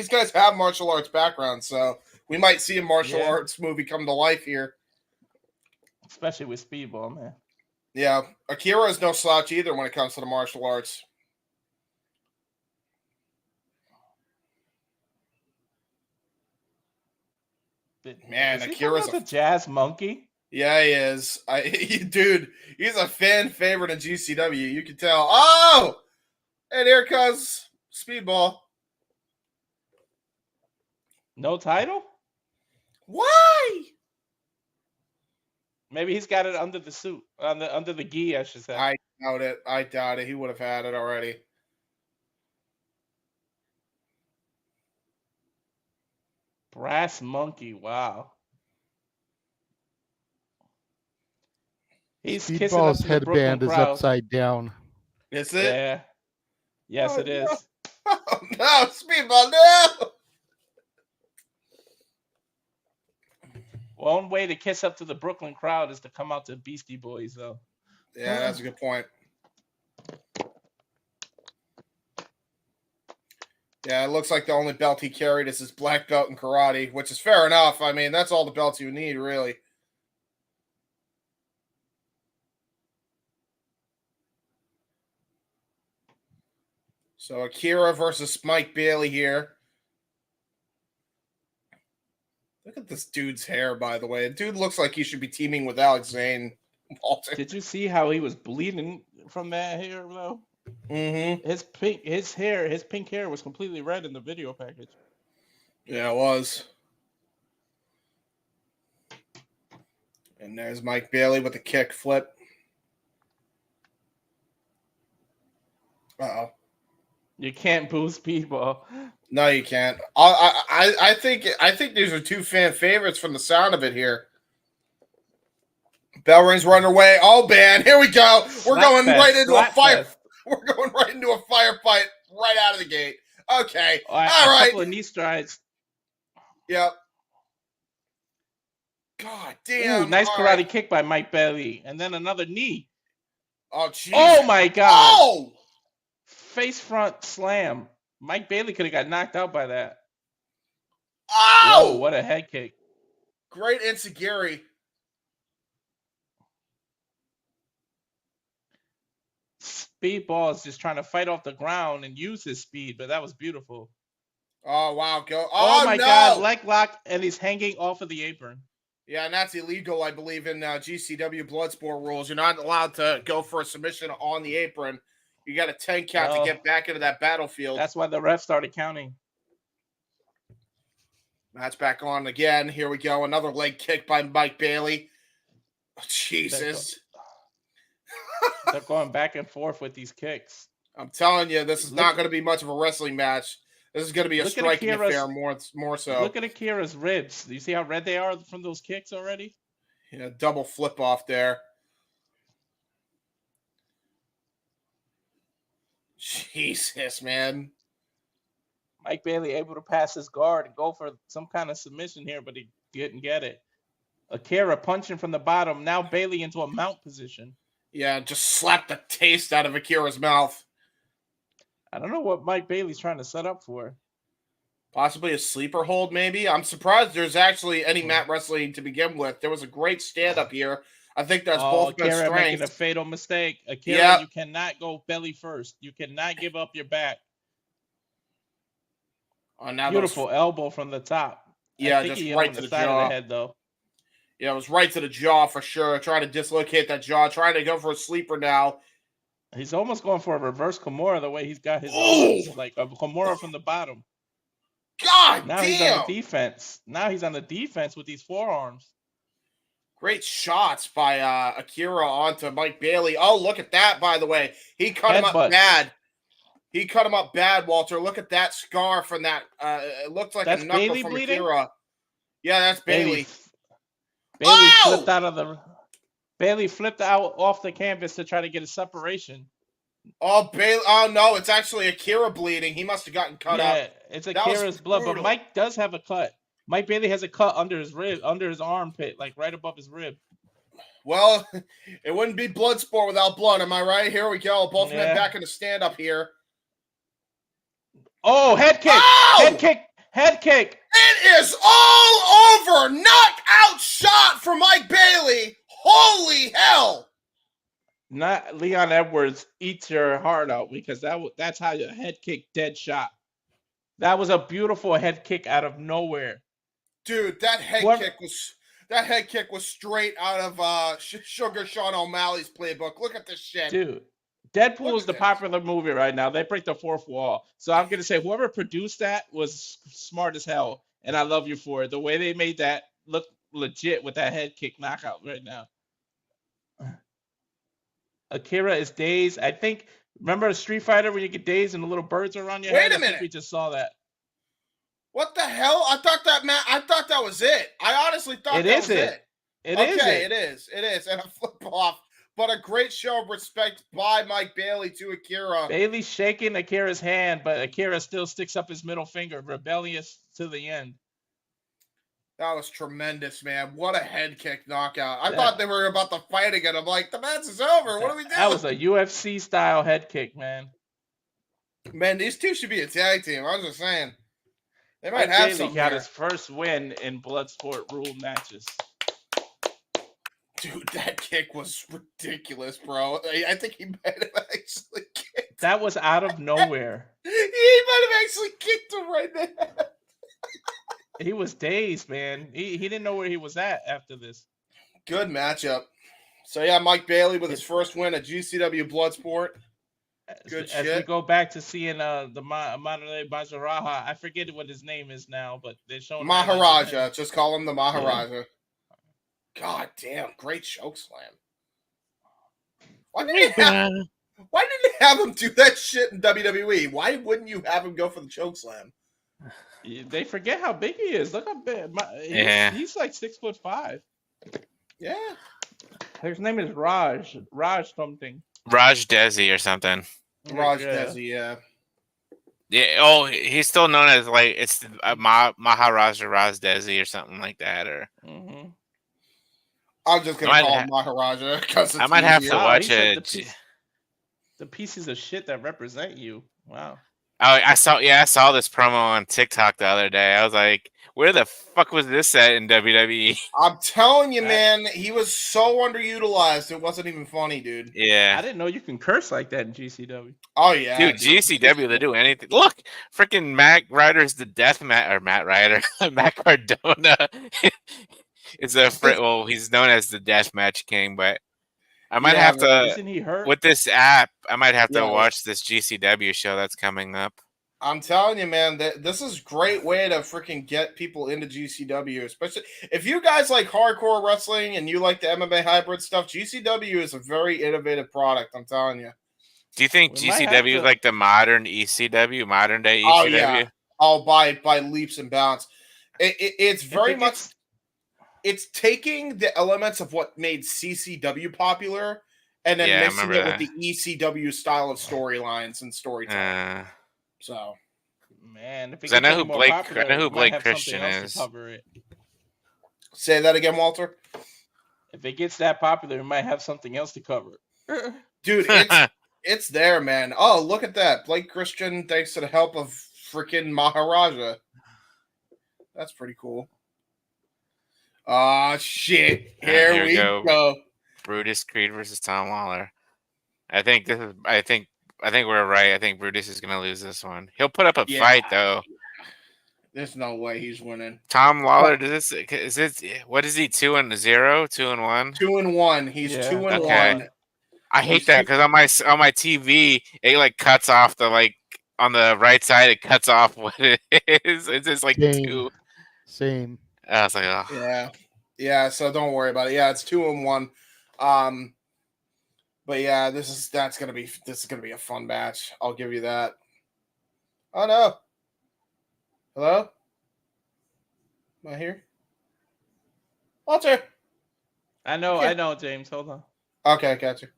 guys have martial arts backgrounds, so we might see a martial arts movie come to life here. Especially with Speedball, man. Yeah, Akira is no slouch either when it comes to the martial arts. Man, Akira's a jazz monkey. Yeah, he is. Dude, he's a fan favorite in GCW. You can tell. Oh, and here comes Speedball. No title? Why? Maybe he's got it under the suit, under the gi, I should say. I doubt it. I doubt it. He would have had it already. Brass monkey. Wow. He's kissing up Speedball's to the Brooklyn headband is crowd. upside down. Is it? Yeah. Yes, it is. No. Oh, no, Speedball, no! One way to kiss up to the Brooklyn crowd is to come out to Beastie Boys, though. Yeah, that's a good point. Yeah, it looks like the only belt he carried is his black belt in karate, which is fair enough. I mean, that's all the belts you need, really. So Akira versus Mike Bailey here. Look at this dude's hair, by the way. The dude looks like he should be teaming with Alex Zane. Walter. Did you see how he was bleeding from that hair, though? Mm-hmm. His pink hair was completely red in the video package. Yeah, it was. And there's Mike Bailey with the kick flip. Uh-oh. You can't boo Speedball. No, you can't. I think these are two fan favorites from the sound of it here. Bell rings running away. Oh man, here we go. We're going right into a fire. We're going right into a firefight right out of the gate. Okay. All right. A couple of knee strides. Yep. God damn. Ooh, nice karate kick by Mike Bailey. And then another knee. Oh, jeez. Oh, my God. Oh! Face front slam. Mike Bailey could have got knocked out by that. Oh! Whoa, what a head kick. Great enziguri. Speedball is just trying to fight off the ground and use his speed, but that was beautiful. Oh, wow. Go. Oh my no. God. Leg lock, and he's hanging off of the apron. Yeah, and that's illegal, I believe, in GCW Bloodsport rules. You're not allowed to go for a submission on the apron. You got a 10 count to get back into that battlefield. That's why the ref started counting. Match back on again. Here we go. Another leg kick by Mike Bailey. Oh, Jesus. They're going back and forth with these kicks. I'm telling you, this is not going to be much of a wrestling match. This is going to be a striking affair more so. Look at Akira's ribs. Do you see how red they are from those kicks already? Yeah, double flip off there. Jesus, man. Mike Bailey able to pass his guard and go for some kind of submission here, but he didn't get it. Akira punching from the bottom. Now Bailey into a mount position. Yeah, just slapped the taste out of Akira's mouth. I don't know what Mike Bailey's trying to set up for. Possibly a sleeper hold, maybe. I'm surprised there's actually any mat wrestling to begin with. There was a great stand-up here. I think that's both good Akira strength. making a fatal mistake. Akira, you cannot go belly first. You cannot give up your back. Oh, now beautiful elbow from the top. Yeah, just right to the side jaw. of the head, though. Yeah, it was right to the jaw for sure. Trying to dislocate that jaw. Trying to go for a sleeper now. He's almost going for a reverse Kimura the way he's got his arms, like a Kimura from the bottom. God now damn! He's on the defense. Now he's on the defense with these forearms. Great shots by Akira onto Mike Bailey. Oh, look at that, by the way. He cut him up bad. He cut him up bad, Walter. Look at that scar from that. It looked like a knuckle Bailey from bleeding? Akira. Yeah, that's Bailey. Bailey flipped out off the canvas to try to get a separation. Oh, Bailey! Oh no, it's actually Akira bleeding. He must have gotten cut up. Yeah, it's Akira's blood, but Mike does have a cut. Mike Bailey has a cut under his rib, under his armpit, like right above his rib. Well, it wouldn't be Bloodsport without blood, am I right? Here we go. Both men back in the stand-up here. Oh, head kick! Oh! Head kick! Head kick! It is all over! Knockout shot for Mike Bailey! Holy hell! Not Leon Edwards eats your heart out, because that's how your head kick dead shot. That was a beautiful head kick out of nowhere. Dude, that head kick was straight out of Sugar Sean O'Malley's playbook. Look at this shit. Dude, Deadpool is the popular movie right now. They break the fourth wall. So I'm going to say whoever produced that was smart as hell, and I love you for it. The way they made that look legit with that head kick knockout right now. Akira is dazed. I think. Remember Street Fighter when you get dazed and the little birds are around your Wait head? a I think minute. we just saw that. What the hell? I thought that was it. I honestly thought that was it. It is. And a flip off. But a great show of respect by Mike Bailey to Akira. Bailey's shaking Akira's hand, but Akira still sticks up his middle finger, rebellious to the end. That was tremendous, man. What a head kick knockout. I thought they were about to fight again. I'm like, the match is over. What are we doing? That was a UFC style head kick, man. Man, these two should be a tag team. I was just saying. They might Mike have Bailey something got here. his first win in Bloodsport rule matches. Dude, that kick was ridiculous, bro. I think he might have actually kicked. That was out of nowhere. He might have actually kicked him right there. He was dazed, man. He didn't know where he was at after this. Good matchup. So yeah, Mike Bailey with his first win at GCW Bloodsport. Good As shit. we go back to seeing the Manale Bajaraha, I forget what his name is now, but they're showing Maharaja. Just call him the Maharaja. Yeah. God damn, great choke slam. Why didn't they have him do that shit in WWE? Why wouldn't you have him go for the choke slam? They forget how big he is. Look how big. He's like 6'5". Yeah. His name is Raj. Raj something. Raj Desi or something. Raj Desi, yeah. Yeah. Oh, he's still known as like it's Maharaja Raj Desi or something like that. Or I'm just gonna call him Maharaja because I might have to watch it. Like the pieces of shit that represent you. Wow. Oh, I saw this promo on TikTok the other day. I was like, where the fuck was this at in WWE? I'm telling you, man, he was so underutilized. It wasn't even funny, dude. Yeah. I didn't know you can curse like that in GCW. Oh, yeah. Dude, GCW, they do anything. Look, freaking Matt Ryder's the death Matt Ryder. Matt Cardona is he's known as the Death Match King, but I might have to. Isn't he hurt? With this app, I might have to watch this GCW show that's coming up. I'm telling you, man, this is a great way to freaking get people into GCW, especially if you guys like hardcore wrestling and you like the MMA hybrid stuff. GCW is a very innovative product. I'm telling you. Do you think GCW is like the modern ECW, modern day ECW? Oh yeah, by leaps and bounds. It's very much. It's taking the elements of what made CCW popular and then mixing it with the ECW style of storylines and storytelling. So, man, if I know who Blake Christian is. Say that again, Walter. If it gets that popular, we might have something else to cover. Dude, it's there, man. Oh, look at that. Blake Christian, thanks to the help of freaking Maharaja. That's pretty cool. Oh shit! Here we go. Brutus Creed versus Tom Lawler. I think we're right. I think Brutus is gonna lose this one. He'll put up a fight though. There's no way he's winning. Tom Lawler, what is he? 2-0, 2-1? 2-1. He's 2-1. I hate that because on my TV it like cuts off on the right side. It cuts off what it is. It's just like 2. Same. I was like, oh. Yeah. So don't worry about it. Yeah, it's 2-1. But yeah, this is gonna be a fun match. I'll give you that. Oh no. Hello? Am I here? Walter. I know, James. Hold on. Okay, got you.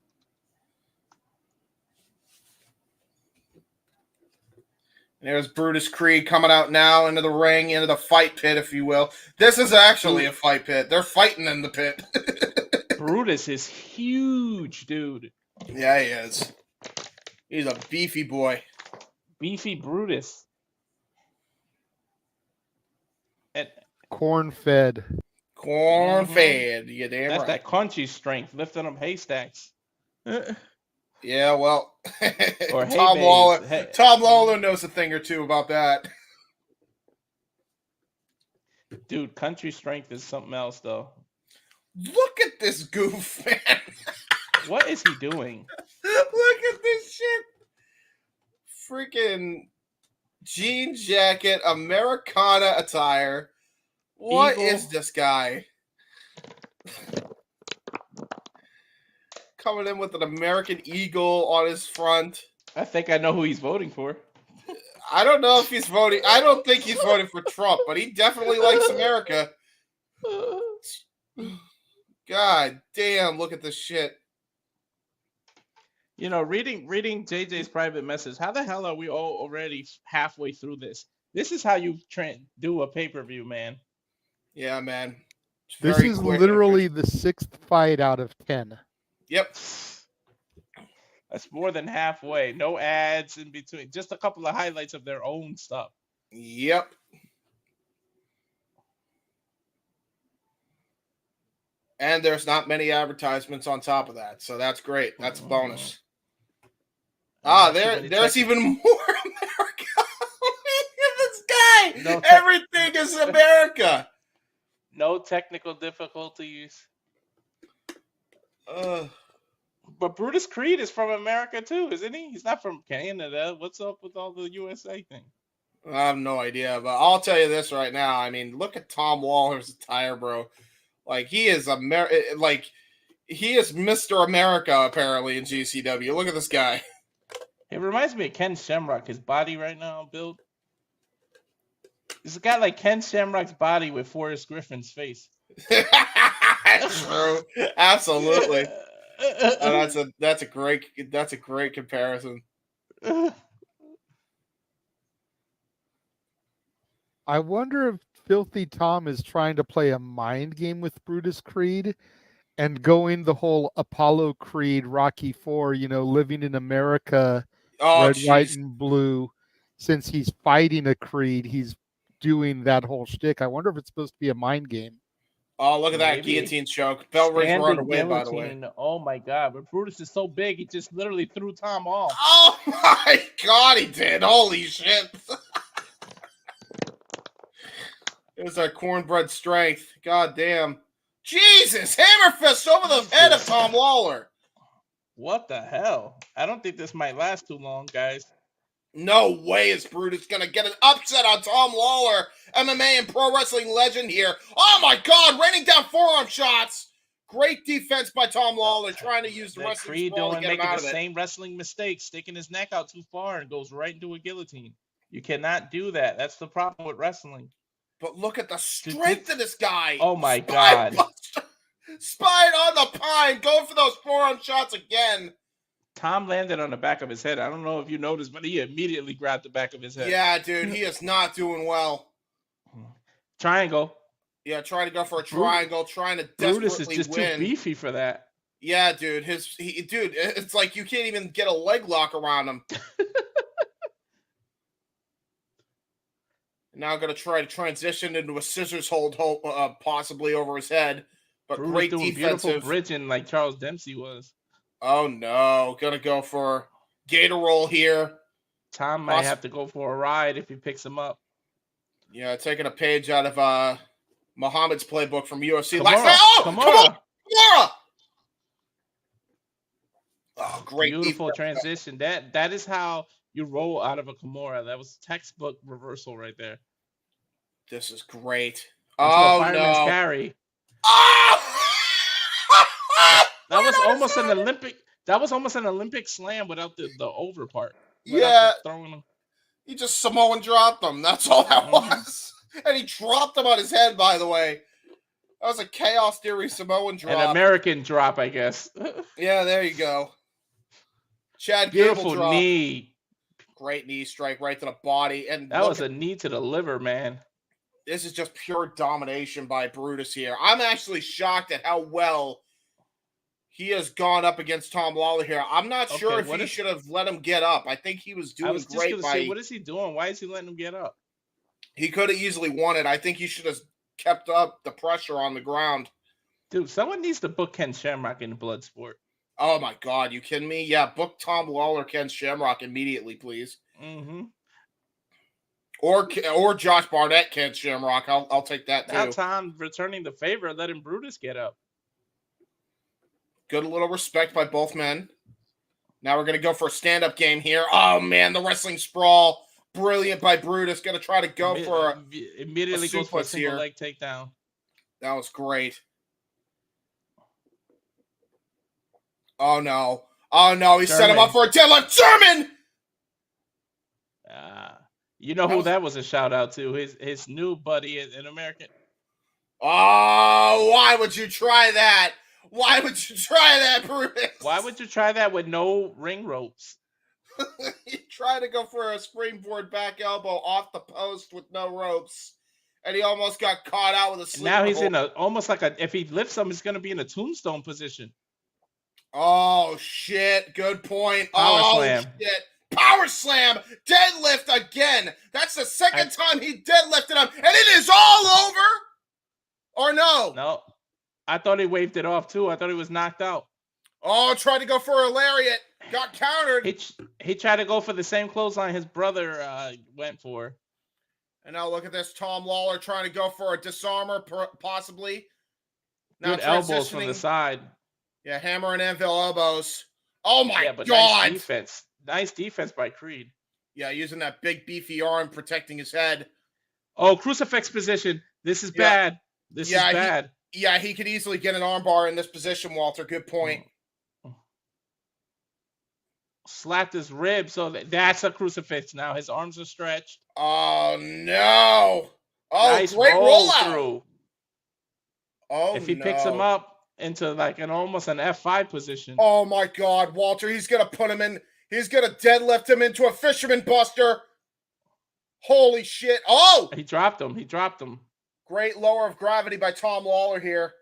And there's Brutus Creed coming out now into the ring, into the fight pit, if you will. This is actually a fight pit. They're fighting in the pit. Brutus is huge, dude. Yeah, he is. He's a beefy boy. Beefy Brutus. Corn-fed. Corn-fed. You damn right. That's that crunchy strength, lifting up haystacks. Yeah, well, or Tom Lawler knows a thing or two about that. Dude, country strength is something else, though. Look at this goof, man. What is he doing? Look at this shit. Freaking jean jacket, Americana attire. What is this guy? Coming in with an American Eagle on his front. I think I know who he's voting for. I don't know if he's voting. I don't think he's voting for Trump, but he definitely likes America. God damn, look at this shit. You know, reading JJ's private message, how the hell are we all already halfway through this? This is how you do a pay-per-view, man. Yeah, man. This is literally the 6th fight out of 10. Yep. That's more than halfway. No ads in between. Just a couple of highlights of their own stuff. Yep. And there's not many advertisements on top of that, so that's great. That's a bonus. There's even more America. Look at this guy. Everything is America. No technical difficulties. But Brutus Creed is from America too, isn't he? He's not from Canada. What's up with all the USA thing? I have no idea, but I'll tell you this right now. I mean, look at Tom Waller's attire, bro. Like, he is he is Mr. America apparently in GCW. Look at this guy. It reminds me of Ken Shamrock. His body right now, build. It's a guy like Ken Shamrock's body with Forrest Griffin's face. True. Absolutely. That's a great comparison. I wonder if Filthy Tom is trying to play a mind game with Brutus Creed and going the whole Apollo Creed Rocky IV, living in America, red, white, and blue. Since he's fighting a Creed, he's doing that whole shtick. I wonder if it's supposed to be a mind game. Oh, look at that guillotine choke. Bell rings were underway, by the way. Oh, my God. But Brutus is so big, he just literally threw Tom off. Oh, my God, he did. Holy shit. There's our cornbread strength. God damn. Jesus, hammer fist over the head of Tom Lawler. What the hell? I don't think this might last too long, guys. No way is Brutus going to get an upset on Tom Lawler, MMA and pro wrestling legend here. Oh, my God, raining down forearm shots. Great defense by Tom Lawler, trying to use the wrestling Creed sprawl to get him making out the of it. same wrestling mistake, sticking his neck out too far and goes right into a guillotine. You cannot do that. That's the problem with wrestling. But look at the strength of this guy. Oh, my God. Spine on the pine, going for those forearm shots again. Tom landed on the back of his head. I don't know if you noticed, but he immediately grabbed the back of his head. Yeah, dude, he is not doing well. Triangle. Yeah, trying to go for a triangle, trying to desperately Brutus is just win. too beefy for that. Yeah, dude. Dude, it's like you can't even get a leg lock around him. Now going to try to transition into a scissors hold possibly over his head. But Brutus great doing defensive. Beautiful bridging like Charles Dempsey was. Oh, no. Going to go for gator roll here. Tom might have to go for a ride if he picks him up. Yeah, taking a page out of Muhammad's playbook from UFC. Kimura. Oh, great. Beautiful transition. That is how you roll out of a Kimura. That was textbook reversal right there. This is great. Fireman's carry. Oh! That was almost an Olympic. That was almost an Olympic slam without the over part. Yeah. Throwing him. He just Samoan dropped him. That's all that was. And he dropped him on his head, by the way. That was a Chaos Theory Samoan drop. An American drop, I guess. Yeah, there you go. Chad Beautiful Gable drop. knee. Great knee strike right to the body. And that was a knee to the liver, man. This is just pure domination by Brutus here. I'm actually shocked at how well he has gone up against Tom Lawler here. I'm not sure if he should have let him get up. I think he was doing great. What is he doing? Why is he letting him get up? He could have easily won it. I think he should have kept up the pressure on the ground. Dude, someone needs to book Ken Shamrock in Bloodsport. Oh, my God. You kidding me? Yeah, book Tom Lawler, Ken Shamrock immediately, please. Mm-hmm. Or Josh Barnett, Ken Shamrock. I'll take that, too. Now Tom returning the favor, letting Brutus get up. Good little respect by both men. Now we're going to go for a stand-up game here. Oh, man, the wrestling sprawl. Brilliant by Brutus. Going to try to go for immediately goes for a single leg takedown. That was great. Oh no. Oh no, he set him up for a deadlift. German! You know who that was a shout out to? His new buddy in American. Oh, why would you try that? Why would you try that, Brutus? Why would you try that with no ring ropes? He tried to go for a springboard back elbow off the post with no ropes, and he almost got caught out with a sleeper Now he's hold. in a almost like a. If he lifts him, he's going to be in a tombstone position. Oh shit! Good point. Power slam. Shit! Power slam! Deadlift again. That's the second time he deadlifted him, and it is all over. Or no? No, I thought he waved it off too. I thought he was knocked out. Oh, tried to go for a lariat. Got countered. He tried to go for the same clothesline his brother went for. And now look at this. Tom Lawler trying to go for a disarmer, possibly. Now Good elbows from the side. Yeah, hammer and anvil elbows. Oh my but God. Nice defense. Nice defense by Creed. Yeah, using that big beefy arm protecting his head. Oh, crucifix position. This is bad. This is bad. He could easily get an armbar in this position, Walter. Good point. Slapped his rib, so that's a crucifix now. His arms are stretched. Oh no! Oh, nice great roll rollout. through. Oh, if he picks him up into like almost an F5 position. Oh my God, Walter! He's gonna put him in. He's gonna deadlift him into a fisherman buster. Holy shit! Oh! He dropped him. He dropped him. Great lower of gravity by Tom Lawler here.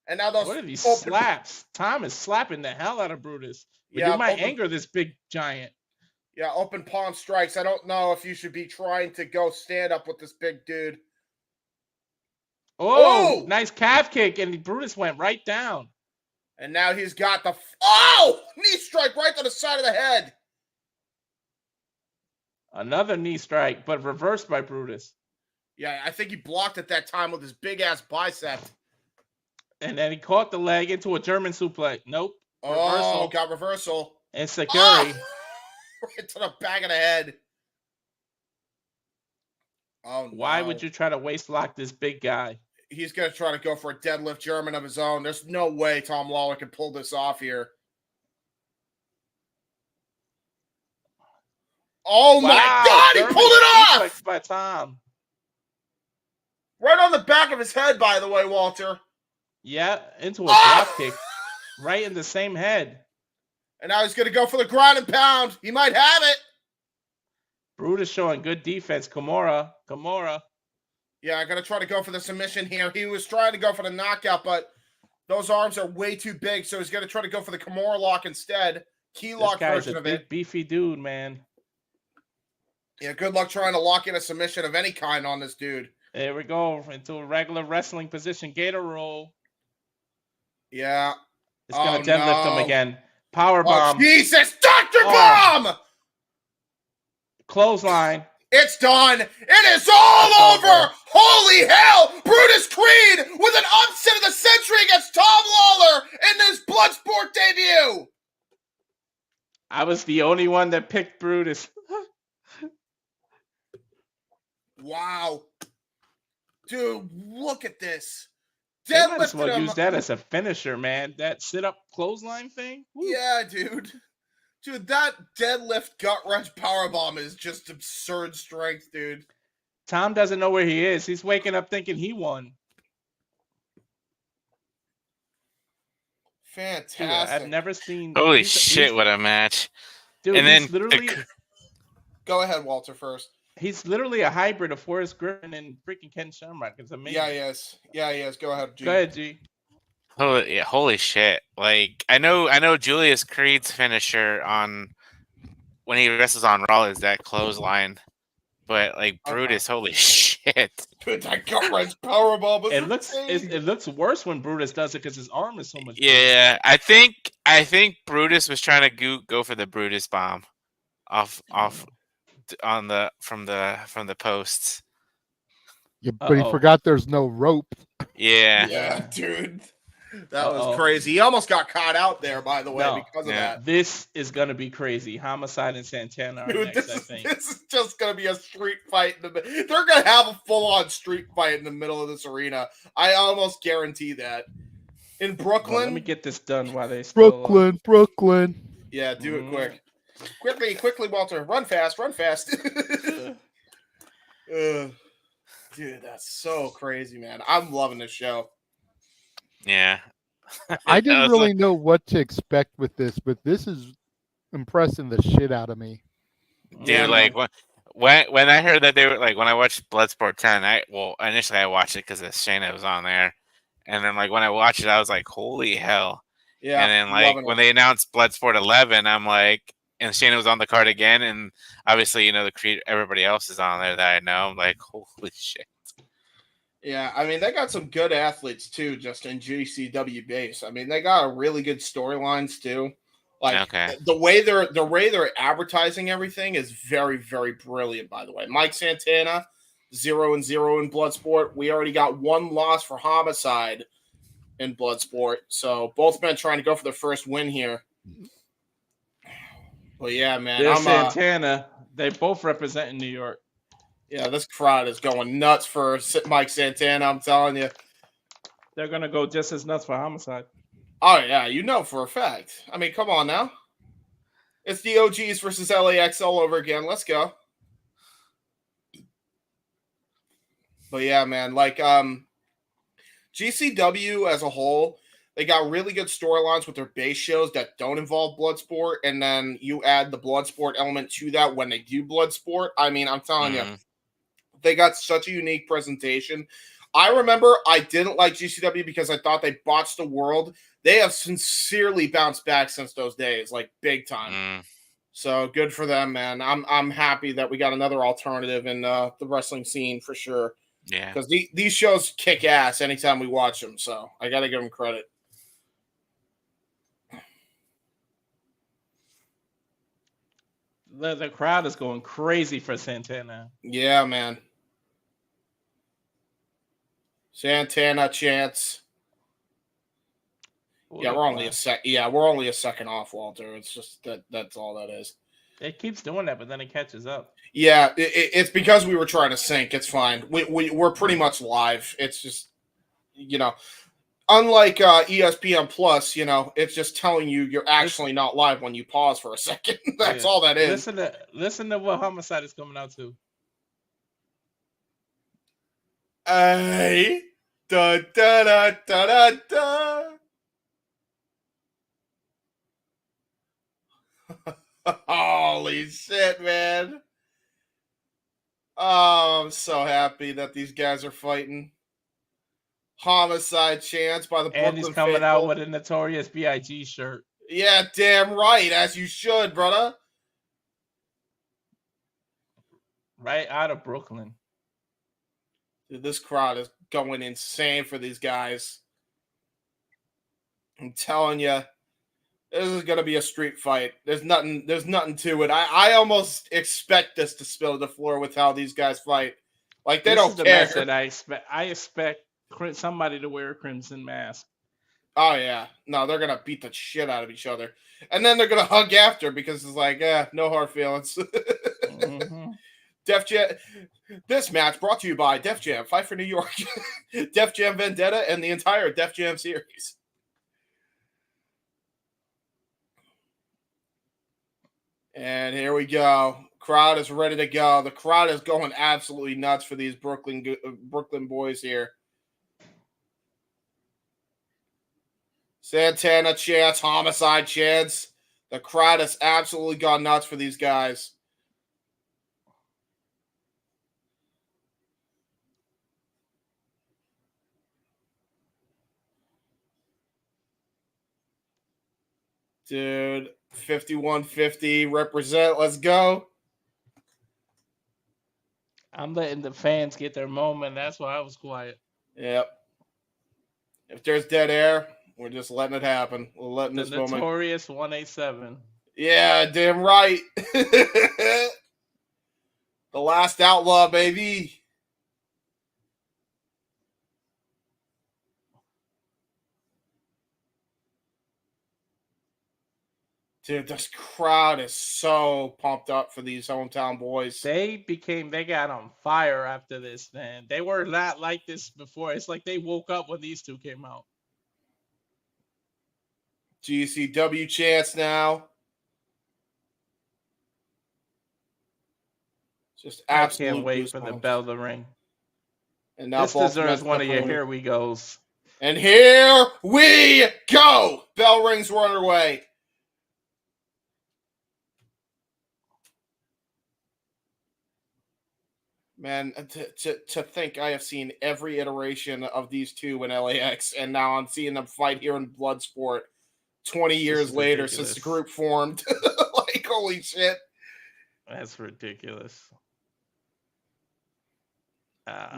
And now those. What are these slaps? Tom is slapping the hell out of Brutus. But you might anger this big giant. Yeah, open palm strikes. I don't know if you should be trying to go stand up with this big dude. Oh, nice calf kick, and Brutus went right down. And now he's got the knee strike right to the side of the head. Another knee strike, but reversed by Brutus. Yeah, I think he blocked at that time with his big ass bicep. And then he caught the leg into a German suplex. Nope. Reversal. Got reversal. And Sakuri. Right to the back of the head. Oh, no. Why would you try to waist lock this big guy? He's going to try to go for a deadlift German of his own. There's no way Tom Lawler can pull this off here. Oh, my God. German He pulled it off. By Tom. Right on the back of his head, by the way, Walter. Yeah, into a drop kick. Right in the same head. And now he's going to go for the ground and pound. He might have it. Brutus showing good defense. Kimura. Yeah, I'm going to try to go for the submission here. He was trying to go for the knockout, but those arms are way too big, so he's going to try to go for the Kimura lock instead. Key lock version of it. This guy's a big, beefy dude, man. Yeah, good luck trying to lock in a submission of any kind on this dude. There we go. Into a regular wrestling position. Gator roll. Yeah. It's going to deadlift him again. Power bomb. Oh, Jesus! Dr. Bomb! Clothesline. It's done. It is all over. Holy hell! Brutus Creed with an upset of the century against Tom Lawler in this Bloodsport debut. I was the only one that picked Brutus. Wow. Dude, look at this. They might as well use that as a finisher, man. That sit-up clothesline thing. Woo. Yeah, dude. Dude, that deadlift gut wrench powerbomb is just absurd strength, dude. Tom doesn't know where he is. He's waking up thinking he won. Fantastic. Dude, I've never seen. Holy shit! What a match! Dude, and then literally. Go ahead, Walter. First. He's literally a hybrid of Forrest Griffin and freaking Ken Shamrock. It's amazing. Yeah, he is. Go ahead, G. Go ahead, G. Oh yeah, holy shit! Like I know Julius Creed's finisher on when he wrestles on Raw is that clothesline, but like Brutus, holy shit! Dude, that gut wrench powerbomb. It looks worse when Brutus does it because his arm is so much. Yeah, I think Brutus was trying to go for the Brutus bomb off on from the posts. Yeah, but he forgot there's no rope. Yeah. Yeah, dude. That was crazy. He almost got caught out there, by the way, because of that. This is gonna be crazy. Homicide and Santana are Dude, next, I think. This is just gonna be a street fight. They're gonna have a full-on street fight in the middle of this arena. I almost guarantee that. in Well, Brooklyn. let me get this done while they still. Brooklyn. Yeah, do it quick. Quickly, Walter. Run fast. Dude, that's so crazy, man. I'm loving this show. Yeah. I didn't was really know what to expect with this, but this is impressing the shit out of me. Dude, Yeah, like man. when I heard that they were like when I watched Bloodsport 10, initially I watched it because Shayna was on there, and then like when I watched it, I was like, holy hell! Yeah, And then like loving when it. they announced Bloodsport 11, I'm like, and Shayna was on the card again, and obviously the creator, everybody else is on there that I know. I'm like, holy shit! Yeah, I mean they got some good athletes too, just in GCW base. I mean they got really good storylines too. Like Okay. the way they're advertising everything is very, very brilliant. By the way, Mike Santana, 0-0 in Bloodsport. We already got one loss for Homicide in Bloodsport, so both men trying to go for their first win here. But yeah, man, There's Santana. They both represent in New York. Yeah, this crowd is going nuts for Mike Santana. I'm telling you. They're gonna go just as nuts for Homicide. Oh yeah, for a fact. I mean, come on now. It's the OGs versus LAX all over again. Let's go. But yeah, man, like GCW as a whole, they got really good storylines with their base shows that don't involve Bloodsport, and then you add the Bloodsport element to that when they do Bloodsport. I mean, I'm telling you, they got such a unique presentation. I remember I didn't like GCW because I thought they botched the world. They have sincerely bounced back since those days, like big time. So good for them, man. I'm happy that we got another alternative in the wrestling scene for sure. Yeah, because these shows kick ass anytime we watch them. So I got to give them credit. The crowd is going crazy for Santana. Yeah, man. Santana chance. Yeah, we're only a second off, Walter. It's just that's all that is. It keeps doing that, but then it catches up. Yeah, it's because we were trying to sync. It's fine. We're pretty much live. It's just, unlike ESPN Plus, it's just telling you you're actually not live when you pause for a second. That's all that is. Listen to what Homicide is coming out to. Hey, da da da da da da. Holy shit, man. Oh, I'm so happy that these guys are fighting. Homicide chance by the Brooklyn And he's coming faithful. out with a Notorious B.I.G. shirt. Yeah, damn right, as you should, brother. Right out of Brooklyn. Dude, this crowd is going insane for these guys. I'm telling you, this is going to be a street fight. There's nothing to it. I almost expect this to spill to the floor with how these guys fight. Like, they don't care. That I expect somebody to wear a crimson mask. Oh, yeah. No, they're going to beat the shit out of each other. And then they're going to hug after because it's like, no hard feelings. Def Jam. This match brought to you by Def Jam, Fight for New York, Def Jam Vendetta, and the entire Def Jam series. And here we go. Crowd is ready to go. The crowd is going absolutely nuts for these Brooklyn boys here. Santana chance, Homicide chance. The crowd has absolutely gone nuts for these guys. Dude, 5150 represent. Let's go. I'm letting the fans get their moment. That's why I was quiet. Yep. If there's dead air, we're just letting it happen. We're letting this moment. Notorious 187. Yeah, damn right. The last outlaw, baby. Dude, this crowd is so pumped up for these hometown boys. They got on fire after this, man. They were not like this before. It's like they woke up when these two came out. GCW chance now. Just absolute I can't wait for the bell to ring. And now this deserves one of your here we goes. And here we go. Bell rings were underway. Man, to think I have seen every iteration of these two in LAX, and now I'm seeing them fight here in Bloodsport 20 years later ridiculous. since the group formed. Like, holy shit. That's ridiculous.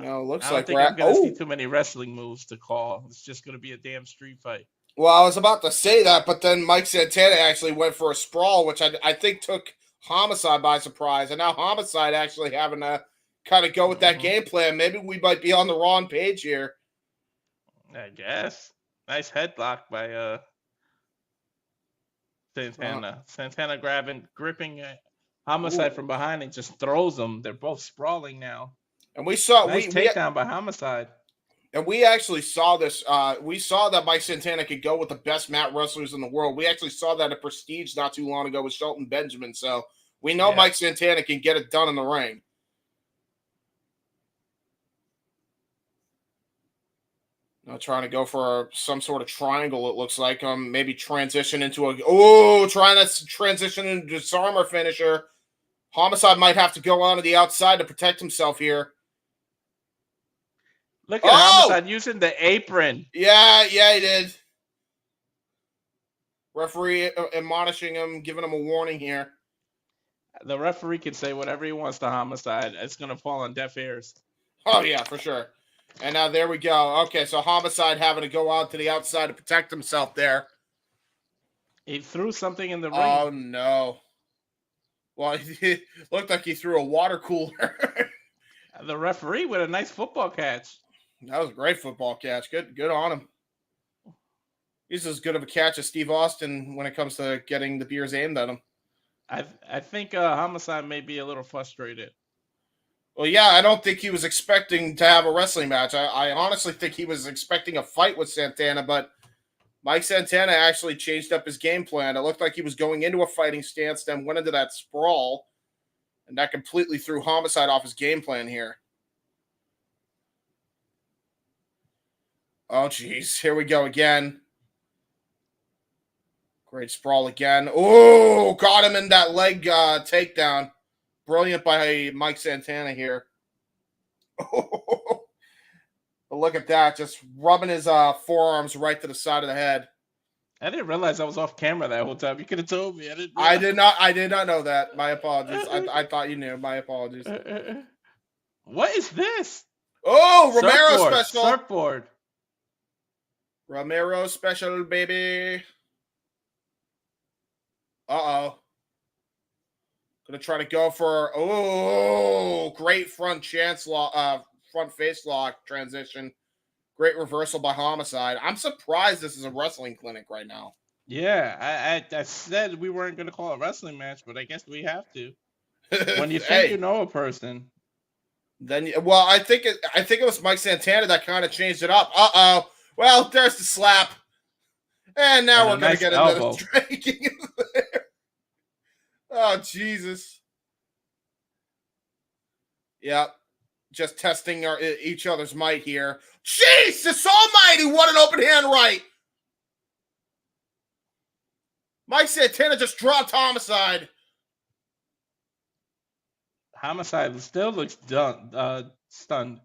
No, looks I don't like think we're I'm going to see too many wrestling moves to call. It's just going to be a damn street fight. Well, I was about to say that, but then Mike Santana actually went for a sprawl, which I think took Homicide by surprise. And now Homicide actually having to kind of go with that game plan. Maybe we might be on the wrong page here. I guess. Nice headlock by Santana. Santana gripping Homicide from behind and just throws them. They're both sprawling now. And we saw nice takedown by Homicide. And we actually saw this. We saw that Mike Santana could go with the best mat wrestlers in the world. We actually saw that at Prestige not too long ago with Shelton Benjamin. So we know Mike Santana can get it done in the ring. Now trying to go for some sort of triangle, it looks like. Maybe transition into trying to transition into a disarmer finisher. Homicide might have to go on to the outside to protect himself here. Look at Homicide using the apron. Yeah, he did. Referee admonishing him, giving him a warning here. The referee can say whatever he wants to Homicide. It's going to fall on deaf ears. Oh, yeah, for sure. And now there we go. Okay, so Homicide having to go out to the outside to protect himself there. He threw something in the ring. Oh, no. Well, it looked like he threw a water cooler. The referee with a nice football catch. That was a great football catch. Good on him. He's as good of a catch as Steve Austin when it comes to getting the beers aimed at him. I think Homicide may be a little frustrated. Well, yeah, I don't think he was expecting to have a wrestling match. I honestly think he was expecting a fight with Santana, but Mike Santana actually changed up his game plan. It looked like he was going into a fighting stance, then went into that sprawl, and that completely threw Homicide off his game plan here. Oh, jeez. Here we go again. Great sprawl again. Oh, got him in that leg takedown. Brilliant by Mike Santana here. Oh, look at that. Just rubbing his forearms right to the side of the head. I didn't realize I was off camera that whole time. You could have told me. I did not know that. My apologies. I thought you knew. My apologies. What is this? Oh, Romero special. Surfboard. Romero special, baby. Uh-oh. Gonna try to go for great front face lock transition. Great reversal by Homicide. I'm surprised this is a wrestling clinic right now. Yeah, I said we weren't gonna call a wrestling match, but I guess we have to. When you think you know a person, then I think it was Mike Santana that kind of changed it up. Uh-oh. Well, there's the slap. And now we're going to get another striking there. Oh, Jesus. Yep. Just testing each other's might here. Jesus almighty, what an open hand right. Mike Santana just dropped Homicide. Homicide still looks stunned.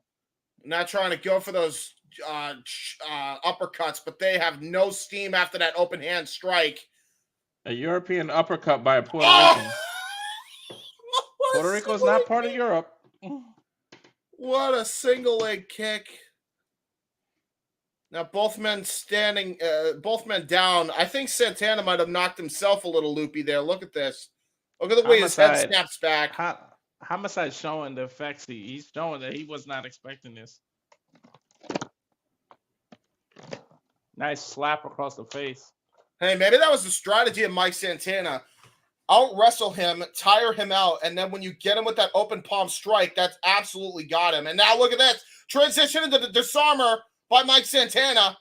Not trying to go for those uppercuts, but they have no steam after that open hand strike. A European uppercut by a Puerto Rican. Puerto Rico's not part of Europe. What a single leg kick. Now both men down. I think Santana might have knocked himself a little loopy there. Look at this. Look at the way his head snaps back. Homicide showing the effects. He's showing that he was not expecting this. Nice slap across the face. Hey, maybe that was the strategy of Mike Santana. Out wrestle him, tire him out, and then when you get him with that open palm strike, that's absolutely got him. And now look at that transition into the disarmer by Mike Santana.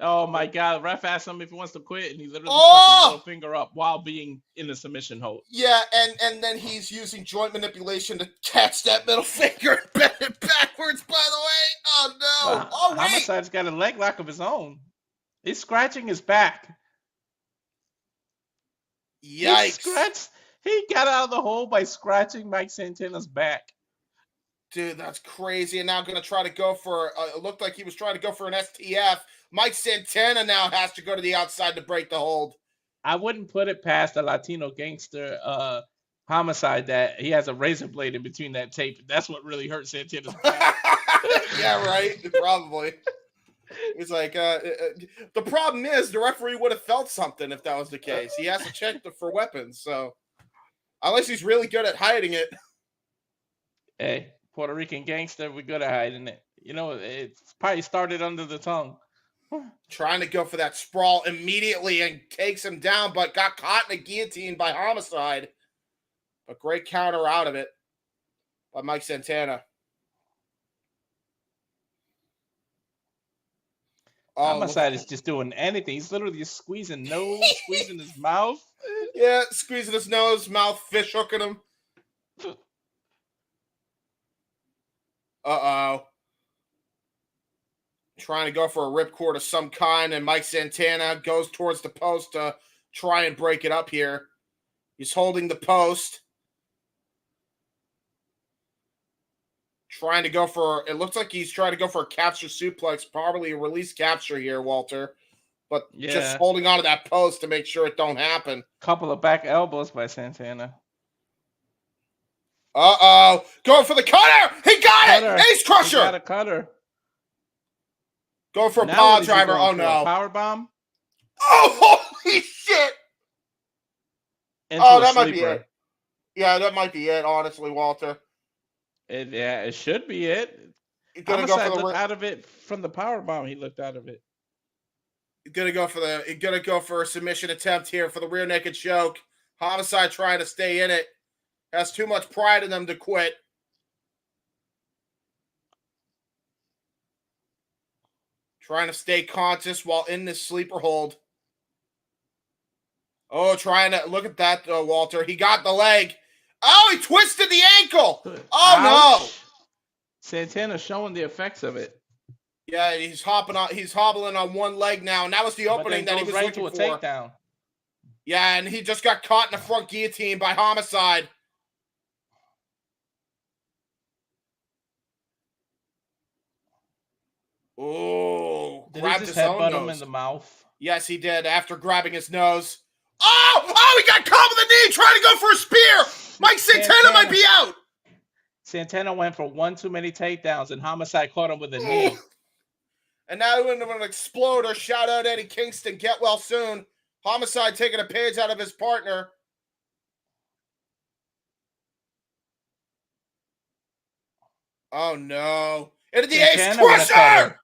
Oh my God! Ref asked him if he wants to quit, and he literally put the middle finger up while being in the submission hold. Yeah, and then he's using joint manipulation to catch that middle finger and bend it backwards. By the way, oh no! Well, Oh wait, Homicide's got a leg lock of his own. He's scratching his back. yikes! He got out of the hole by scratching Mike Santana's back. Dude, that's crazy. And now going to try to go for. It looked like he was trying to go for an STF. Mike Santana now has to go to the outside to break the hold. I wouldn't put it past a Latino gangster Homicide that he has a razor blade in between that tape. That's what really hurt Santana's back. Yeah, right. Probably. He's like, the problem is the referee would have felt something if that was the case. He has to check for weapons. So, unless he's really good at hiding it. Hey, Puerto Rican gangster, we're good at hiding it. You know, it's probably started under the tongue. Trying to go for that sprawl immediately and takes him down, but got caught in a guillotine by Homicide. But great counter out of it by Mike Santana. Homicide is just doing anything. He's literally just squeezing nose, squeezing his mouth. Yeah, squeezing his nose, mouth, fish hooking him. Uh-oh. Trying to go for a ripcord of some kind, and Mike Santana goes towards the post to try and break it up here. He's holding the post. Trying to go for, it looks like he's trying to go for a capture suplex, probably a release capture here, Walter. But just holding on to that post to make sure it don't happen. Couple of back elbows by Santana. Uh-oh. Going for the cutter! He got it! Ace Crusher! He got a cutter. Going for a power driver. Oh, no. Power bomb? Oh, holy shit! That might be it. Yeah, that might be it, honestly, Walter. It should be it. Homicide looked out of it from the power bomb. He looked out of it. Gonna go for a submission attempt here for the rear naked choke. Homicide trying to stay in it. Has too much pride in them to quit. Trying to stay conscious while in this sleeper hold. Oh, trying to look at that, Walter. He got the leg. Oh, he twisted the ankle. Oh, no. Santana showing the effects of it. Yeah, he's hobbling on one leg now, and that was the opening that he was looking for. Takedown. Yeah, and he just got caught in the front guillotine by Homicide. Oh, grabbed his own nose. Him in the mouth? Yes, he did. After grabbing his nose. Oh, he got caught with a knee trying to go for a spear. Mike Santana might be out. Santana went for one too many takedowns, and Homicide caught him with a knee. And now we're going to explode or shout out Eddie Kingston. Get well soon. Homicide taking a page out of his partner. Oh, no. Into the Ace Crusher!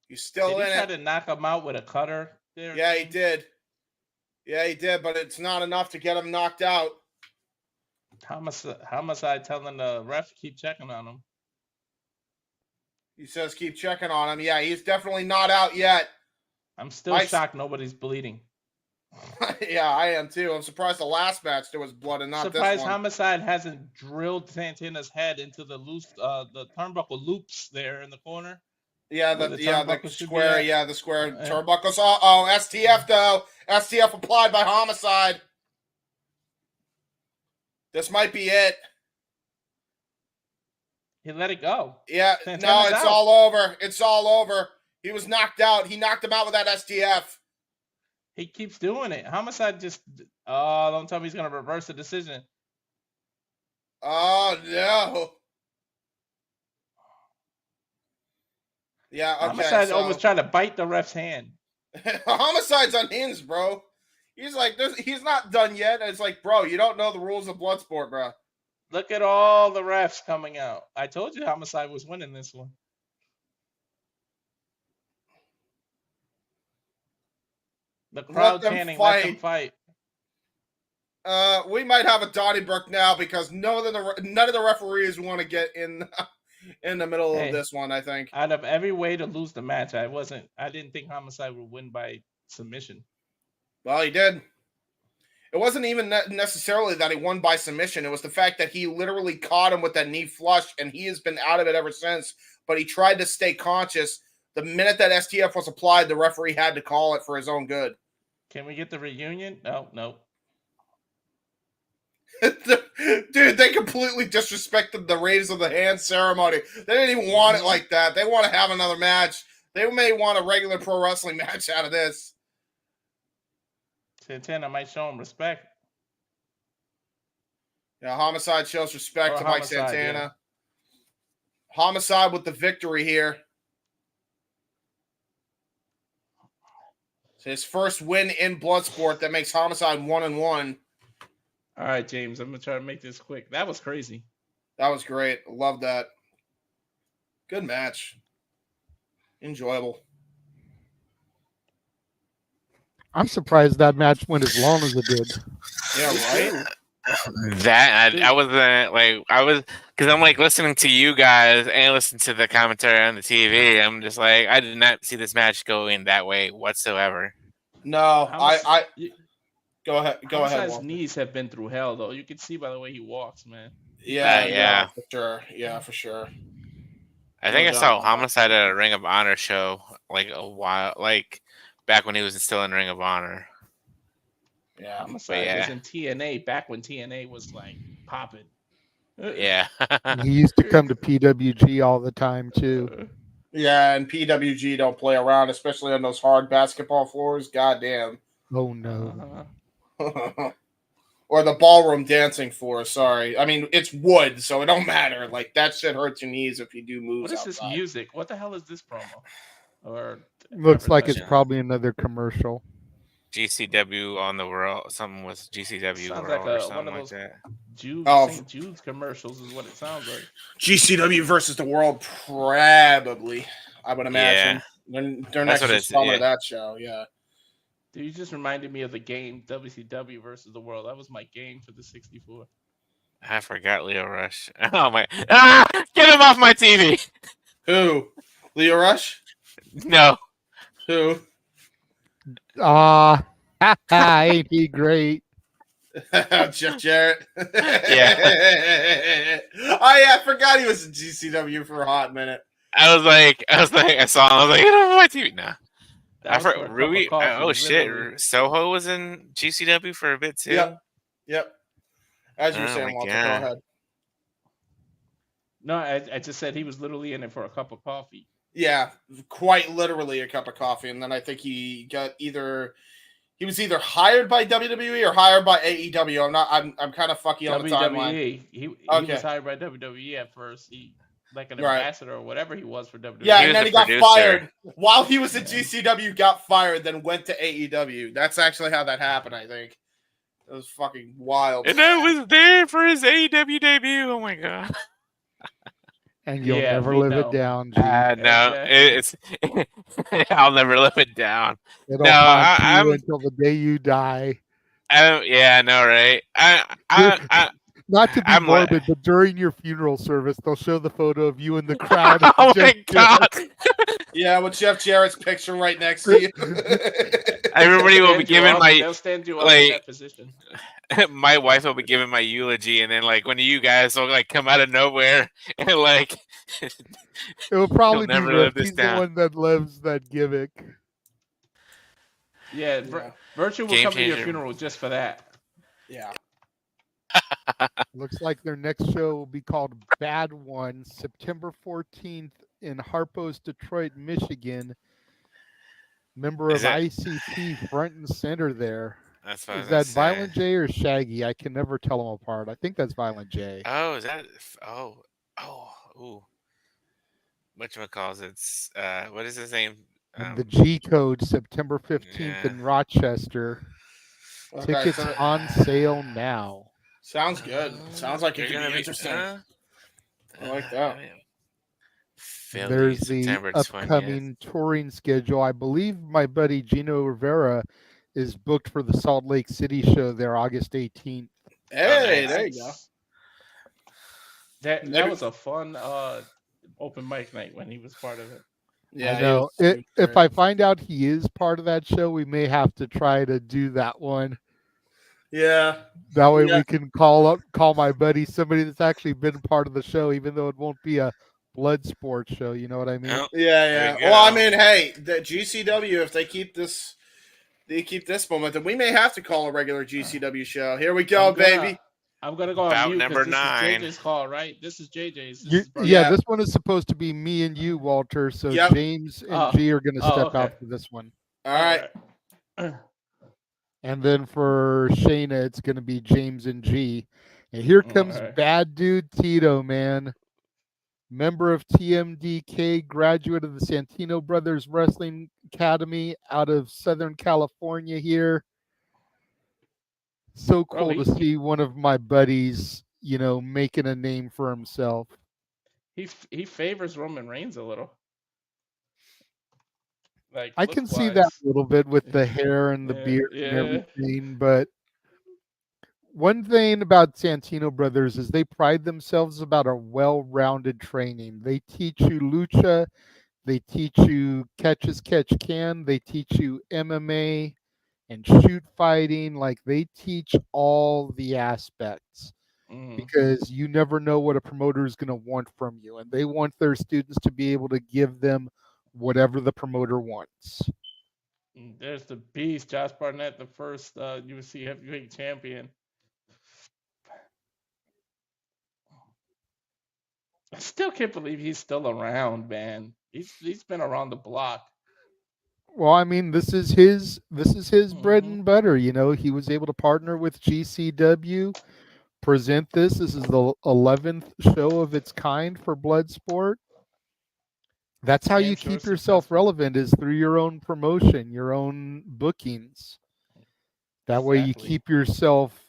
He's still in it. Did he try to knock him out with a cutter there? Yeah, he did. Yeah, he did, but it's not enough to get him knocked out. Homicide telling the ref to keep checking on him. He says keep checking on him. Yeah, he's definitely not out yet. I'm still shocked nobody's bleeding. Yeah, I am too. I'm surprised the last match there was blood and not this one. Surprised Homicide hasn't drilled Santana's head into the the turnbuckle loops there in the corner. Yeah, the square, the square turnbuckles. Uh-oh, STF though. STF applied by Homicide. This might be it. He let it go. Yeah, Santana's it's out. all over. It's all over. He was knocked out. He knocked him out with that STF. He keeps doing it. Homicide just, don't tell me he's going to reverse the decision. Oh, no. Yeah, okay. Homicide almost tried to bite the ref's hand. Homicide's unhinged, bro. He's like, he's not done yet. It's like, bro, you don't know the rules of Bloodsport, bro. Look at all the refs coming out. I told you Homicide was winning this one. The crowd chanting, let them fight. We might have a Donnybrook now because none of the referees want to get in in the middle Hey, of this one, I think. out of every way to lose the match, I didn't think Homicide would win by submission. Well, he did. It wasn't even necessarily that he won by submission. It was the fact that he literally caught him with that knee flush, and he has been out of it ever since. But he tried to stay conscious. The minute that STF was applied, the referee had to call it for his own good. Can we get the reunion? No. Dude, they completely disrespected the raise of the hand ceremony. They didn't even want it like that. They want to have another match. They may want a regular pro wrestling match out of this. Santana might show him respect. Yeah, Homicide shows respect to Mike Homicide, Santana. yeah. Homicide with the victory here. It's his first win in Bloodsport that makes Homicide 1-1. All right, James, I'm going to try to make this quick. That was crazy. That was great. Love that. Good match. Enjoyable. I'm surprised that match went as long as it did. Yeah, right? I wasn't like, because I'm like listening to you guys and listening to the commentary on the TV. I'm just like, I did not see this match going that way whatsoever. No, I go ahead. Go ahead. His knees have been through hell, though. You can see by the way he walks, man. Yeah, for sure. Yeah, for sure. I think I saw Homicide at a Ring of Honor show like a while, like back when he was still in Ring of Honor. Yeah, Homicide was in TNA back when TNA was like popping. Yeah. He used to come to PWG all the time too. Yeah, and PWG don't play around, especially on those hard basketball floors. Goddamn. Oh no. Or the ballroom dancing floor. Sorry, I mean it's wood, so it don't matter. Like that shit hurts your knees if you do moves. What is outside. this music? What the hell is this promo? Or Looks like it's probably another commercial. GCW on the world. Something with GCW Sounds world like or one something of like those that. St. Jude's commercials is what it sounds like. GCW versus the world, probably. I would imagine. They're next to summer that show. Yeah. Dude, you just reminded me of the game WCW versus the world. That was my game for the 64. I forgot Leo Rush. Oh my! Get him off my TV. Who? Leo Rush? No. Who? Ain't he great? Jeff Jarrett. Yeah. Oh yeah, I forgot he was in GCW for a hot minute. I saw him. I was like, get him off my TV. Nah. I forgot Ruby. Oh shit! literally. Soho was in GCW for a bit too. Yep. As you were saying, Walter, go ahead. No, I just said he was literally in it for a cup of coffee. Yeah, quite literally a cup of coffee, and then I think he was either hired by WWE or hired by AEW. I'm kind of fucky on the timeline. He was hired by WWE at first. He like an ambassador or whatever he was for WWE. Yeah, and then he got fired while he was at GCW. Got fired, then went to AEW. That's actually how that happened. I think it was fucking wild. And I was there for his AEW debut. Oh my god. And you'll never live it down. No, it's I'll never live it down. It'll haunt you until the day you die. I know, right? Not to be morbid, but during your funeral service, they'll show the photo of you in the crowd. Oh my god! Yeah, with Jeff Jarrett's picture right next to you. Everybody will be giving they'll stand you up in that position. My wife will be giving my eulogy, and then like one of you guys will like come out of nowhere and like it will probably be Rick. He's the one that lives that gimmick. Yeah, Virtue will come to your funeral just for that. Yeah. Looks like their next show will be called Bad One, September 14th in Harpo's, Detroit, Michigan. Member of ICP front and center there. That's what is that Violent J or Shaggy? I can never tell them apart. I think that's Violent J. Oh, is that? Ooh. Whatchamacallits? What is his name? The G Code, September 15th in Rochester. Tickets on sale now. Sounds good. Sounds like it could be interesting. I like that. There's the upcoming touring schedule. I believe my buddy Gino Rivera is booked for the Salt Lake City show there August 18th. Hey, there you go. That was a fun open mic night when he was part of it. Yeah, I know. If I find out he is part of that show, we may have to try to do that one. Yeah. That way Yeah. we can call my buddy, somebody that's actually been part of the show, even though it won't be a blood sport show. You know what I mean? Yeah. Well, I mean, hey, the GCW, if they keep this momentum, we may have to call a regular GCW show. Here we go, baby. I'm gonna go on Bout mute number because this 9. is JJ's call, right? This is JJ's. Yeah, this one is supposed to be me and you, Walter. So Yep. James and G are going to step out okay. for this one. All right. And then for Shayna, it's going to be James and G. And here comes Bad Dude Tito, man. Member of TMDK, graduate of the Santino Brothers Wrestling Academy out of Southern California here. So cool to see one of my buddies, making a name for himself. He favors Roman Reigns a little. Like I can see that a little bit with the hair and the beard and everything, but one thing about Santino Brothers is they pride themselves about a well-rounded training. They teach you lucha, they teach you catch as catch can, they teach you MMA and shoot fighting. Like they teach all the aspects because you never know what a promoter is going to want from you, and they want their students to be able to give them whatever the promoter wants. There's the beast, Josh Barnett, the first UFC heavyweight champion. I still can't believe he's still around, man. He's been around the block. Well, I mean, this is his bread and butter. He was able to partner with GCW, present this. This is the 11th show of its kind for Bloodsport. That's how you keep yourself relevant, is through your own promotion, your own bookings. That way you keep yourself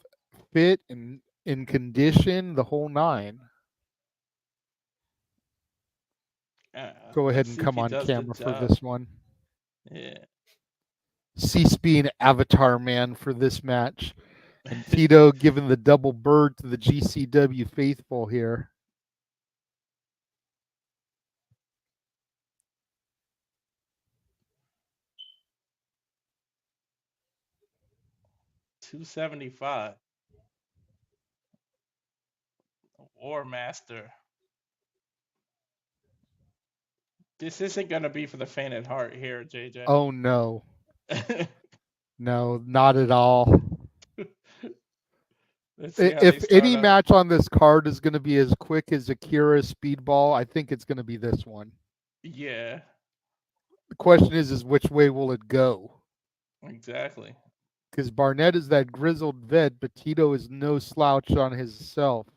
fit and in condition, the whole 9. Go ahead and come on camera for this one. Yeah. Cease being Avatar Man for this match. And Tito giving the double bird to the GCW faithful here. $275. War Master. This isn't gonna be for the faint at heart here, JJ. Oh no. No, not at all. If any match on this card is going to be as quick as Akira Speedball, I think it's going to be this one. Yeah. The question is which way will it go? Exactly. Because Barnett is that grizzled vet, but Tito is no slouch on himself.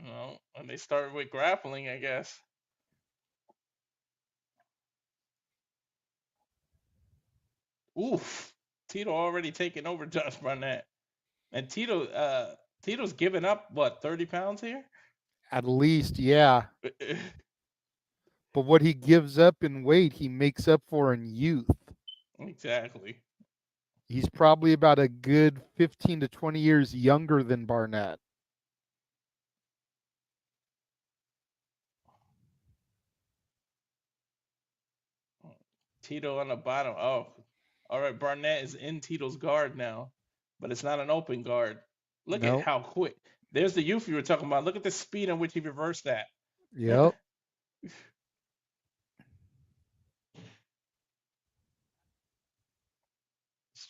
Well, and they started with grappling, I guess. Oof. Tito already taking over Josh Barnett. And Tito's giving up, 30 pounds here? At least, yeah. But what he gives up in weight, he makes up for in youth. Exactly. He's probably about a good 15 to 20 years younger than Barnett. Tito on the bottom. Oh, all right. Barnett is in Tito's guard now, but it's not an open guard. Look at how quick. There's the youth you were talking about. Look at the speed in which he reversed that. Yep. He's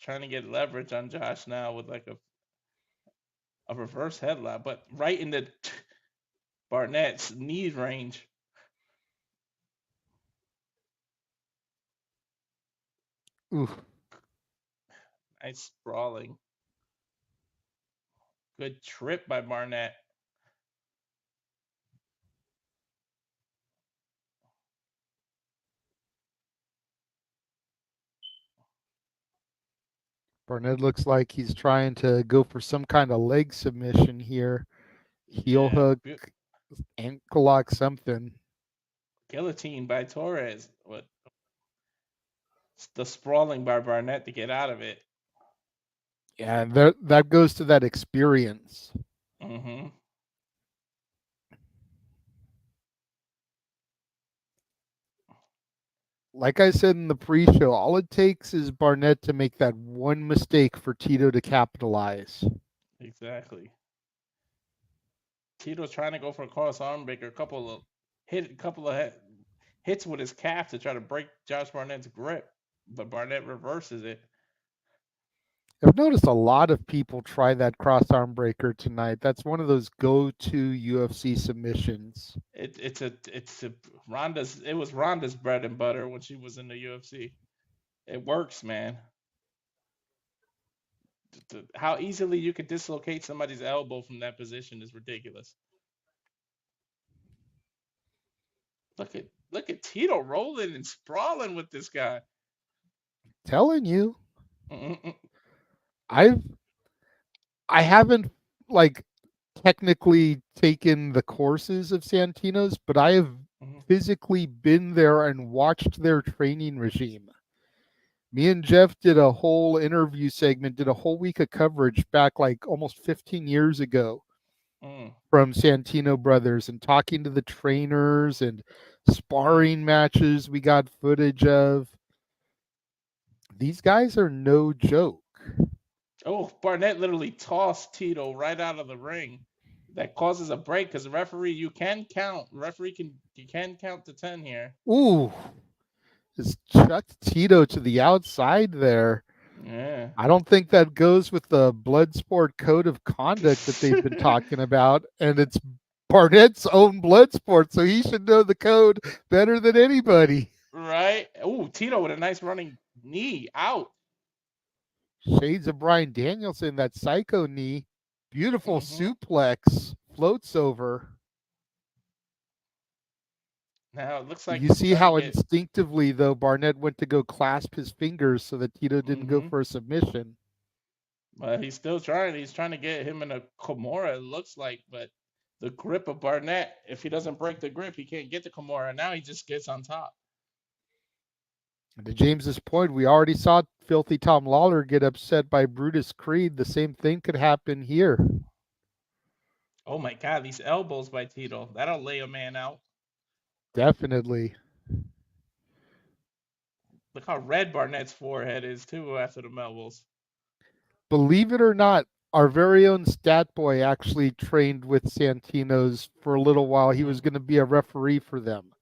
trying to get leverage on Josh now with like a reverse headlock, but right in the Barnett's knee range. Oof. Nice sprawling. Good trip by Barnett. Barnett looks like he's trying to go for some kind of leg submission here. Heel hook, ankle lock, something. Guillotine by Torres. What? The sprawling by Barnett to get out of it. Yeah, that goes to that experience. Mm-hmm. like I said in the pre-show, all it takes is Barnett to make that one mistake for Tito to capitalize. Exactly. Tito's trying to go for a cross arm breaker, a couple of hits with his calf to try to break Josh Barnett's grip, but Barnett reverses it. I've noticed a lot of people try that cross arm breaker tonight. That's one of those go-to UFC submissions. It was Ronda's bread and butter when she was in the UFC. It works, man. How easily you could dislocate somebody's elbow from that position is ridiculous. Look at Tito rolling and sprawling with this guy. Telling you, Mm-mm-mm. I haven't like technically taken the courses of Santino's, but I have physically been there and watched their training regime. Me and Jeff did a whole interview segment, did a whole week of coverage back like almost 15 years ago from Santino Brothers, and talking to the trainers and sparring matches we got footage of. These guys are no joke. Oh, Barnett literally tossed Tito right out of the ring. That causes a break because the referee, you can count. You can count to 10 here. Ooh, just chucked Tito to the outside there. Yeah. I don't think that goes with the Bloodsport code of conduct that they've been talking about, and it's Barnett's own Bloodsport, so he should know the code better than anybody. Right? Ooh, Tito with a nice running knee out. Shades of Bryan Danielson, that psycho knee. Beautiful suplex. Floats over. Now it looks like you see how instinctively, though, Barnett went to go clasp his fingers so that Tito didn't go for a submission. But he's still trying. He's trying to get him in a Kimura, it looks like. But the grip of Barnett, if he doesn't break the grip, he can't get the Kimura. Now he just gets on top. And to James's point, we already saw Filthy Tom Lawler get upset by Brutus Creed. The same thing could happen here. Oh my God, these elbows by Tito. That'll lay a man out. Definitely. Look how red Barnett's forehead is, too, after the elbows. Believe it or not, our very own stat boy actually trained with Santino's for a little while. He was going to be a referee for them.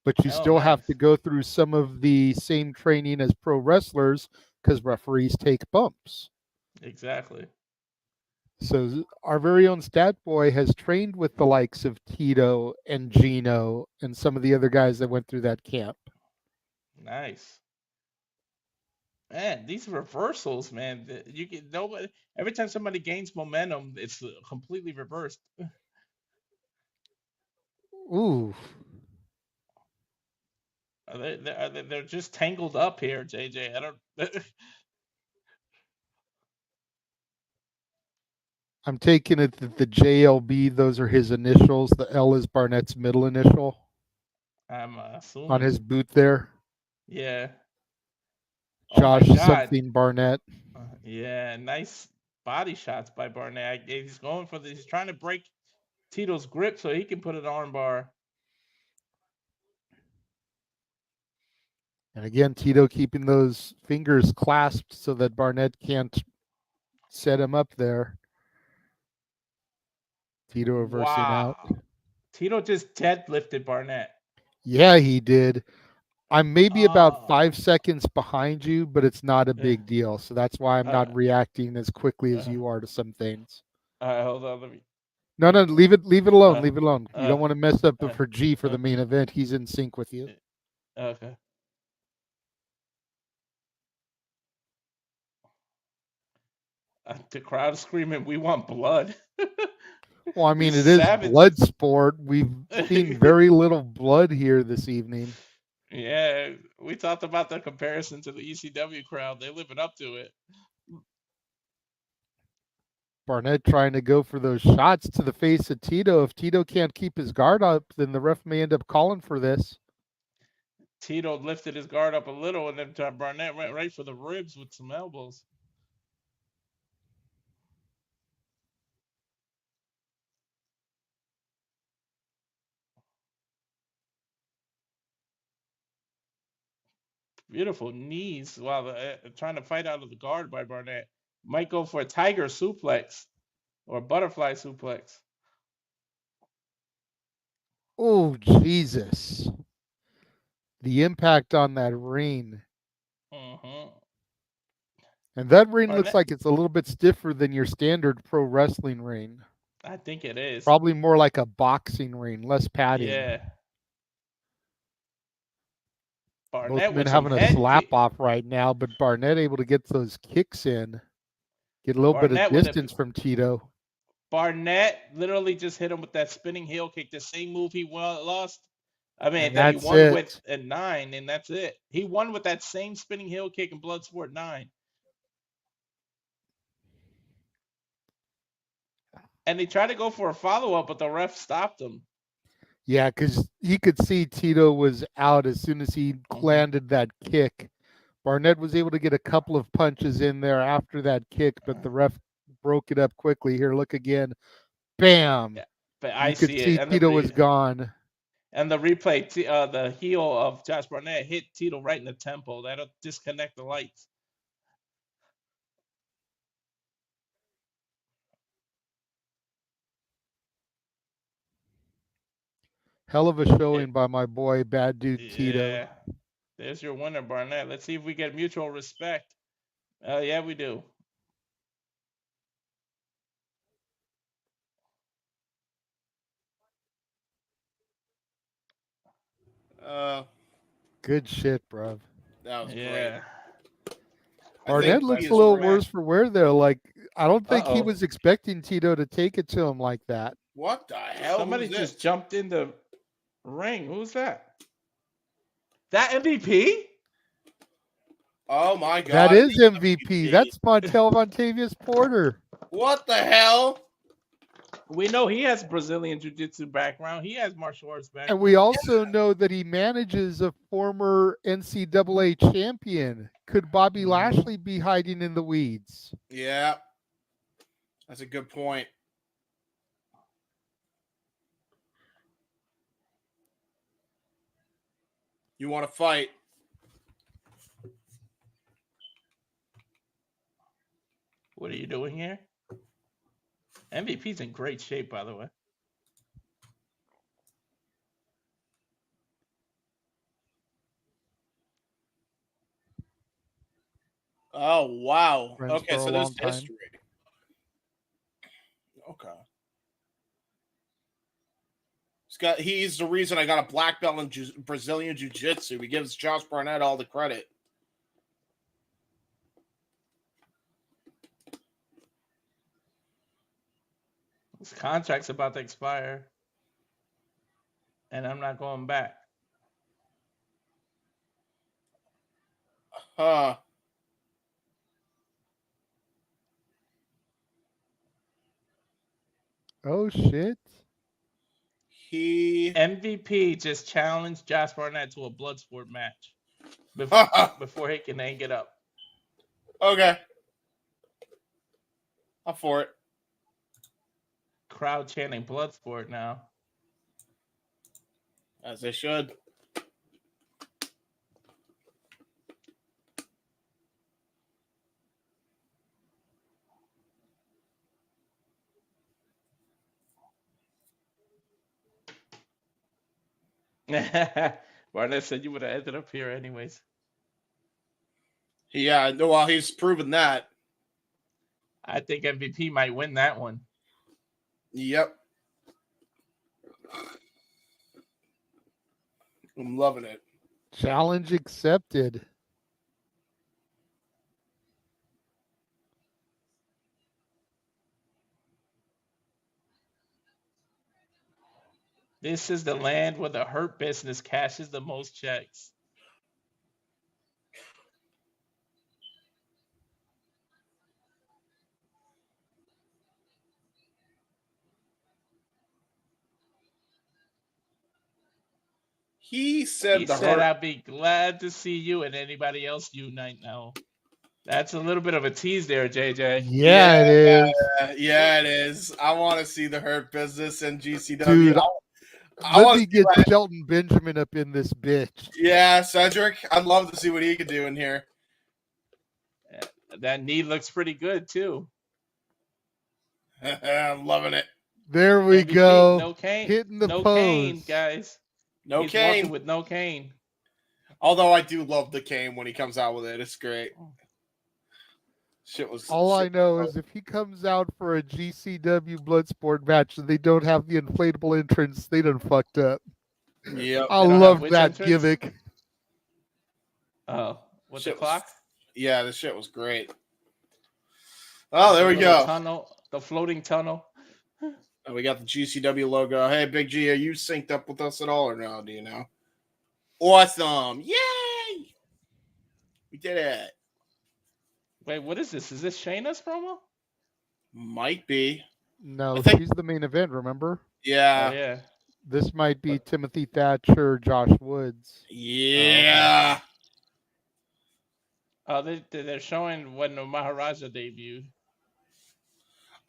But you still have to go through some of the same training as pro wrestlers because referees take bumps. Exactly. So our very own stat boy has trained with the likes of Tito and Gino and some of the other guys that went through that camp. Nice. Man, these reversals, man. You get nobody. Every time somebody gains momentum, it's completely reversed. Ooh. They're just tangled up here, JJ. I don't. I'm taking it that the JLB, those are his initials. The L is Barnett's middle initial. I'm assuming. On his boot there. Yeah. Josh something Barnett. Yeah, nice body shots by Barnett. He's going for this. He's trying to break Tito's grip so he can put an arm bar. And again, Tito keeping those fingers clasped so that Barnett can't set him up there. Tito reversing out. Tito just deadlifted Barnett. Yeah, he did. I'm maybe about 5 seconds behind you, but it's not a big deal. So that's why I'm not reacting as quickly as you are to some things. Hold on, let me. No, leave it alone. Leave it alone. You don't want to mess up for G for the main event. He's in sync with you. Okay. The crowd is screaming, "We want blood!" Well, I mean, it is blood sport. We've seen very little blood here this evening. Yeah, we talked about the comparison to the ECW crowd. They're living up to it. Barnett trying to go for those shots to the face of Tito. If Tito can't keep his guard up, then the ref may end up calling for this. Tito lifted his guard up a little, and then Barnett went right for the ribs with some elbows. Beautiful knees while trying to fight out of the guard by Barnett. Might go for a tiger suplex or butterfly suplex. Oh, Jesus. The impact on that ring. Mm-hmm. And that ring looks Barnett, like it's a little bit stiffer than your standard pro wrestling ring. I think it is. Probably more like a boxing ring, less padding. Yeah. Both Barnett men with some having a head slap kick. off right now, but Barnett able to get those kicks in. Get a little bit of Barnett with distance from Tito. Barnett literally just hit him with that spinning heel kick, the same move he lost. I mean, And that he that's won it. with at 9, and that's it. He won with that same spinning heel kick in Bloodsport 9. And they tried to go for a follow-up, but the ref stopped him. Yeah, because he could see Tito was out as soon as he landed that kick. Barnett was able to get a couple of punches in there after that kick, but the ref broke it up quickly. Here, look again. Bam! Yeah, but You I could see see it. And Tito was gone. And the replay, the heel of Josh Barnett hit Tito right in the temple. That'll disconnect the lights. Hell of a showing by my boy, Bad Dude Tito. Yeah. There's your winner, Barnett. Let's see if we get mutual respect. Yeah, we do. Good shit, bruv. That was Yeah. great. Barnett looks a little worse for wear there. Like, I don't think he was expecting Tito to take it to him like that. What the hell? Somebody just jumped in the ring. Who's that? That MVP? Oh my God. That is MVP. That's Montel Montavious Porter. What the hell? We know he has Brazilian Jiu-Jitsu background. He has martial arts background. And we also know that he manages a former NCAA champion. Could Bobby Lashley be hiding in the weeds? Yeah. That's a good point. You want to fight? What are you doing here? MVP's in great shape, by the way. Oh, wow. Friends Okay, for so a there's long time. history. Okay. He's the reason I got a black belt in Brazilian Jiu-Jitsu. He gives Josh Barnett all the credit. His contract's about to expire. And I'm not going back. Huh. Oh, shit. MVP just challenged Josh Barnett to a Bloodsport match before he can hang it up. Okay. I'm for it. Crowd chanting Bloodsport now. As they should. Barnett said you would have ended up here anyways. Yeah, well, he's proven that. I think MVP might win that one. Yep. I'm loving it. Challenge accepted. This is the land where the Hurt Business cashes the most checks. He said I'd be glad to see you and anybody else unite now. That's a little bit of a tease there, JJ. Yeah, it is. Yeah, it is. I want to see the Hurt Business and GCW. Dude, Let me get Shelton Benjamin up in this bitch. Yeah, Cedric. I'd love to see what he could do in here. That knee looks pretty good too. I'm loving it. There we MVP, go. No cane. Hitting the no pose. cane, guys. No He's cane. walking with no cane. Although I do love the cane when he comes out with it. It's great. Shit was. All I know is if he comes out for a GCW Bloodsport match and they don't have the inflatable entrance, they done fucked up. Yep. I love that gimmick. Oh, with the Shit clock? Yeah, this shit was great. Oh, there we The go. tunnel, the floating tunnel. And we got the GCW logo. Hey, Big G, are you synced up with us at all or no? Do you know? Awesome. Yay! We did it. Wait, what is this? Is this Shayna's promo? Might be. No, she's the main event, remember? Yeah. Oh, yeah. This might be Timothy Thatcher, Josh Woods. Yeah. Oh, they're showing when the Maharaja debuted.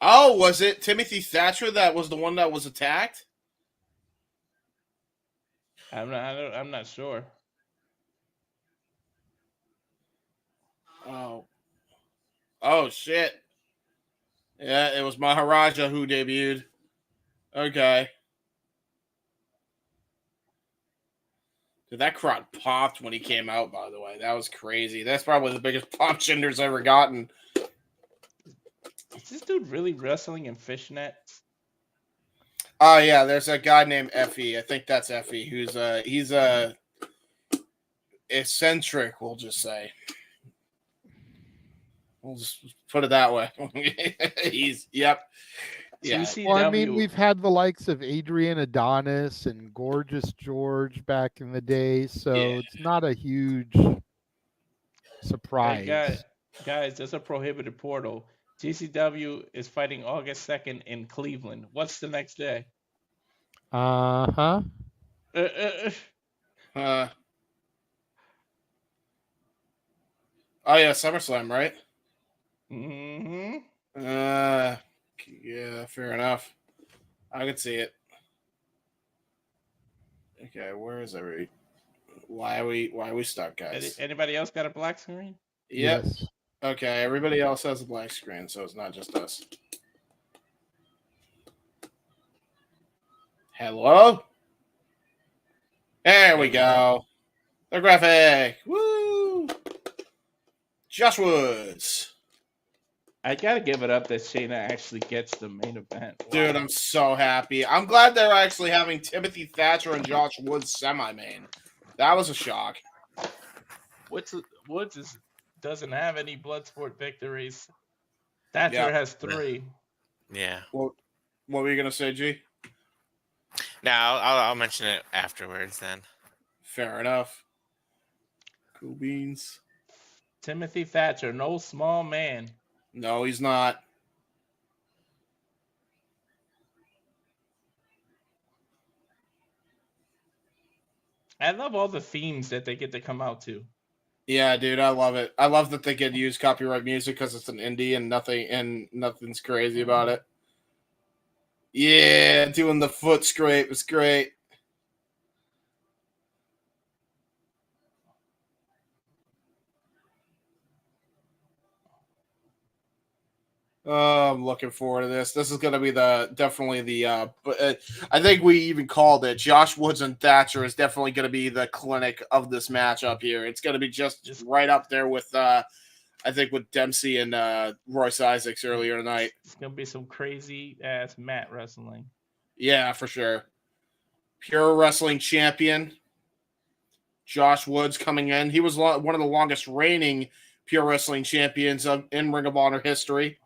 Oh, was it Timothy Thatcher that was the one that was attacked? I'm not sure. Oh shit. Yeah, it was Maharaja who debuted. Okay. Dude, that crowd popped when he came out, by the way. That was crazy. That's probably the biggest pop Jinder's ever gotten. Is this dude really wrestling in fishnets? Oh yeah, there's a guy named Effie. I think that's Effie, who's he's eccentric, we'll just say. We'll just put it that way. Yep. Yeah. Well, I mean, we've had the likes of Adrian Adonis and Gorgeous George back in the day, so it's not a huge surprise. Hey, guys, there's a prohibited portal. GCW is fighting August 2nd in Cleveland. What's the next day? Uh-huh. Oh yeah, SummerSlam, right? Mm-hmm. Yeah, fair enough. I could see it. Okay, where is every? Why are we stuck, guys? Anybody else got a black screen? Yep. Yes. Okay, everybody else has a black screen, so it's not just us. Hello? There we go. The graphic. Woo! Josh Woods. I gotta give it up that Shayna actually gets the main event. Wow. Dude, I'm so happy. I'm glad they're actually having Timothy Thatcher and Josh Woods semi-main. That was a shock. Woods doesn't have any Bloodsport victories. Thatcher has 3. Yeah. What were you gonna say, G? No, I'll mention it afterwards then. Fair enough. Cool beans. Timothy Thatcher, no small man. No, he's not. I love all the themes that they get to come out to. Yeah, dude, I love it. I love that they get to use copyright music because it's an indie and nothing's crazy about it. Yeah, doing the foot scrape is great. Oh, I'm looking forward to this. This is going to be definitely the. I think we even called it. Josh Woods and Thatcher is definitely going to be the clinic of this matchup here. It's going to be just right up there with, I think, with Dempsey and Royce Isaacs earlier tonight. It's going to be some crazy ass mat wrestling. Yeah, for sure. Pure Wrestling champion Josh Woods coming in. He was one of the longest reigning Pure Wrestling champions in Ring of Honor history.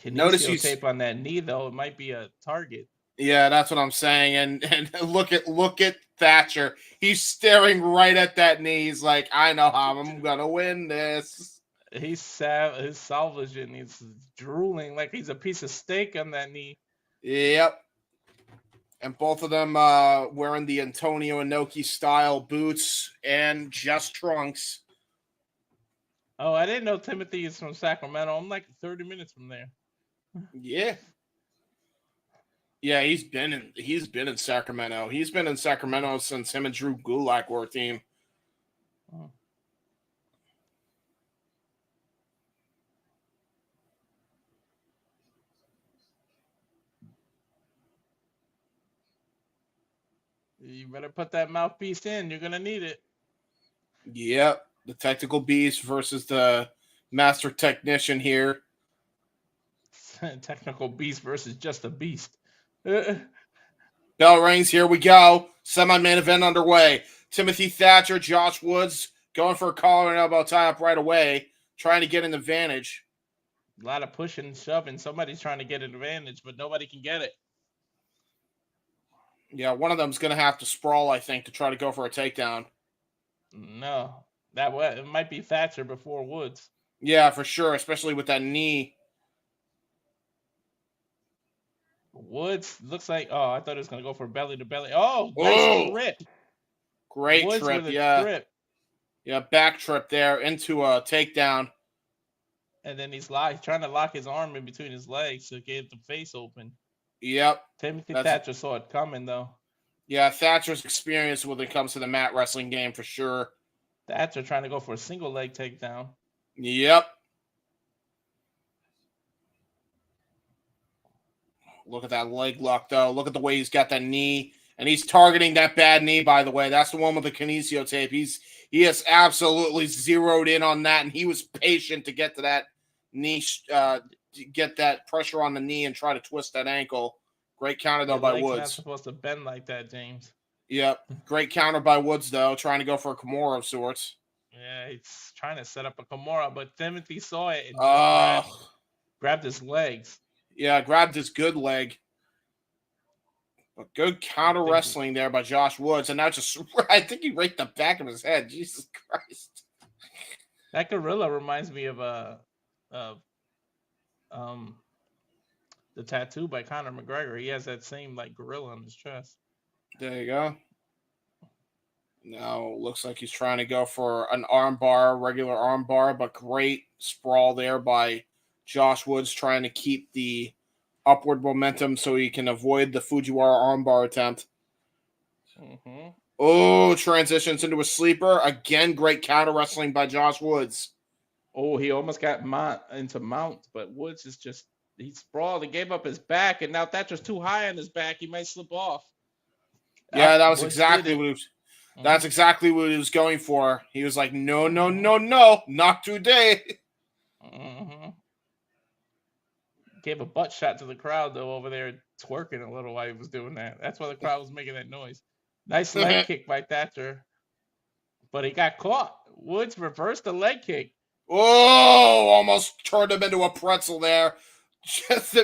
Notice you tape on that knee though. It might be a target. Yeah, that's what I'm saying. And look at Thatcher. He's staring right at that knee. He's like, I know how I'm gonna win this. He's salvaging. He's drooling like he's a piece of steak on that knee. Yep. And both of them wearing the Antonio Inoki style boots and just trunks. Oh, I didn't know Timothy is from Sacramento. I'm like 30 minutes from there. Yeah. Yeah, he's been in Sacramento. He's been in Sacramento since him and Drew Gulak were a team. Oh. You better put that mouthpiece in. You're gonna need it. Yep, the technical beast versus the master technician here. Technical beast versus just a beast. Bell rings. Here we go. Semi-main event underway. Timothy Thatcher, Josh Woods going for a collar and elbow tie-up right away, trying to get an advantage. A lot of pushing and shoving. Somebody's trying to get an advantage, but nobody can get it. Yeah, one of them's going to have to sprawl, I think, to try to go for a takedown. No, it might be Thatcher before Woods. Yeah, for sure, especially with that knee. Woods looks like, I thought it was going to go for belly to belly. Oh, nice trip. Great Woods trip, with a yeah. trip. Yeah, back trip there into a takedown. And then he's trying to lock his arm in between his legs to get the face open. Yep. Timothy Thatcher saw it coming, though. Yeah, Thatcher's experienced when it comes to the mat wrestling game for sure. Thatcher trying to go for a single leg takedown. Yep. Look at that leg lock, though. Look at the way he's got that knee. And he's targeting that bad knee, by the way. That's the one with the kinesio tape. He has absolutely zeroed in on that, and he was patient to get to that knee, to get that pressure on the knee and try to twist that ankle. Great counter, though, by Woods. Not supposed to bend like that, James. Yep. Great counter by Woods, though, trying to go for a Kimura of sorts. Yeah, he's trying to set up a Kimura, but Timothy saw it and grabbed his legs. Yeah, grabbed his good leg. But good counter wrestling there by Josh Woods. And now I think he raked the back of his head. Jesus Christ. That gorilla reminds me of the tattoo by Conor McGregor. He has that same gorilla on his chest. There you go. Now looks like he's trying to go for an armbar, regular armbar, but great sprawl there by Josh Woods, trying to keep the upward momentum so he can avoid the Fujiwara armbar attempt. Mm-hmm. Oh, transitions into a sleeper. Again, great counter wrestling by Josh Woods. Oh, he almost got into mount, but Woods is he sprawled. He gave up his back, and now Thatcher's too high on his back. He might slip off. Yeah, that was exactly what he was. That's exactly what he was going for. He was like, no, not today. Mm-hmm. Gave a butt shot to the crowd, though, over there twerking a little while he was doing that. That's why the crowd was making that noise. Nice leg kick by Thatcher. But he got caught. Woods reversed the leg kick. Oh, almost turned him into a pretzel there.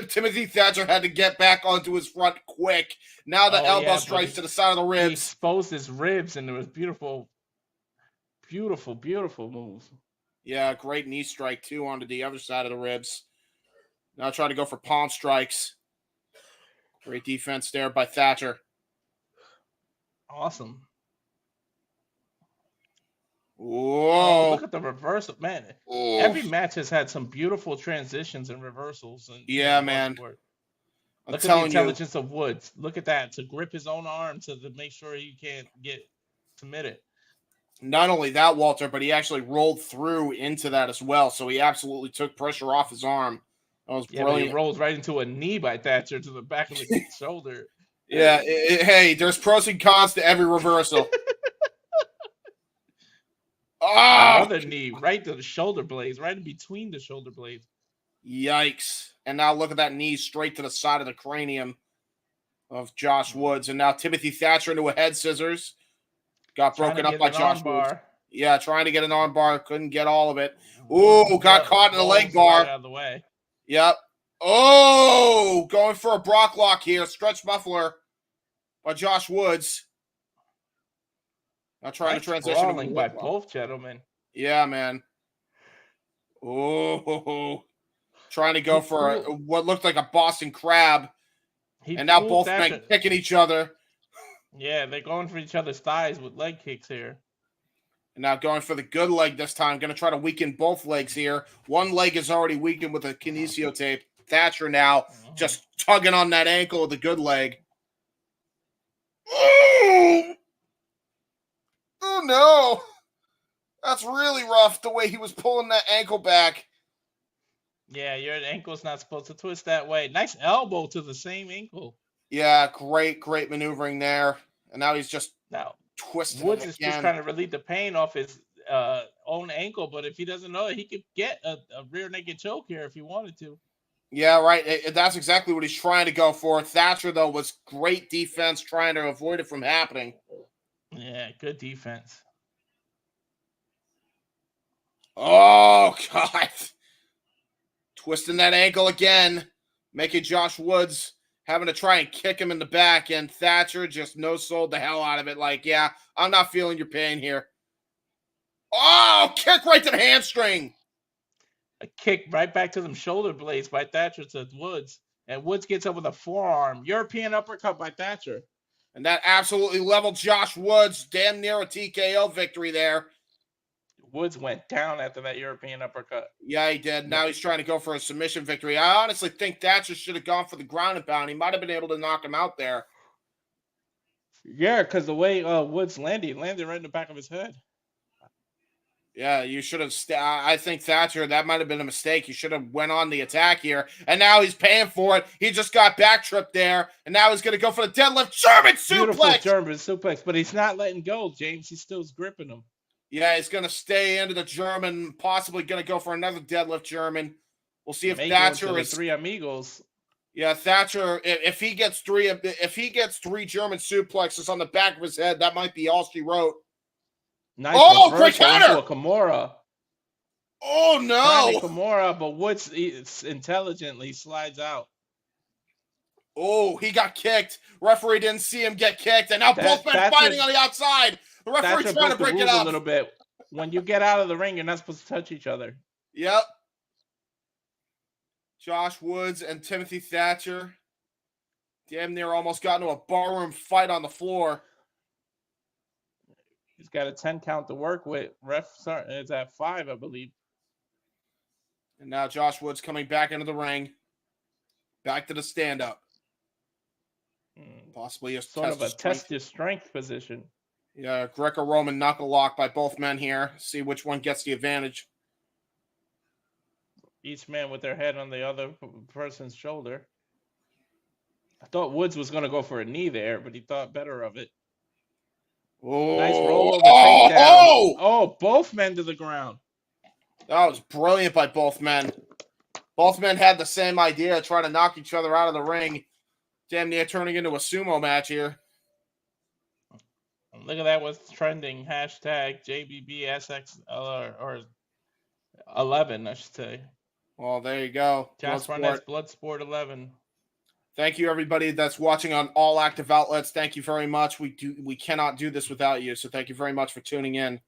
Timothy Thatcher had to get back onto his front quick. Now the elbow strikes to the side of the ribs. He exposed his ribs, and it was beautiful, beautiful, beautiful moves. Yeah, great knee strike, too, onto the other side of the ribs. Now trying to go for palm strikes. Great defense there by Thatcher. Awesome. Whoa. Oh, look at the reversal, man. Oof. Every match has had some beautiful transitions and reversals. Yeah, man. Look at the intelligence of Woods. Look at that. To grip his own arm to make sure he can't get submitted. Not only that, Walter, but he actually rolled through into that as well. So he absolutely took pressure off his arm. That was brilliant. But he rolls right into a knee by Thatcher to the back of the shoulder. Yeah. Hey, there's pros and cons to every reversal. Another knee right to the shoulder blades, right in between the shoulder blades. Yikes. And now look at that knee straight to the side of the cranium of Josh Woods. And now Timothy Thatcher into a head scissors. Got broken up by Josh Woods. Yeah, trying to get an arm bar. Couldn't get all of it. Ooh, got caught in the leg bar. Out of the way. Yep. Oh, going for a Brock lock here. Stretch muffler by Josh Woods. Now trying to transition by both gentlemen. Yeah, man. Oh, trying to go for what looked like a Boston Crab. And now both men kicking each other. Yeah, they're going for each other's thighs with leg kicks here. And now going for the good leg this time. Going to try to weaken both legs here. One leg is already weakened with a kinesio tape. Thatcher now just tugging on that ankle with the good leg. Oh! Oh, no. That's really rough, the way he was pulling that ankle back. Yeah, your ankle's not supposed to twist that way. Nice elbow to the same ankle. Yeah, great maneuvering there. And now he's just twisting Woods it is again. just trying to relieve the pain off his own ankle, but if he doesn't know it, he could get a rear naked choke here if he wanted to. Yeah, right. That's exactly what he's trying to go for. Thatcher, though, was great defense trying to avoid it from happening. Yeah, good defense. Oh, God. Twisting that ankle again, making Josh Woods having to try and kick him in the back, and Thatcher just no-sold the hell out of it. Like, yeah, I'm not feeling your pain here. Oh, kick right to the hamstring. A kick right back to them shoulder blades by Thatcher to Woods. And Woods gets up with a forearm. European uppercut by Thatcher. And that absolutely leveled Josh Woods. Damn near a TKO victory there. Woods went down after that European uppercut. Yeah, he did. Now he's trying to go for a submission victory. I honestly think Thatcher should have gone for the ground and pound. He might have been able to knock him out there. Yeah, because the way Woods landed right in the back of his head. Yeah, you should have. I think Thatcher, that might have been a mistake. You should have went on the attack here, and now he's paying for it. He just got back tripped there, and now he's going to go for the deadlift German suplex. Beautiful German suplex, but he's not letting go, James. He's still gripping him. Yeah, he's going to stay into the German, possibly going to go for another deadlift German. We'll see if May Thatcher is three amigos. Yeah, Thatcher. If he gets three German suplexes on the back of his head, that might be all she wrote. Nice great counter! Into a Kimura. Oh no! Kimura, but Woods intelligently slides out. Oh, he got kicked. Referee didn't see him get kicked, and now both men fighting on the outside. The referee trying to break it up a little bit. When you get out of the ring, you're not supposed to touch each other. Yep. Josh Woods and Timothy Thatcher damn near almost got into a barroom fight on the floor. He's got a 10 count to work with. Ref is at 5, I believe. And now Josh Woods coming back into the ring. Back to the stand-up. Possibly a sort of a test your strength position. Yeah, Greco-Roman knuckle lock by both men here. See which one gets the advantage. Each man with their head on the other person's shoulder. I thought Woods was going to go for a knee there, but he thought better of it. Oh, nice rollover takedown. Oh, both men to the ground. That was brilliant by both men. Both men had the same idea, trying to knock each other out of the ring. Damn near turning into a sumo match here. Look at that, what's trending. Hashtag JBBSX or 11, I should say. Well, there you go. Josh Barnett's Bloodsport 11. Thank you, everybody that's watching on all active outlets. Thank you very much. We cannot do this without you, so thank you very much for tuning in.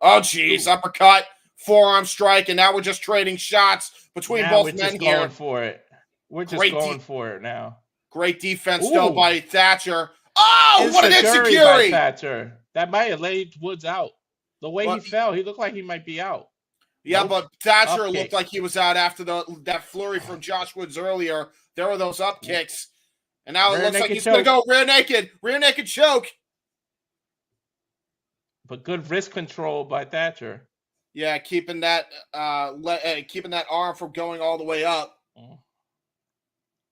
Oh, geez, uppercut, forearm strike, and now we're just trading shots between both men here. Going for it. We're just going for it now. Great defense, though, by Thatcher. Oh, what an insecurity! By Thatcher. That might have laid Woods out. The way he fell, he looked like he might be out. Yeah, but Thatcher looked like he was out after that flurry from Josh Woods earlier. There were those up kicks. And now it looks like he's going to go rear naked choke. But good wrist control by Thatcher. Yeah, keeping that arm from going all the way up.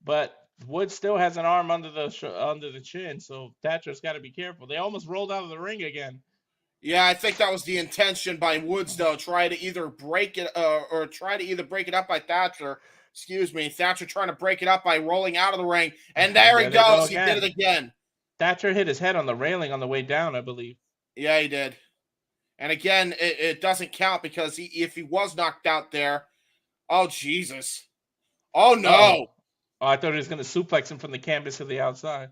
But Woods still has an arm under the chin, so Thatcher's got to be careful. They almost rolled out of the ring again. Yeah, I think that was the intention by Woods, though. Try to either break it up by Thatcher. Excuse me. Thatcher trying to break it up by rolling out of the ring. And there he goes. He did it again. Thatcher hit his head on the railing on the way down, I believe. Yeah, he did. And again, it doesn't count because if he was knocked out there. Oh, Jesus. Oh, no. Oh, I thought he was going to suplex him from the canvas to the outside.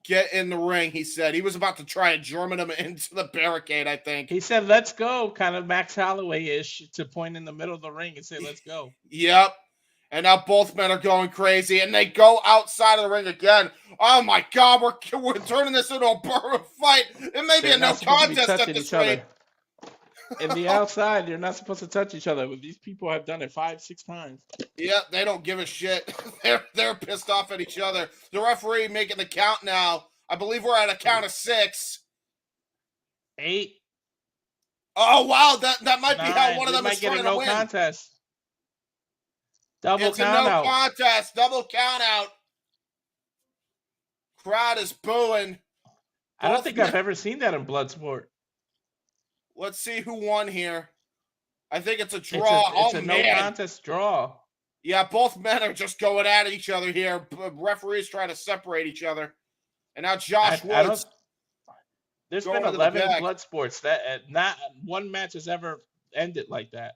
Get in the ring, he said. He was about to try and German him into the barricade, I think. He said, let's go, kind of Max Holloway-ish, to point in the middle of the ring and say, let's go. Yep. And now both men are going crazy, and they go outside of the ring again. Oh, my God. We're turning this into a fight. It may be a no contest at this rate. In the outside, you're not supposed to touch each other. But these people have done it 5-6 times. Yeah, they don't give a shit. They're pissed off at each other. The referee making the count now. I believe we're at a count of 6. 8. Oh wow, that might 9. be how one of We them might is get trying a no to win. contest. Double It's count a no out. contest. Double count out. Crowd is booing. I don't think I've ever seen that in Bloodsport. Let's see who won here. I think it's a draw. It's a no contest draw. Yeah, both men are just going at each other here. Referees trying to separate each other. And now Josh Woods. There's been 11 Bloodsports that not one match has ever ended like that.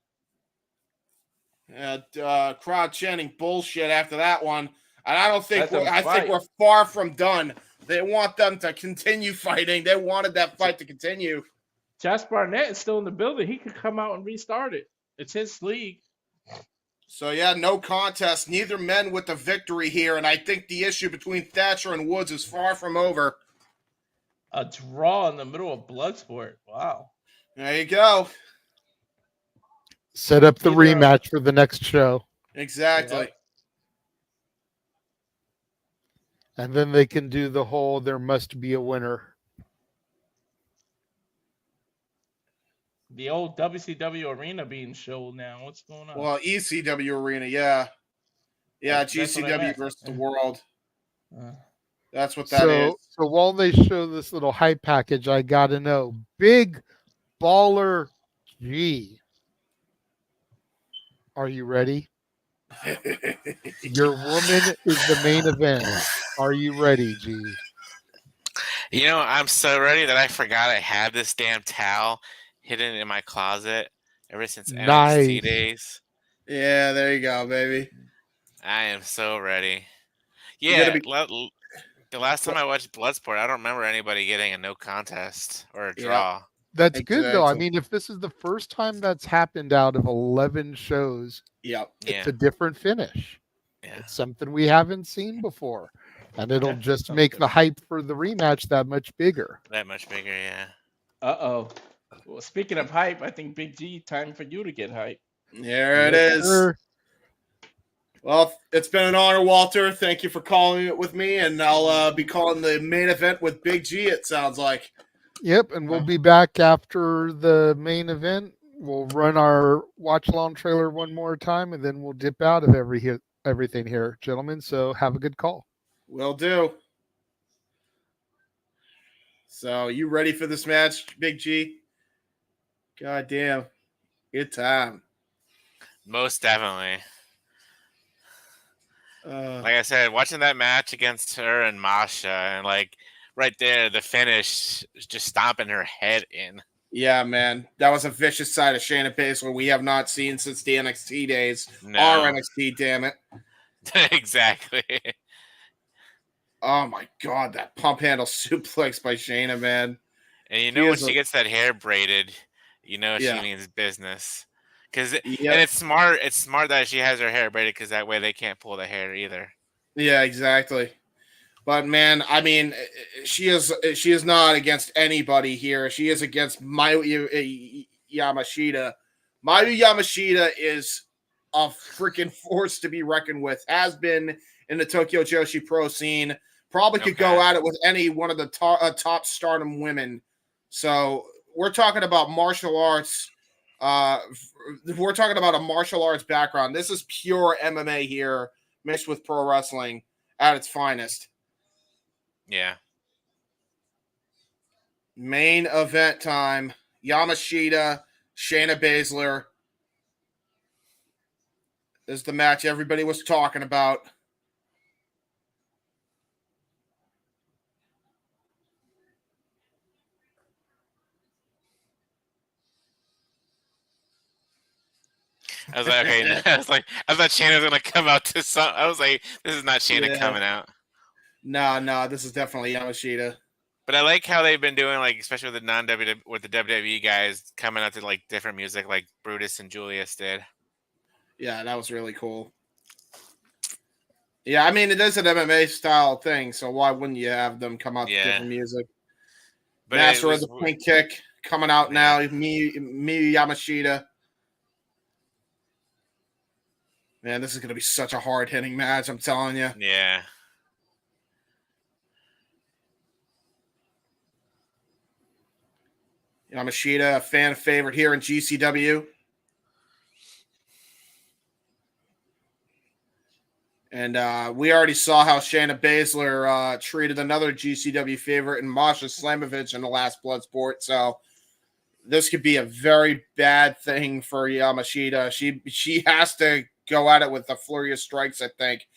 Crowd chanting bullshit after that one. And I don't think Let them I think fight. we're far from done. They want them to continue fighting. They wanted that fight to continue. Josh Barnett is still in the building. He could come out and restart it. It's his league. So yeah, no contest. Neither men with the victory here, and I think the issue between Thatcher and Woods is far from over. A draw in the middle of Bloodsport. Wow. There you go. Set up the rematch for the next show. Exactly. Yep. And then they can do the whole there must be a winner. The old WCW arena being showed now. What's going on? Well, ECW arena, yeah. Yeah, That's what I GCW meant. versus the world. That's what that is. So while they show this little hype package, I got to know, Big Baller G, are you ready? Your woman is the main event. Are you ready, G? You know, I'm so ready that I forgot I had this damn towel hidden in my closet ever since NXT days. Yeah, there you go, baby. I am so ready. You Yeah, gotta the last time I watched Bloodsport, I don't remember anybody getting a no contest or a draw. That's good, though. I mean, if this is the first time that's happened out of 11 shows, it's a different finish. Yeah. It's something we haven't seen before. And it'll just make the hype for the rematch that much bigger. That much bigger, yeah. Uh-oh. Well, speaking of hype, I think Big G, time for you to get hype. There it is. Well, it's been an honor, Walter. Thank you for calling it with me, and I'll be calling the main event with Big G, it sounds like. Yep, and we'll be back after the main event. We'll run our watch-along trailer one more time, and then we'll dip out of everything here, gentlemen. So have a good call. Will do. So, you ready for this match, Big G? God damn. Good time. Most definitely. Like I said, watching that match against her and Masha, and like right there, the finish, just stomping her head in. Yeah, man. That was a vicious side of Shayna Baszler we have not seen since the NXT days. No. Our NXT, damn it. Exactly. Oh my God, that pump handle suplex by Shayna, man. And you know when she gets that hair braided, you know she means business. And it's smart. It's smart that she has her hair braided because that way they can't pull the hair either. Yeah, exactly. But man, I mean, she is not against anybody here. She is against Mayu Yamashita. Mayu Yamashita is a freaking force to be reckoned with. Has been in the Tokyo Joshi Pro scene. Probably could go at it with any one of the top Stardom women. So we're talking about martial arts. We're talking about a martial arts background. This is pure MMA here, mixed with pro wrestling at its finest. Yeah. Main event time. Yamashita, Shayna Baszler. This is the match everybody was talking about. I was like, okay. I thought Shayna was gonna come out to some. I was like, this is not Shayna coming out. No, this is definitely Yamashita. But I like how they've been doing, like, especially with the WWE guys coming out to like different music, like Brutus and Julius did. Yeah, that was really cool. Yeah, I mean, it is an MMA style thing, so why wouldn't you have them come out to different music? But Master of the Pink Kick coming out now. Miyu Yamashita. Man, this is going to be such a hard-hitting match, I'm telling you. Yeah. Yamashita, a fan favorite here in GCW. And we already saw how Shayna Baszler treated another GCW favorite in Masha Slamovich in the last Bloodsport. So this could be a very bad thing for Yamashita. She has to go at it with a flurry of strikes, I think.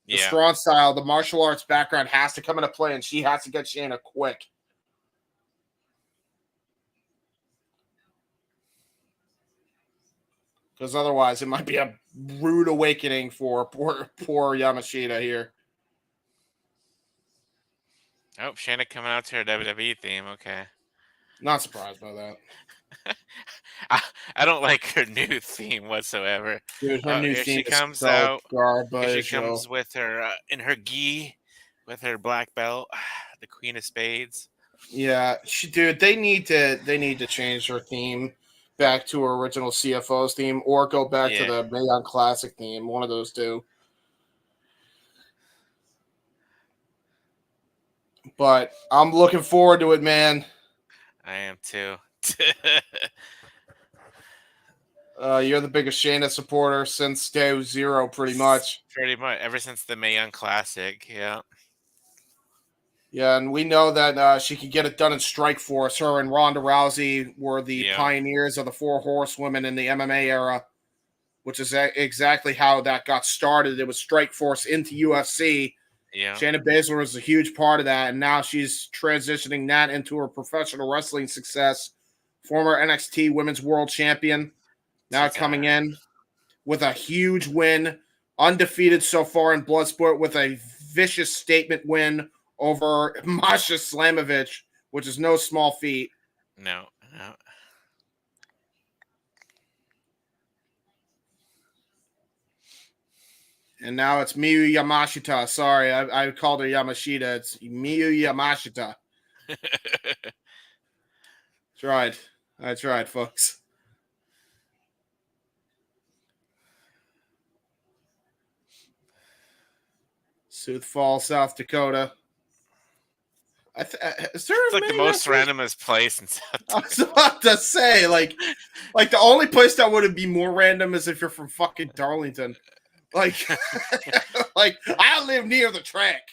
The strong style, the martial arts background has to come into play, and she has to get Shayna quick. Because otherwise, it might be a rude awakening for poor Yamashita here. Oh, Shayna coming out to her WWE theme. Okay. Not surprised by that. I don't like her new theme whatsoever. Dude, her new here theme she comes is so out. garbage. Here she comes with her in her gi, with her black belt, the Queen of Spades. Yeah, they need to change her theme back to her original CFO's theme, or go back to the Mae Young Classic theme. One of those two. But I'm looking forward to it, man. I am too. You're the biggest Shayna supporter since day zero, pretty much. Pretty much, ever since the Mae Young Classic, yeah. Yeah, and we know that she could get it done in Strikeforce. Her and Ronda Rousey were the pioneers of the Four Horsewomen in the MMA era, which is exactly how that got started. It was Strikeforce into UFC. Yeah. Shayna Baszler was a huge part of that, and now she's transitioning that into her professional wrestling success. Former NXT Women's World Champion, now coming in with a huge win, undefeated so far in Bloodsport, with a vicious statement win over Masha Slamovich, which is no small feat. No. And now it's Miyu Yamashita. Sorry, I called her Yamashita. It's Miyu Yamashita. I tried, folks. Sioux Falls, South Dakota. Is there it's like the most randomest place in South Dakota. I was about to say, like the only place that would be more random is if you're from fucking Darlington. Like, like I live near the track.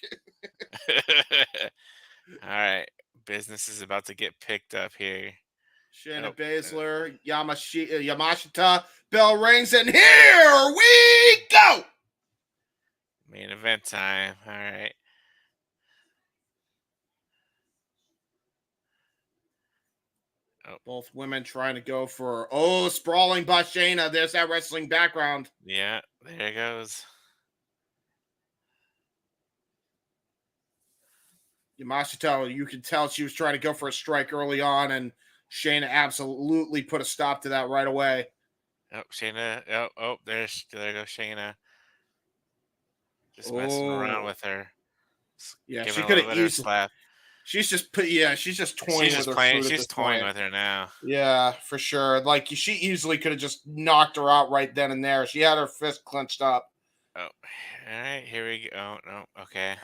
All right, business is about to get picked up here. Shayna Baszler, Yamashita, bell rings, and here we go. Main event time. All right. Both women trying to go for sprawling by Shayna. There's that wrestling background. Yeah, there it goes. Yamashita, you can tell she was trying to go for a strike early on, and Shayna absolutely put a stop to that right away. Oh, Shayna. There goes Shayna. Just messing around with her. Yeah, she could have easily slap. She's just she's just toying with her. She's toying with her now. Yeah, for sure. Like, she easily could have just knocked her out right then and there. She had her fist clenched up. Oh, all right, here we go. Oh, no, okay.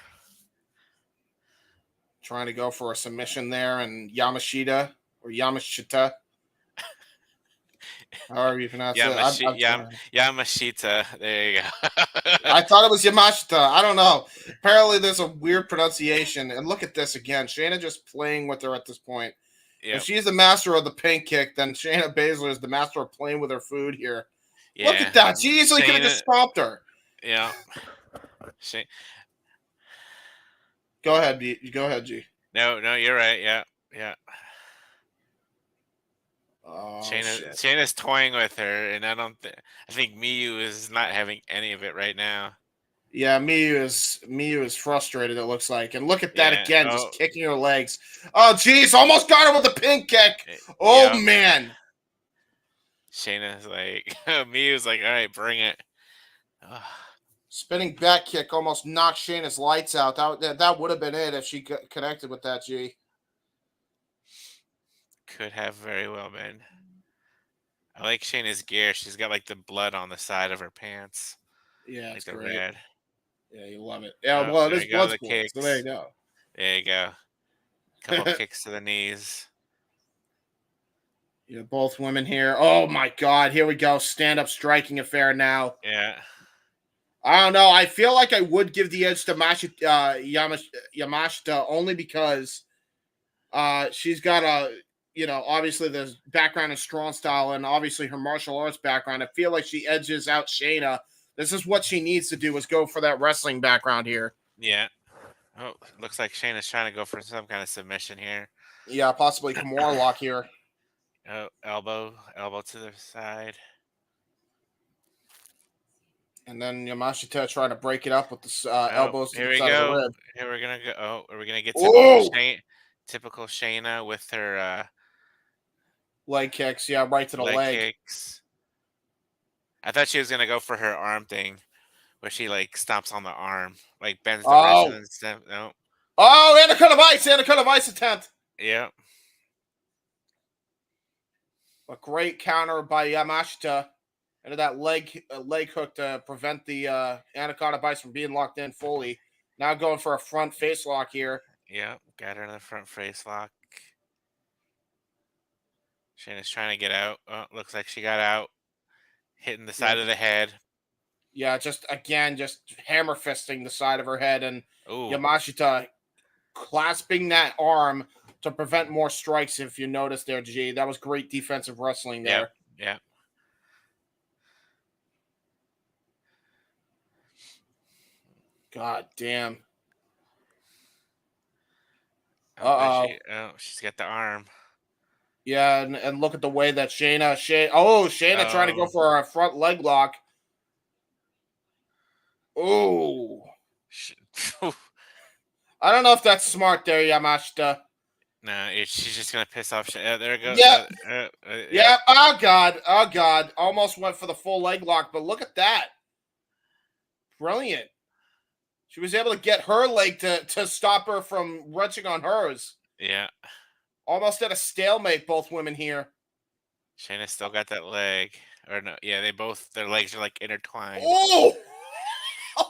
Trying to go for a submission there, and Yamashita. However you pronounce it. Yamashita. There you go. I thought it was Yamashita. I don't know. Apparently there's a weird pronunciation. And look at this again. Shayna just playing with her at this point. Yep. If she's the master of the pink kick, then Shayna Baszler is the master of playing with her food here. Yeah. Look at that. She easily could have just stomped her. Yeah. Go ahead, G. No, you're right. Yeah. Oh, Shayna's toying with her, and I think Miyu is not having any of it right now. Yeah, Miyu is frustrated, it looks like. And look at that again, just kicking her legs. Oh, geez, almost got her with a pin kick. Oh, man. Shayna's like, Miyu's like, all right, bring it. Spinning back kick almost knocked Shayna's lights out. That would have been it if she connected with that, G. Could have very well been. I like Shayna's gear. She's got like the blood on the side of her pants. Yeah, Like it's the great. red. Yeah, you love it. Yeah, Oh, well, it there is you go. The Bloodsport, so there you kicks. go. There you go. Couple kicks to the knees. Yeah, both women here. Oh my God, here we go. Stand-up striking affair now. Yeah. I don't know. I feel like I would give the edge to Yamashita only because she's got obviously the background in strong style and obviously her martial arts background. I feel like she edges out Shayna. This is what she needs to do is go for that wrestling background here. Yeah. Oh, looks like Shayna's trying to go for some kind of submission here. Yeah, possibly Kimura lock here. Oh, elbow to the side. And then Yamashita trying to break it up with the elbows to the side of the rib. Here we're gonna go. Oh, are we gonna get typical Shayna with her leg kicks? Yeah, right to the leg. Kicks. I thought she was gonna go for her arm thing, where she like stomps on the arm, like bends the wrist and stuff. No. Oh, Anaconda Vice attempt. Yeah. A great counter by Yamashita. Into that leg hook to prevent the Anaconda Vice from being locked in fully. Now going for a front face lock here. Yeah, got her in the front face lock. Shayna's trying to get out. Oh, looks like she got out. Hitting the side of the head. Yeah, just hammer fisting the side of her head. And Yamashita clasping that arm to prevent more strikes, if you notice there, G. That was great defensive wrestling there. Yeah. God damn. Oh, she's got the arm. Yeah, and look at the way that Shayna trying to go for a front leg lock. Oh. I don't know if that's smart there, Yamashita. No, she's just gonna piss off. There it goes. Yeah. Yeah. Oh God. Almost went for the full leg lock, but look at that. Brilliant. She was able to get her leg to stop her from wrenching on hers. Yeah. Almost at a stalemate, both women here. Shayna still got that leg. Or no, yeah, their legs are like intertwined. Oh!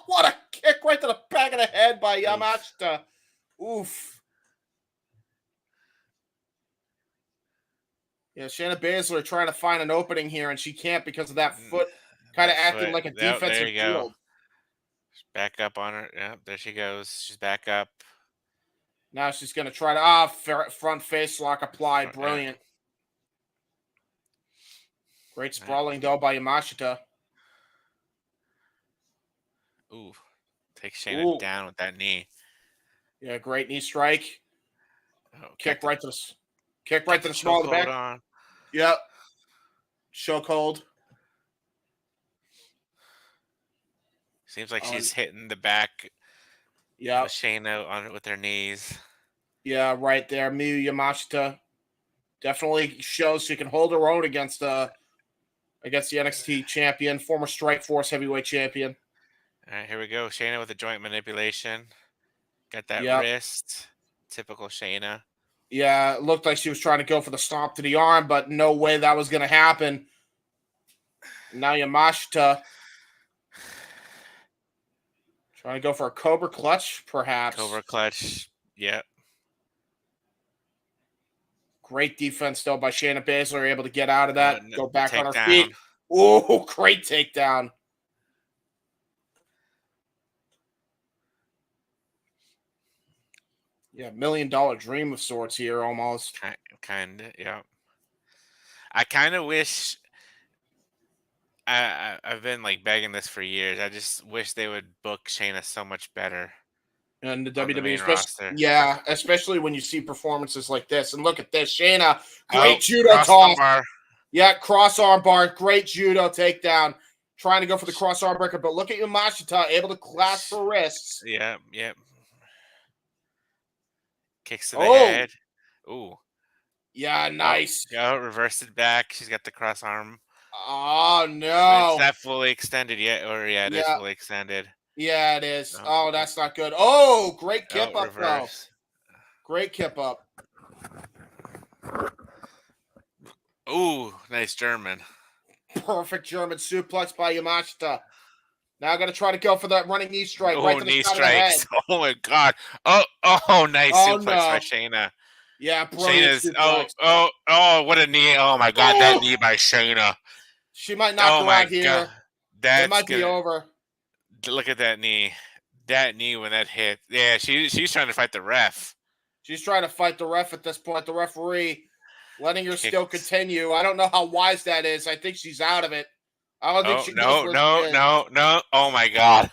What a kick right to the back of the head by Yamashita. Oof. Yeah, Shayna Baszler trying to find an opening here, and she can't because of that foot kind of acting like a defensive shield. Back up on her. Yeah, there she goes. She's back up. Now she's going to try to front face lock applied. Brilliant. Great sprawling though by Yamashita. Ooh. Take Shayna down with that knee. Yeah, great knee strike. Kick right to the small of the back. On. Yep. Chokehold. Seems like she's hitting the back. Yeah. Shayna with her knees. Yeah, right there. Miyu Yamashita definitely shows she can hold her own against the NXT champion, former Strikeforce heavyweight champion. All right, here we go. Shayna with the joint manipulation. Got that wrist. Typical Shayna. Yeah, it looked like she was trying to go for the stomp to the arm, but no way that was going to happen. Now Yamashita trying to go for a Cobra Clutch, perhaps. Cobra Clutch, yeah. Great defense, though, by Shayna Baszler, able to get out of that, go back on her feet. Ooh, great takedown. Yeah, $1 million dream of sorts here, almost. Kind of, yeah. I kind of wish... I've been like begging this for years. I just wish they would book Shayna so much better. And the WWE, especially when you see performances like this. And look at this, Shayna, great judo toss. Yeah, cross arm bar, great judo takedown. Trying to go for the cross arm breaker, but look at Yamashita, able to clasp her wrists. Yeah. Kicks to the head. Ooh. Yeah, nice. Go, reverse it back. She's got the cross arm. Oh, no. It's not fully extended yet. Or, it is fully extended. Yeah, it is. Oh, that's not good. Oh, great kip up, though. Great kip up. Ooh, nice German. Perfect German suplex by Yamashita. Now going to try to go for that running knee strike right to the knee side of the head. strikes. Oh my God. Oh, nice suplex by Shayna. Yeah, brilliant Shayna's. suplex. What a knee. Oh my God, that knee by Shayna. She might not go out here. That might be over. Look at that knee. That knee when that hit. Yeah, she's trying to fight the ref. She's trying to fight the ref at this point. The referee letting her still continue. I don't know how wise that is. I think she's out of it. I don't think she knows where she is. No. Oh my God.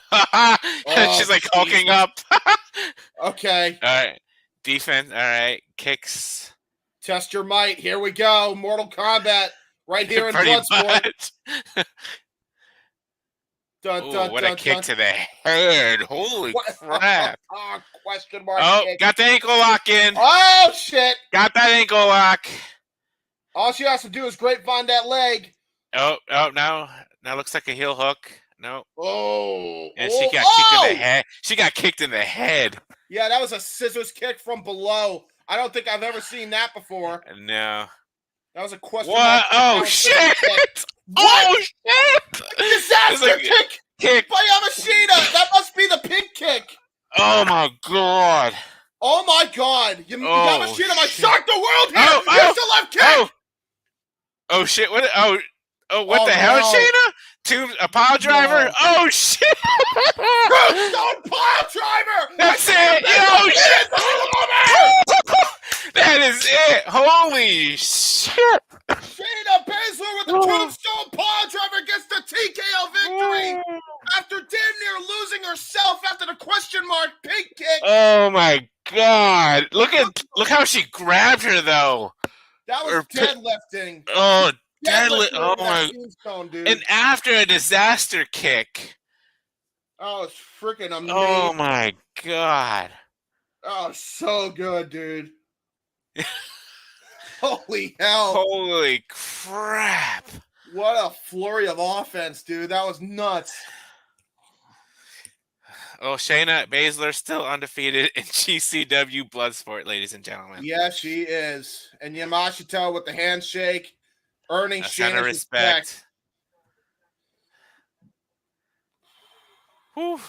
She's like hulking up. Okay. All right. Defense. All right. Kicks. Test your might. Here we go. Mortal Kombat. Right here in Bloodsport. What a kick to the head. Holy crap. Question mark. Kick. Got the ankle lock in. Oh, shit. Got that ankle lock. All she has to do is grapevine that leg. Oh, now looks like a heel hook. No. Oh. And she got kicked in the head. She got kicked in the head. Yeah, that was a scissors kick from below. I don't think I've ever seen that before. No. That was a question mark. Oh, shit. Oh, shit. Disaster kick by Yamashita. That must be the pink kick. Oh, my God. Oh, my God. Yamashita might shock the world here. Here's the left kick. Oh, shit. What the hell, Shayna? A pile driver? No. Oh, shit. Stone pile driver. That's it. Oh, shit. That is it. Holy shit. Shayna Baszler with the tombstone pile driver gets the TKO victory after damn near losing herself after the question mark pink kick. Oh, my God. Look how she grabbed her, though. That was deadlifting. Oh, deadlift. Oh, my. And after a disaster kick. Oh, it's freaking amazing. Oh, my God. Oh, so good, dude. Holy hell. Holy crap. What a flurry of offense, dude. That was nuts. Oh, Shayna Baszler still undefeated in GCW Bloodsport, ladies and gentlemen. Yeah, she is. And Yamashita with the handshake, earning Shayna's respect. Whew.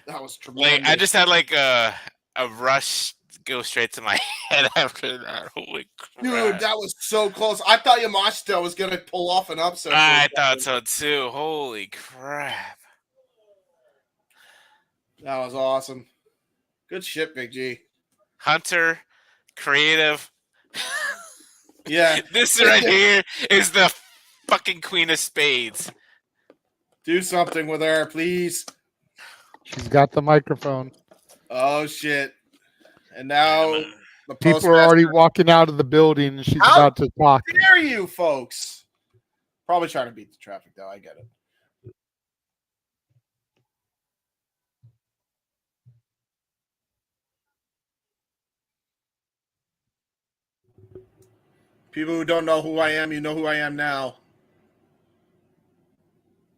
That was tremendous. I just had a rush go straight to my head after that. Holy crap. Dude, that was so close. I thought Yamashita was going to pull off an upset. I thought so too. Holy crap. That was awesome. Good shit, Big G. Hunter, creative. Yeah. This right here is the fucking Queen of Spades. Do something with her, please. She's got the microphone. Oh, shit. And now the people are already walking out of the building and she's about to talk. How dare you, folks? Probably trying to beat the traffic, though. I get it. People who don't know who I am, you know who I am now.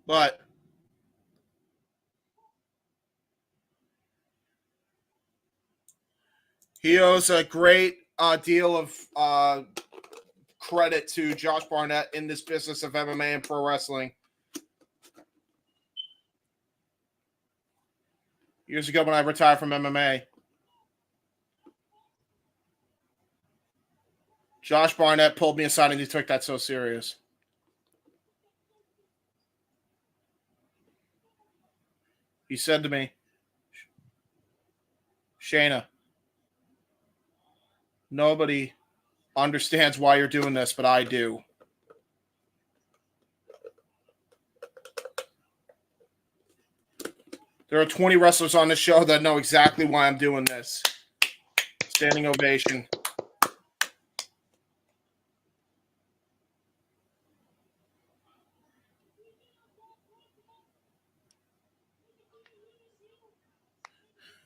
But he owes a great deal of credit to Josh Barnett in this business of MMA and pro wrestling. Years ago when I retired from MMA, Josh Barnett pulled me aside and he took that so serious. He said to me, Shayna, nobody understands why you're doing this, but I do. There are 20 wrestlers on this show that know exactly why I'm doing this. Standing ovation.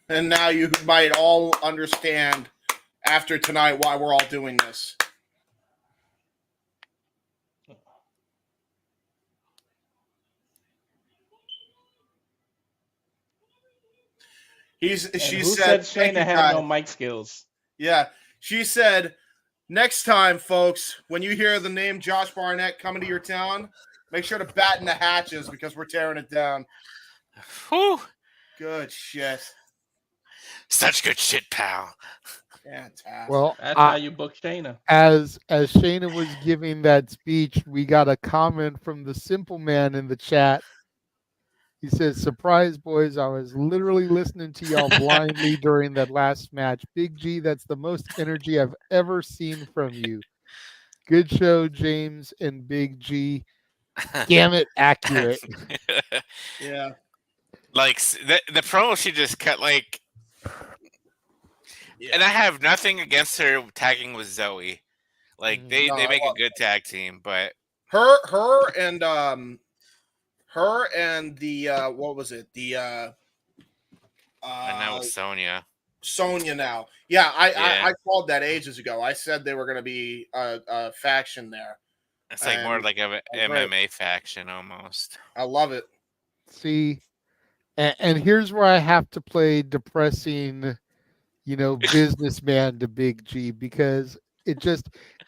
And now you might all understand after tonight why we're all doing this. She said Shayna had no mic skills. Yeah. She said, Next time, folks, when you hear the name Josh Barnett coming to your town, make sure to batten the hatches because we're tearing it down. Whew. Good shit. Such good shit, pal. Fantastic. Well, That's how you book Shayna. As Shayna was giving that speech, we got a comment from the Simple Man in the chat. He says, "Surprise, boys! I was literally listening to y'all blindly during that last match. Big G, that's the most energy I've ever seen from you. Good show, James and Big G. Damn it, accurate." Yeah. Like the promo she just cut, like, and I have nothing against her tagging with Zoe. Like they make a good tag team, but her and the what was it? The and now with Sonya. Sonya now. Yeah, I called that ages ago. I said they were going to be a faction there. It's like more like an MMA faction almost. I love it. See, and here's where I have to play depressing, businessman to Big G, because it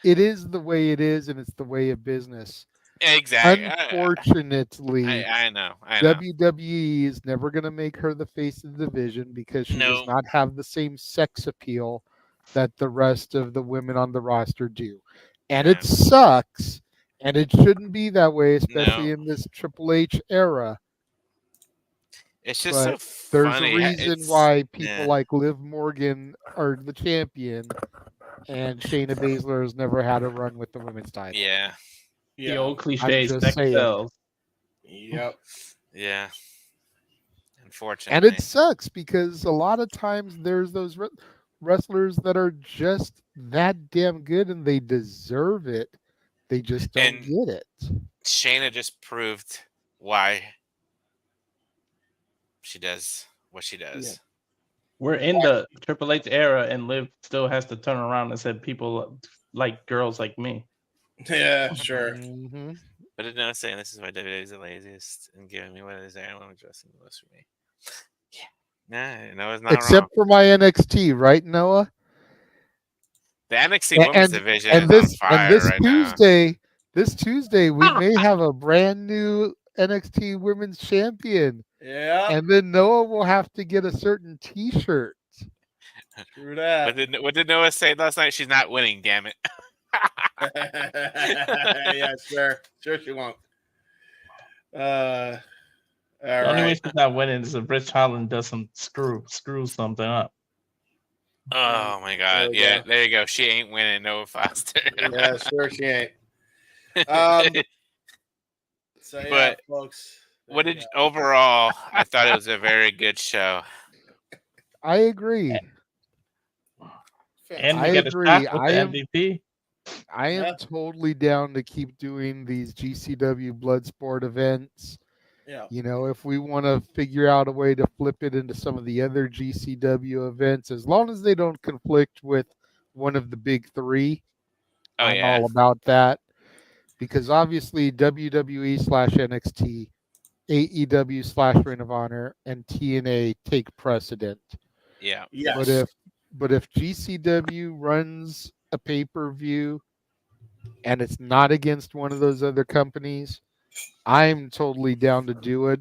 is the way it is, and it's the way of business. Exactly. Unfortunately, I know. WWE is never going to make her the face of the division because she does not have the same sex appeal that the rest of the women on the roster do. And it sucks, and it shouldn't be that way, especially in this Triple H era. It's just but so there's funny. a reason why people like Liv Morgan are the champion, and Shayna Baszler has never had a run with the women's title. Yeah. The old cliche, sex sells. Yep. Yeah. Unfortunately. And it sucks because a lot of times there's those wrestlers that are just that damn good and they deserve it. They just don't get it. Shayna just proved why she does what she does. Yeah. We're in the Triple H era, and Liv still has to turn around and say people like girls like me. Yeah, sure. But it's not saying this is why WWE is the laziest and giving me what is there. I want to dress in the list for me. Yeah. No, it's not Except wrong. for my NXT, right, Noah? The NXT Women's Division is on fire and this right Tuesday, now. This Tuesday, we may have a brand new NXT Women's Champion. Yeah. And then Noah will have to get a certain T-shirt. True that. What did Noah say last night? She's not winning, damn it. Yeah, sure she won't. The only way she's not winning is if Rich Holland does some screw something up. Oh my god. Yeah, there you go. She ain't winning, Noah Foster. Yeah, sure she ain't. So yeah, but folks. Overall, I thought it was a very good show. I agree. And I we got agree. a shot with the MVP. I am totally down to keep doing these GCW Bloodsport events. Yeah. If we want to figure out a way to flip it into some of the other GCW events, as long as they don't conflict with one of the big three, I'm all about that. Because obviously WWE/NXT, AEW/Ring of Honor, and TNA take precedent. Yeah. Yes. But if GCW runs a pay-per-view and it's not against one of those other companies, I'm totally down to do it.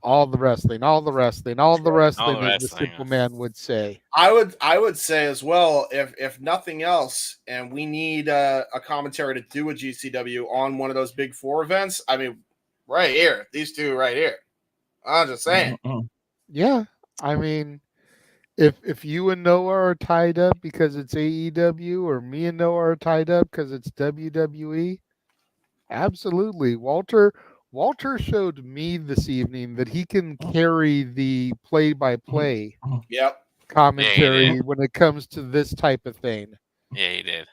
All the wrestling, as the Simple Man would say. I would say as well, if nothing else, and we need a commentary to do a GCW on one of those big four events. I mean, right here, these two right here. I'm just saying. Yeah, I mean, if you and Noah are tied up because it's AEW, or me and Noah are tied up because it's WWE, absolutely. Walter showed me this evening that he can carry the play-by-play commentary when it comes to this type of thing. Yeah, he did.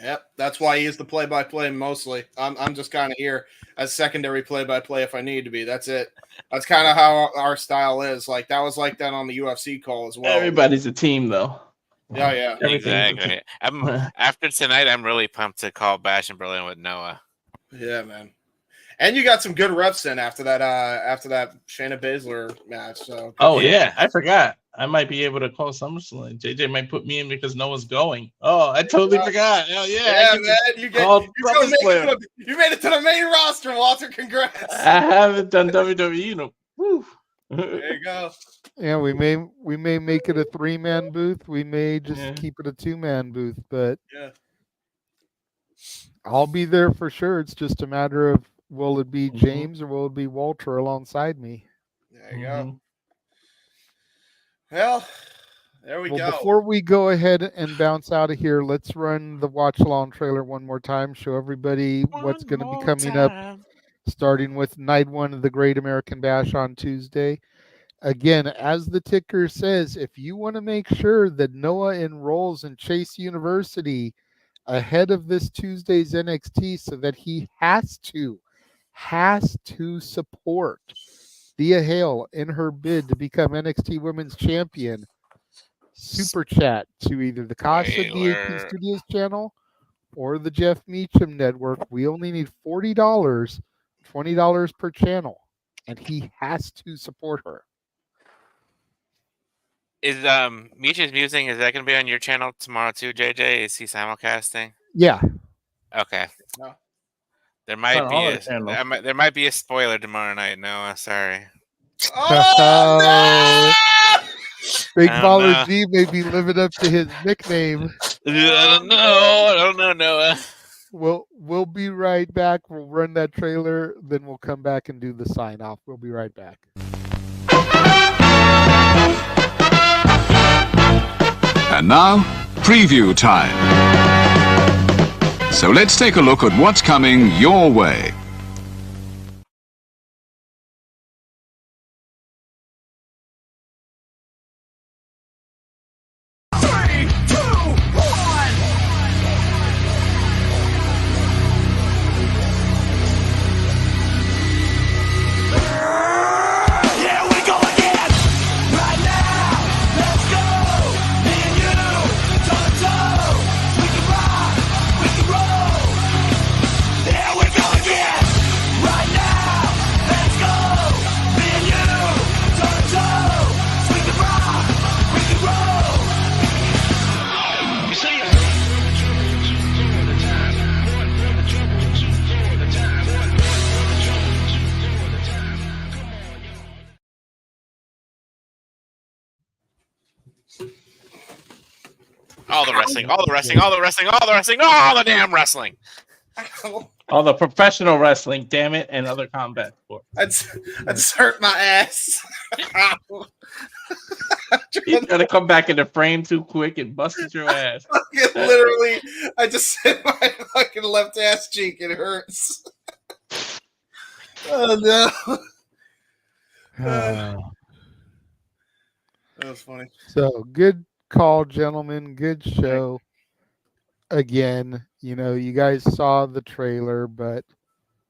Yep, that's why he is the play-by-play mostly. I'm just kind of here as secondary play-by-play if I need to be. That's it. That's kind of how our style is. Like that was like that on the UFC call as well. Everybody's a team, though. Yeah. Exactly. After tonight, I'm really pumped to call Bash in Berlin with Noah. Yeah, man. And you got some good reps in after that Shayna Baszler match. So yeah, I forgot. I might be able to call SummerSlam. JJ might put me in because Noah's going. Oh, I totally forgot. Hell yeah. Yeah, man. You made it to the main roster, Walter. Congrats. I haven't done WWE in a whew. There you go. Yeah, we may make it a 3-man booth. We may just keep it a 2-man booth, but yeah, I'll be there for sure. It's just a matter of will it be James or will it be Walter alongside me? There you go. Well, there we go. Before we go ahead and bounce out of here, let's run the watch along trailer one more time. Show everybody what's going to be coming up, starting with night 1 of the Great American Bash on Tuesday. Again, as the ticker says, if you want to make sure that Noah enrolls in Chase University ahead of this Tuesday's NXT so that he has to support Thea Hale in her bid to become NXT Women's Champion, super chat to either the Casa DAT Studios channel or the Jeff Meacham Network. We only need $40, $20 per channel, and he has to support her. Is Meach's Musing, is that going to be on your channel tomorrow too, JJ? Is he simulcasting? Yeah. Okay. No. There might be a spoiler tomorrow night. No, sorry. Oh, no! Big Baller G may be living up to his nickname. I don't know, Noah. We'll be right back. We'll run that trailer, then we'll come back and do the sign off. We'll be right back. And now, preview time. So let's take a look at what's coming your way. All the damn wrestling. All the professional wrestling, damn it, and other combat sports. I just hurt my ass. You gotta come back in the frame too quick and busted your ass. Literally, I just hit my fucking left ass cheek. It hurts. Oh no. That was funny. So good call, gentlemen. Good show. Again, you guys saw the trailer, but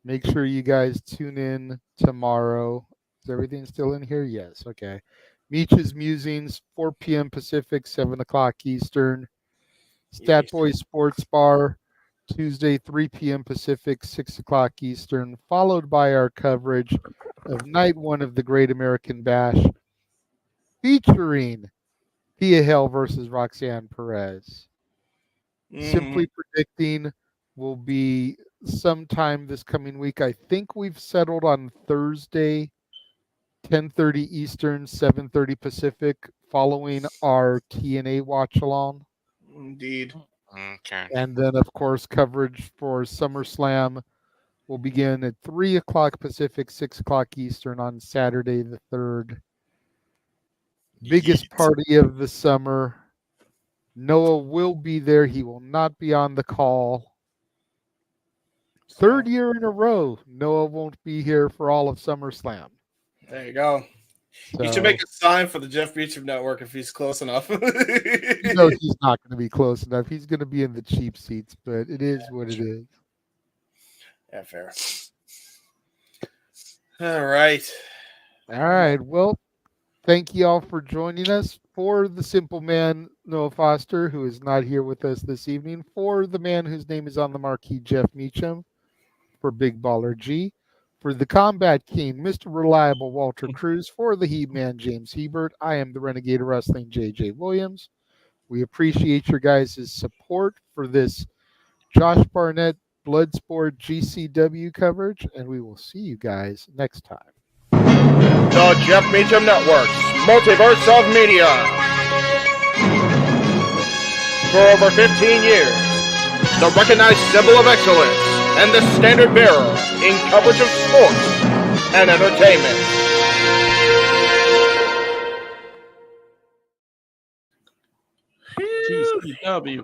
make sure you guys tune in tomorrow. Is everything still in here? Yes. Okay. Meach's Musings, 4 p.m. Pacific, 7 o'clock Eastern. Stat Boy Sports Bar, Tuesday, 3 p.m. Pacific, 6 o'clock Eastern, followed by our coverage of Night 1 of the Great American Bash, featuring Thea Hale versus Roxanne Perez. Simply predicting will be sometime this coming week. I think we've settled on Thursday, 10:30 Eastern, 7:30 Pacific, following our TNA watch along. Indeed. Okay. And then, of course, coverage for SummerSlam will begin at 3 o'clock Pacific, 6 o'clock Eastern on Saturday the 3rd. Biggest party of the summer. Noah will be there. He will not be on the call. 3rd year in a row, Noah won't be here for all of SummerSlam. There you go. So, you should make a sign for the Jeff Meacham Network if he's close enough. He's not going to be close enough. He's going to be in the cheap seats, but it is what it is. Yeah, fair. All right. All right. Well, thank you all for joining us. For the simple man, Noah Foster, who is not here with us this evening. For the man whose name is on the marquee, Jeff Meacham. For Big Baller G. For the Combat King, Mr. Reliable Walter Cruz. For the Heat Man James Hebert, I am the Renegade of Wrestling JJ Williams. We appreciate your guys' support for this Josh Barnett Bloodsport GCW coverage, and we will see you guys next time. The Jeff Meacham Network's Multiverse of Media. For over 15 years, the recognized symbol of excellence and the standard bearer in coverage of sports and entertainment. GCW.